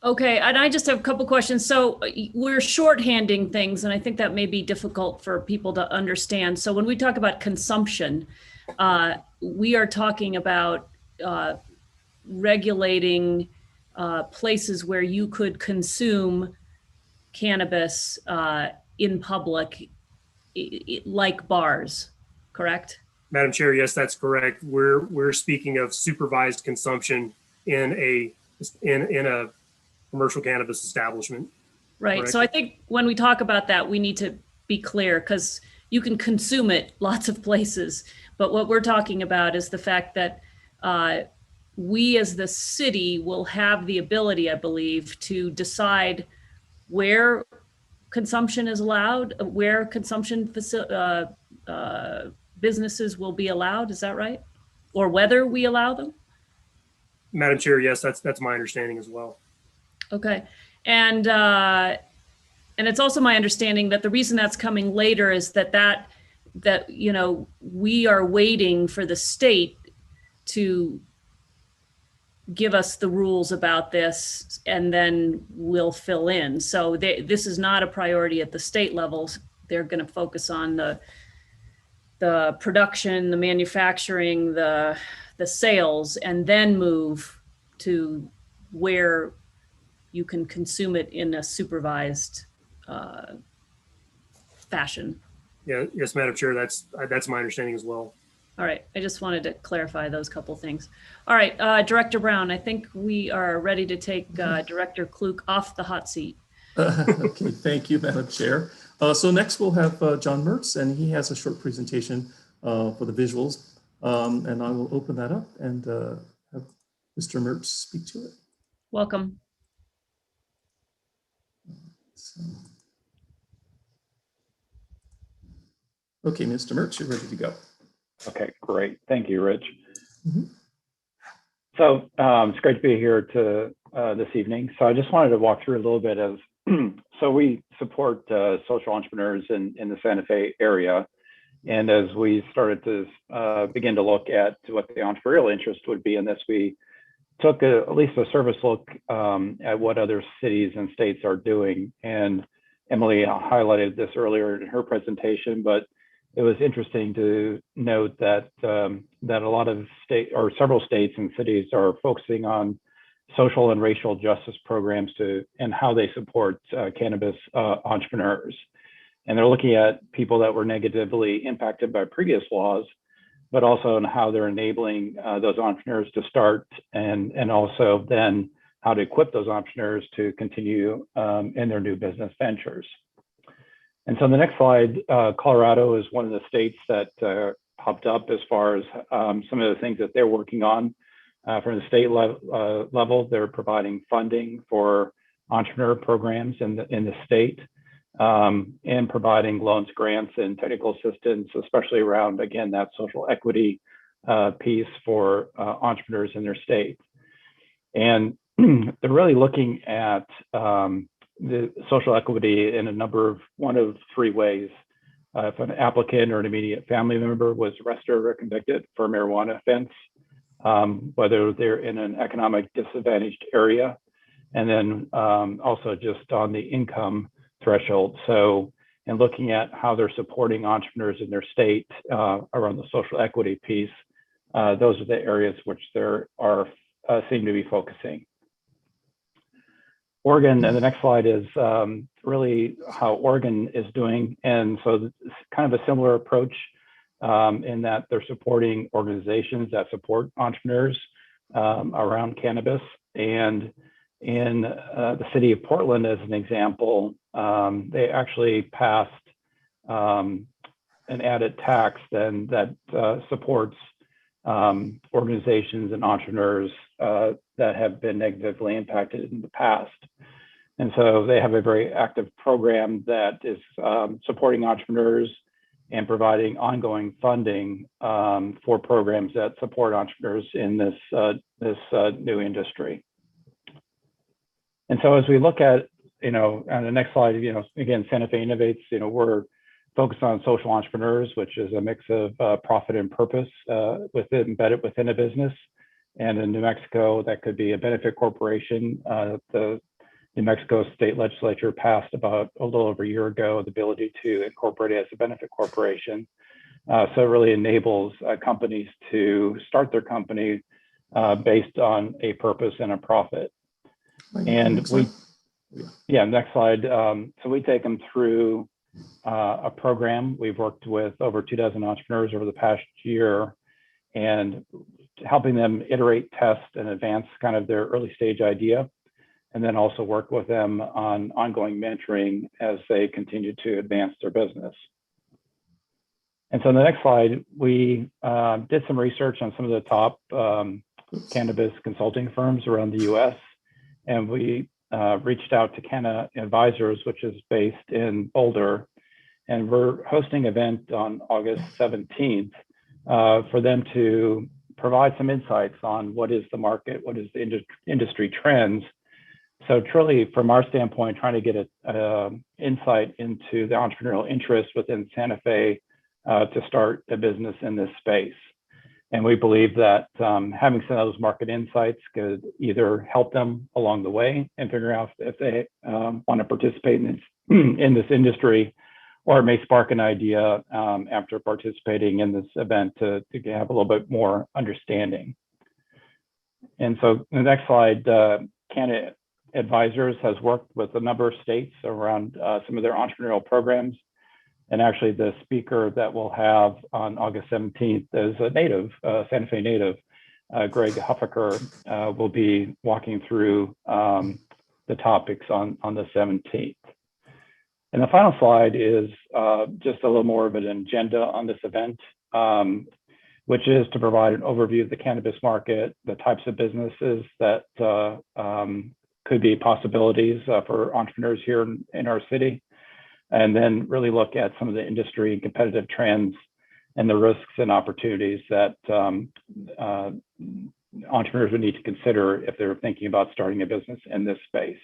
Okay, and I just have a couple questions. So we're shorthanding things, and I think that may be difficult for people to understand. So when we talk about consumption, we are talking about regulating places where you could consume cannabis in public, like bars, correct? Madam Chair, yes, that's correct. We're speaking of supervised consumption in a commercial cannabis establishment. Right. Correct. So I think when we talk about that, we need to be clear because you can consume it lots of places. But what we're talking about is the fact that we as the city will have the ability, I believe, to decide where consumption is allowed, where consumption businesses will be allowed. Is that right? Or whether we allow them? Madam Chair, yes, that's my understanding as well. Okay. And it's also my understanding that the reason that's coming later is that we are waiting for the state to give us the rules about this, and then we'll fill in. So this is not a priority at the state levels. They're going to focus on the production, the manufacturing, the sales, and then move to where you can consume it in a supervised fashion. Yeah, yes, Madam Chair, that's my understanding as well. All right, I just wanted to clarify those couple things. All right, Director Brown, I think we are ready to take Director Klug off the hot seat. Okay, thank you, Madam Chair. So next we'll have John Mertz, and he has a short presentation for the visuals. And I will open that up and have Mr. Mertz speak to it. Welcome. So. Okay, Mr. Mertz, you're ready to go. Okay, great. Thank you, Rich. Mm-hmm. So it's great to be here this evening. So I just wanted to walk through a little bit of, so we support social entrepreneurs in the Santa Fe area. And as we started to begin to look at what the entrepreneurial interest would be in this, we took at least a service look at what other cities and states are doing. And Emily highlighted this earlier in her presentation, but it was interesting to note that that a lot of several states and cities are focusing on social and racial justice programs and how they support cannabis entrepreneurs. And they're looking at people that were negatively impacted by previous laws, but also on how they're enabling those entrepreneurs to start and also then how to equip those entrepreneurs to continue in their new business ventures. And so the next slide, Colorado is one of the states that popped up as far as some of the things that they're working on from the state level. They're providing funding for entrepreneur programs in the state, and providing loans, grants, and technical assistance, especially around, again, that social equity piece for entrepreneurs in their state. And they're really looking at the social equity in one of three ways. If an applicant or an immediate family member was arrested or convicted for a marijuana offense, whether they're in an economic disadvantaged area, and then also just on the income threshold. So, and looking at how they're supporting entrepreneurs in their state around the social equity piece, those are the areas which there are seem to be focusing. Oregon, and the next slide is really how Oregon is doing. And so it's kind of a similar approach in that they're supporting organizations that support entrepreneurs around cannabis. And in the city of Portland, as an example, they actually passed an added tax then that supports organizations and entrepreneurs that have been negatively impacted in the past. And so they have a very active program that is supporting entrepreneurs and providing ongoing funding for programs that support entrepreneurs in this new industry. And so as we look at, on the next slide, again, Santa Fe Innovates, we're focused on social entrepreneurs, which is a mix of profit and purpose embedded within a business. And in New Mexico, that could be a benefit corporation. The New Mexico state legislature passed about a little over a year ago the ability to incorporate it as a benefit corporation. So it really enables companies to start their company based on a purpose and a profit. And next slide. So we take them through a program. We've worked with over 24 entrepreneurs over the past year and helping them iterate, test, and advance kind of their early stage idea, and then also work with them on ongoing mentoring as they continue to advance their business. And so on the next slide, we did some research on some of the top cannabis consulting firms around the US, and we reached out to Canna Advisors, which is based in Boulder, and we're hosting an event on August 17th for them to provide some insights on what is the market, what is the industry trends. So truly, from our standpoint, trying to get an insight into the entrepreneurial interest within Santa Fe to start a business in this space. And we believe that having some of those market insights could either help them along the way and figure out if they want to participate in this industry, or it may spark an idea after participating in this event to have a little bit more understanding. And so the next slide, Canna Advisors has worked with a number of states around some of their entrepreneurial programs. And actually the speaker that we'll have on August 17th is a native, Santa Fe native, Greg Huffaker, will be walking through the topics on the 17th. And the final slide is just a little more of an agenda on this event, which is to provide an overview of the cannabis market, the types of businesses that could be possibilities for entrepreneurs here in our city, and then really look at some of the industry and competitive trends and the risks and opportunities that entrepreneurs would need to consider if they're thinking about starting a business in this space.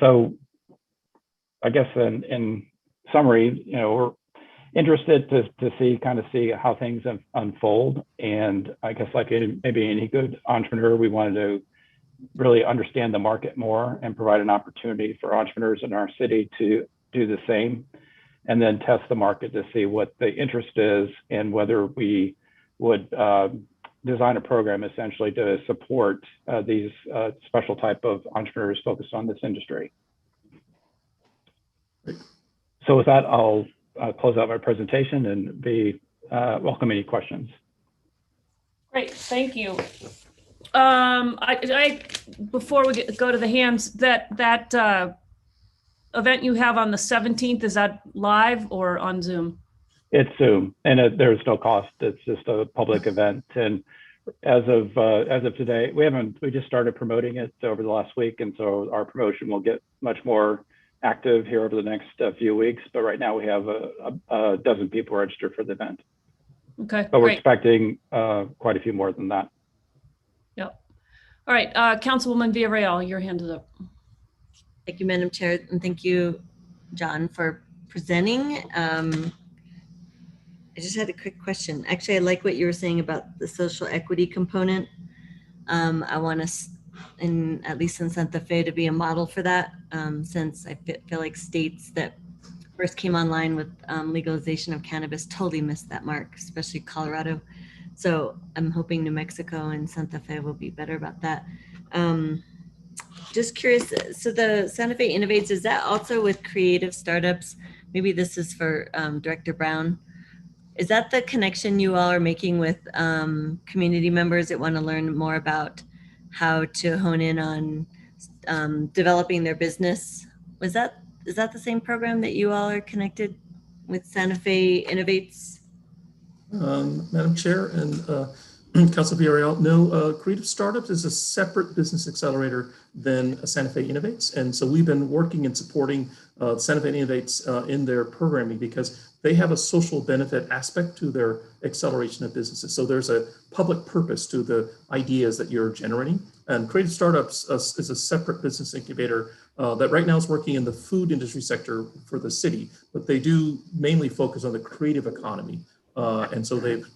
So I guess in summary, we're interested to see how things unfold. And I guess like maybe any good entrepreneur, we wanted to really understand the market more and provide an opportunity for entrepreneurs in our city to do the same, and then test the market to see what the interest is and whether we would design a program essentially to support these special type of entrepreneurs focused on this industry. So with that, I'll close out my presentation and welcome any questions. Great, thank you. Before we go to the hands, that event you have on the 17th, is that live or on Zoom? It's Zoom, and there's no cost. It's just a public event. And as of today, we just started promoting it over the last week, and so our promotion will get much more active here over the next few weeks. But right now we have a dozen people registered for the event. Okay, But we're great. expecting quite a few more than that. Yep. All right, Councilwoman Villarreal, your hand is up. Thank you, Madam Chair, and thank you, John, for presenting. I just had a quick question. Actually, I like what you were saying about the social equity component. I want us, at least in Santa Fe, to be a model for that, since I feel like states that first came online with legalization of cannabis totally missed that mark, especially Colorado. So I'm hoping New Mexico and Santa Fe will be better about that. Just curious, so the Santa Fe Innovates, is that also with creative startups? Maybe this is for Director Brown. Is that the connection you all are making with community members that want to learn more about how to hone in on developing their business? Is that the same program that you all are connected with Santa Fe Innovates? Madam Chair and Council Villarreal, no, Creative Startups is a separate business accelerator than Santa Fe Innovates. And so we've been working and supporting Santa Fe Innovates in their programming because they have a social benefit aspect to their acceleration of businesses. So there's a public purpose to the ideas that you're generating. And Creative Startups is a separate business incubator that right now is working in the food industry sector for the city, but they do mainly focus on the creative economy. And so they've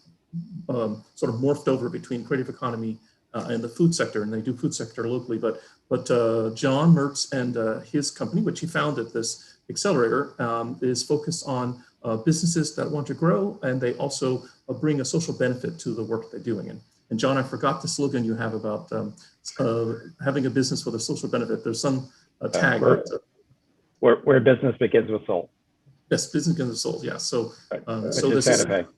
sort of morphed over between creative economy and the food sector, and they do food sector locally. But John Mertz and his company, which he founded, this accelerator, is focused on businesses that want to grow, and they also bring a social benefit to the work they're doing. And John, I forgot the slogan you have about having a business with a social benefit. There's some tag. Where business begins with soul. Yes, business begins with soul. Yeah. So so this is Santa Fe.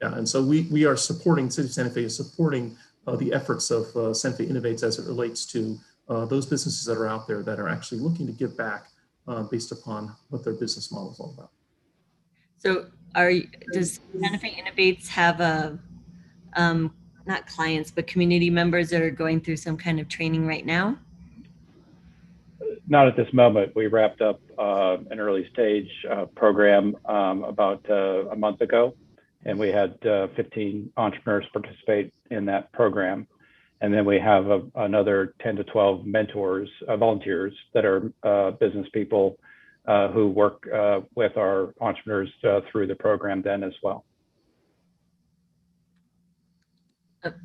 Yeah, and so we are supporting, City of Santa Fe is supporting the efforts of Santa Fe Innovates as it relates to those businesses that are out there that are actually looking to give back based upon what their business model is all about. So does Santa Fe Innovates have not clients, but community members that are going through some kind of training right now? Not at this moment. We wrapped up an early stage program about a month ago. And we had 15 entrepreneurs participate in that program. And then we have another 10 to 12 mentors, volunteers that are business people who work with our entrepreneurs through the program then as well.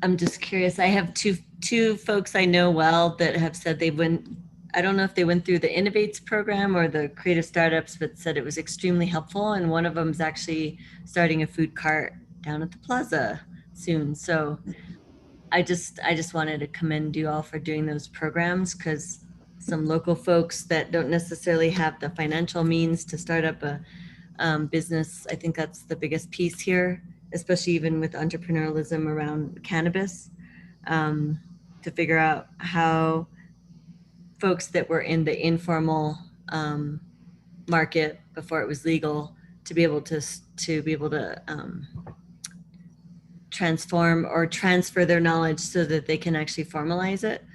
I'm just curious. I have two folks I know well that have said they went, I don't know if they went through the Innovates program or the Creative Startups, but said it was extremely helpful. And one of them is actually starting a food cart down at the plaza soon. So I just wanted to commend you all for doing those programs, because some local folks that don't necessarily have the financial means to start up a business, I think that's the biggest piece here, especially even with entrepreneurialism around cannabis, to figure out how folks that were in the informal market before it was legal to be able to transform or transfer their knowledge so that they can actually formalize it.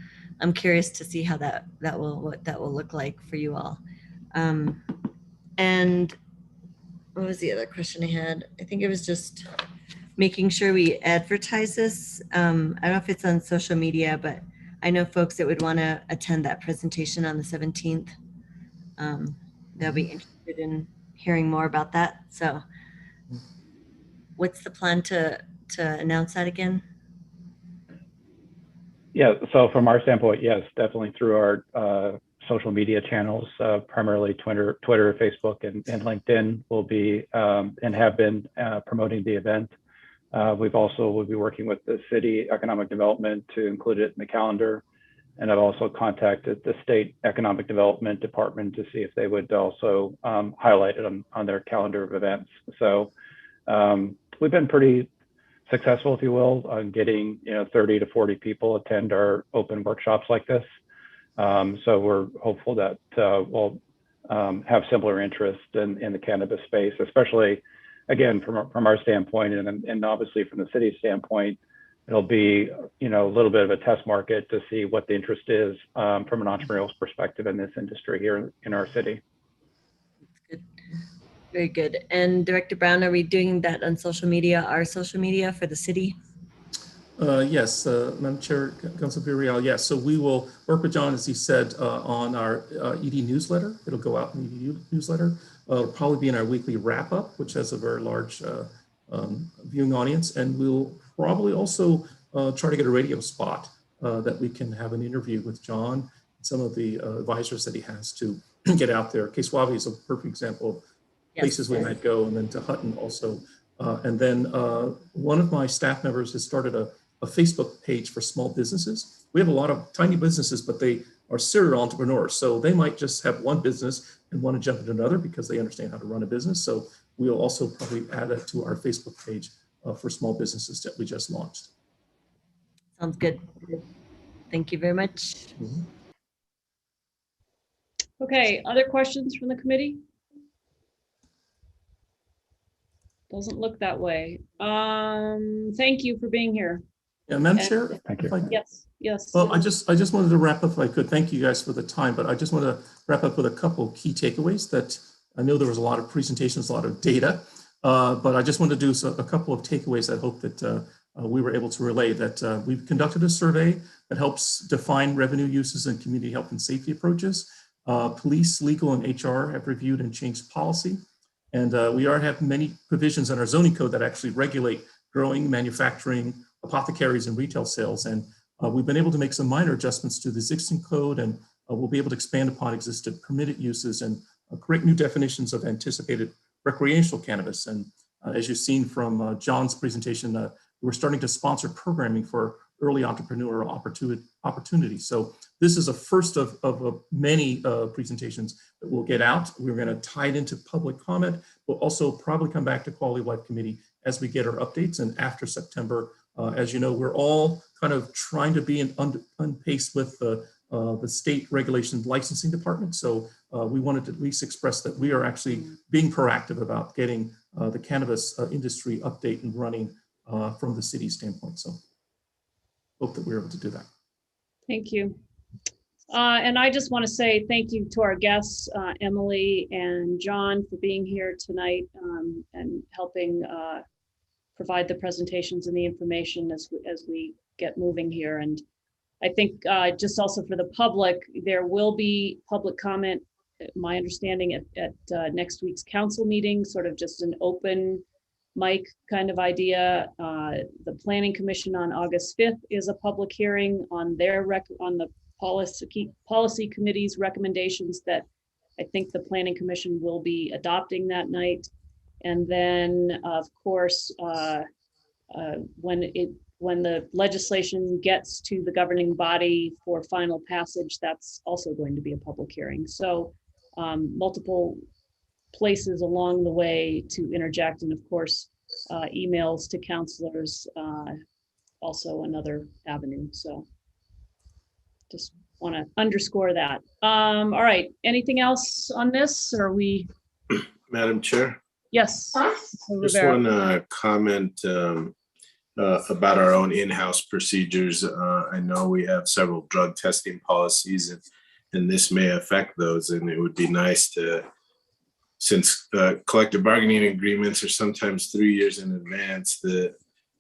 I'm curious to see how what that will look like for you all. And what was the other question I had? I think it was just making sure we advertise this. I don't know if it's on social media, but I know folks that would want to attend that presentation on the 17th. They'll be interested in hearing more about that. So what's the plan to announce that again? Yeah, so from our standpoint, yes, definitely through our social media channels, primarily Twitter, Facebook, and LinkedIn will be and have been promoting the event. We'll be working with the city economic development to include it in the calendar. And I've also contacted the state economic development department to see if they would also highlight it on their calendar of events. So we've been pretty successful, if you will, on getting 30 to 40 people attend our open workshops like this. So we're hopeful that we'll have similar interest in the cannabis space, especially again, from our standpoint, and obviously from the city's standpoint, it'll be, a little bit of a test market to see what the interest is from an entrepreneurial perspective in this industry here in our city. Good. Very good. And Director Brown, are we doing that on social media, our social media for the city? Yes, Madam Chair, Councilor Villarreal, yes. So we will work with John, as he said, on our ED newsletter. It'll go out in the ED newsletter. It'll probably be in our weekly wrap up, which has a very large viewing audience. And we'll probably also try to get a radio spot that we can have an interview with John and some of the advisors that he has to get out there. Swab is a perfect example of places we might go, and then to Hutton also. And then one of my staff members has started a Facebook page for small businesses. We have a lot of tiny businesses, but they are serial entrepreneurs. So they might just have one business and want to jump into another because they understand how to run a business. So we'll also probably add that to our Facebook page for small businesses that we just launched. Sounds good. Thank you very much. Mm-hmm. Okay, other questions from the committee? Doesn't look that way. Thank you for being here. Yeah, Madam Chair. Thank you. Yes. Well, I just wanted to wrap up if I could. Thank you guys for the time, but I just want to wrap up with a couple of key takeaways that I know there was a lot of presentations, a lot of data, but I just want to do a couple of takeaways. I hope that we were able to relay that we've conducted a survey that helps define revenue uses and community health and safety approaches. Police, legal, and HR have reviewed and changed policy. And we have many provisions in our zoning code that actually regulate growing, manufacturing, apothecaries, and retail sales. And we've been able to make some minor adjustments to the existing code, and we'll be able to expand upon existing permitted uses and create new definitions of anticipated recreational cannabis. And as you've seen from John's presentation, we're starting to sponsor programming for early entrepreneurial opportunities. So this is a first of many presentations that we'll get out. We're going to tie it into public comment. We'll also probably come back to Quality of Life Committee as we get our updates. And after September, as you know, we're all kind of trying to be on pace with the state regulation licensing department. So we wanted to at least express that we are actually being proactive about getting the cannabis industry update and running from the city standpoint. So hope that we're able to do that. Thank you. And I just want to say thank you to our guests, Emily and John, for being here tonight and helping provide the presentations and the information as we get moving here. And I think just also for the public, there will be public comment, my understanding at next week's council meeting, sort of just an open mic kind of idea. The Planning Commission on August 5th is a public hearing on on the policy committee's recommendations that I think the Planning Commission will be adopting that night. And then, of course, when the legislation gets to the governing body for final passage, that's also going to be a public hearing. So multiple places along the way to interject, and of course, emails to counselors, also another avenue. So just want to underscore that. All right, anything else on this? Or are we? Madam Chair? Yes. Just want to comment about our own in-house procedures. I know we have several drug testing policies, and this may affect those, and it would be nice to, since collective bargaining agreements are sometimes 3 years in advance,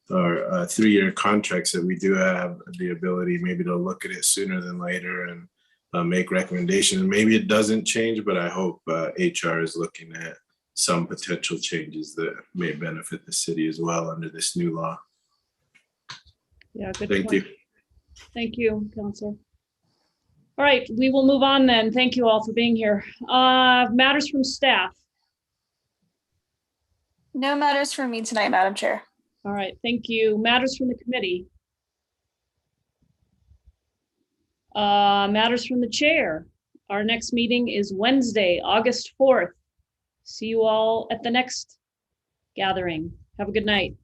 or 3-year contracts, that we do have the ability maybe to look at it sooner than later and make recommendations. Maybe it doesn't change, but I hope HR is looking at some potential changes that may benefit the city as well under this new law. Yeah, good Thank point. you. Thank you, Councilor. All right, we will move on then. Thank you all for being here. Matters from staff. No matters from me tonight, Madam Chair. All right, thank you. Matters from the committee. Matters from the chair. Our next meeting is Wednesday, August 4th. See you all at the next gathering. Have a good night.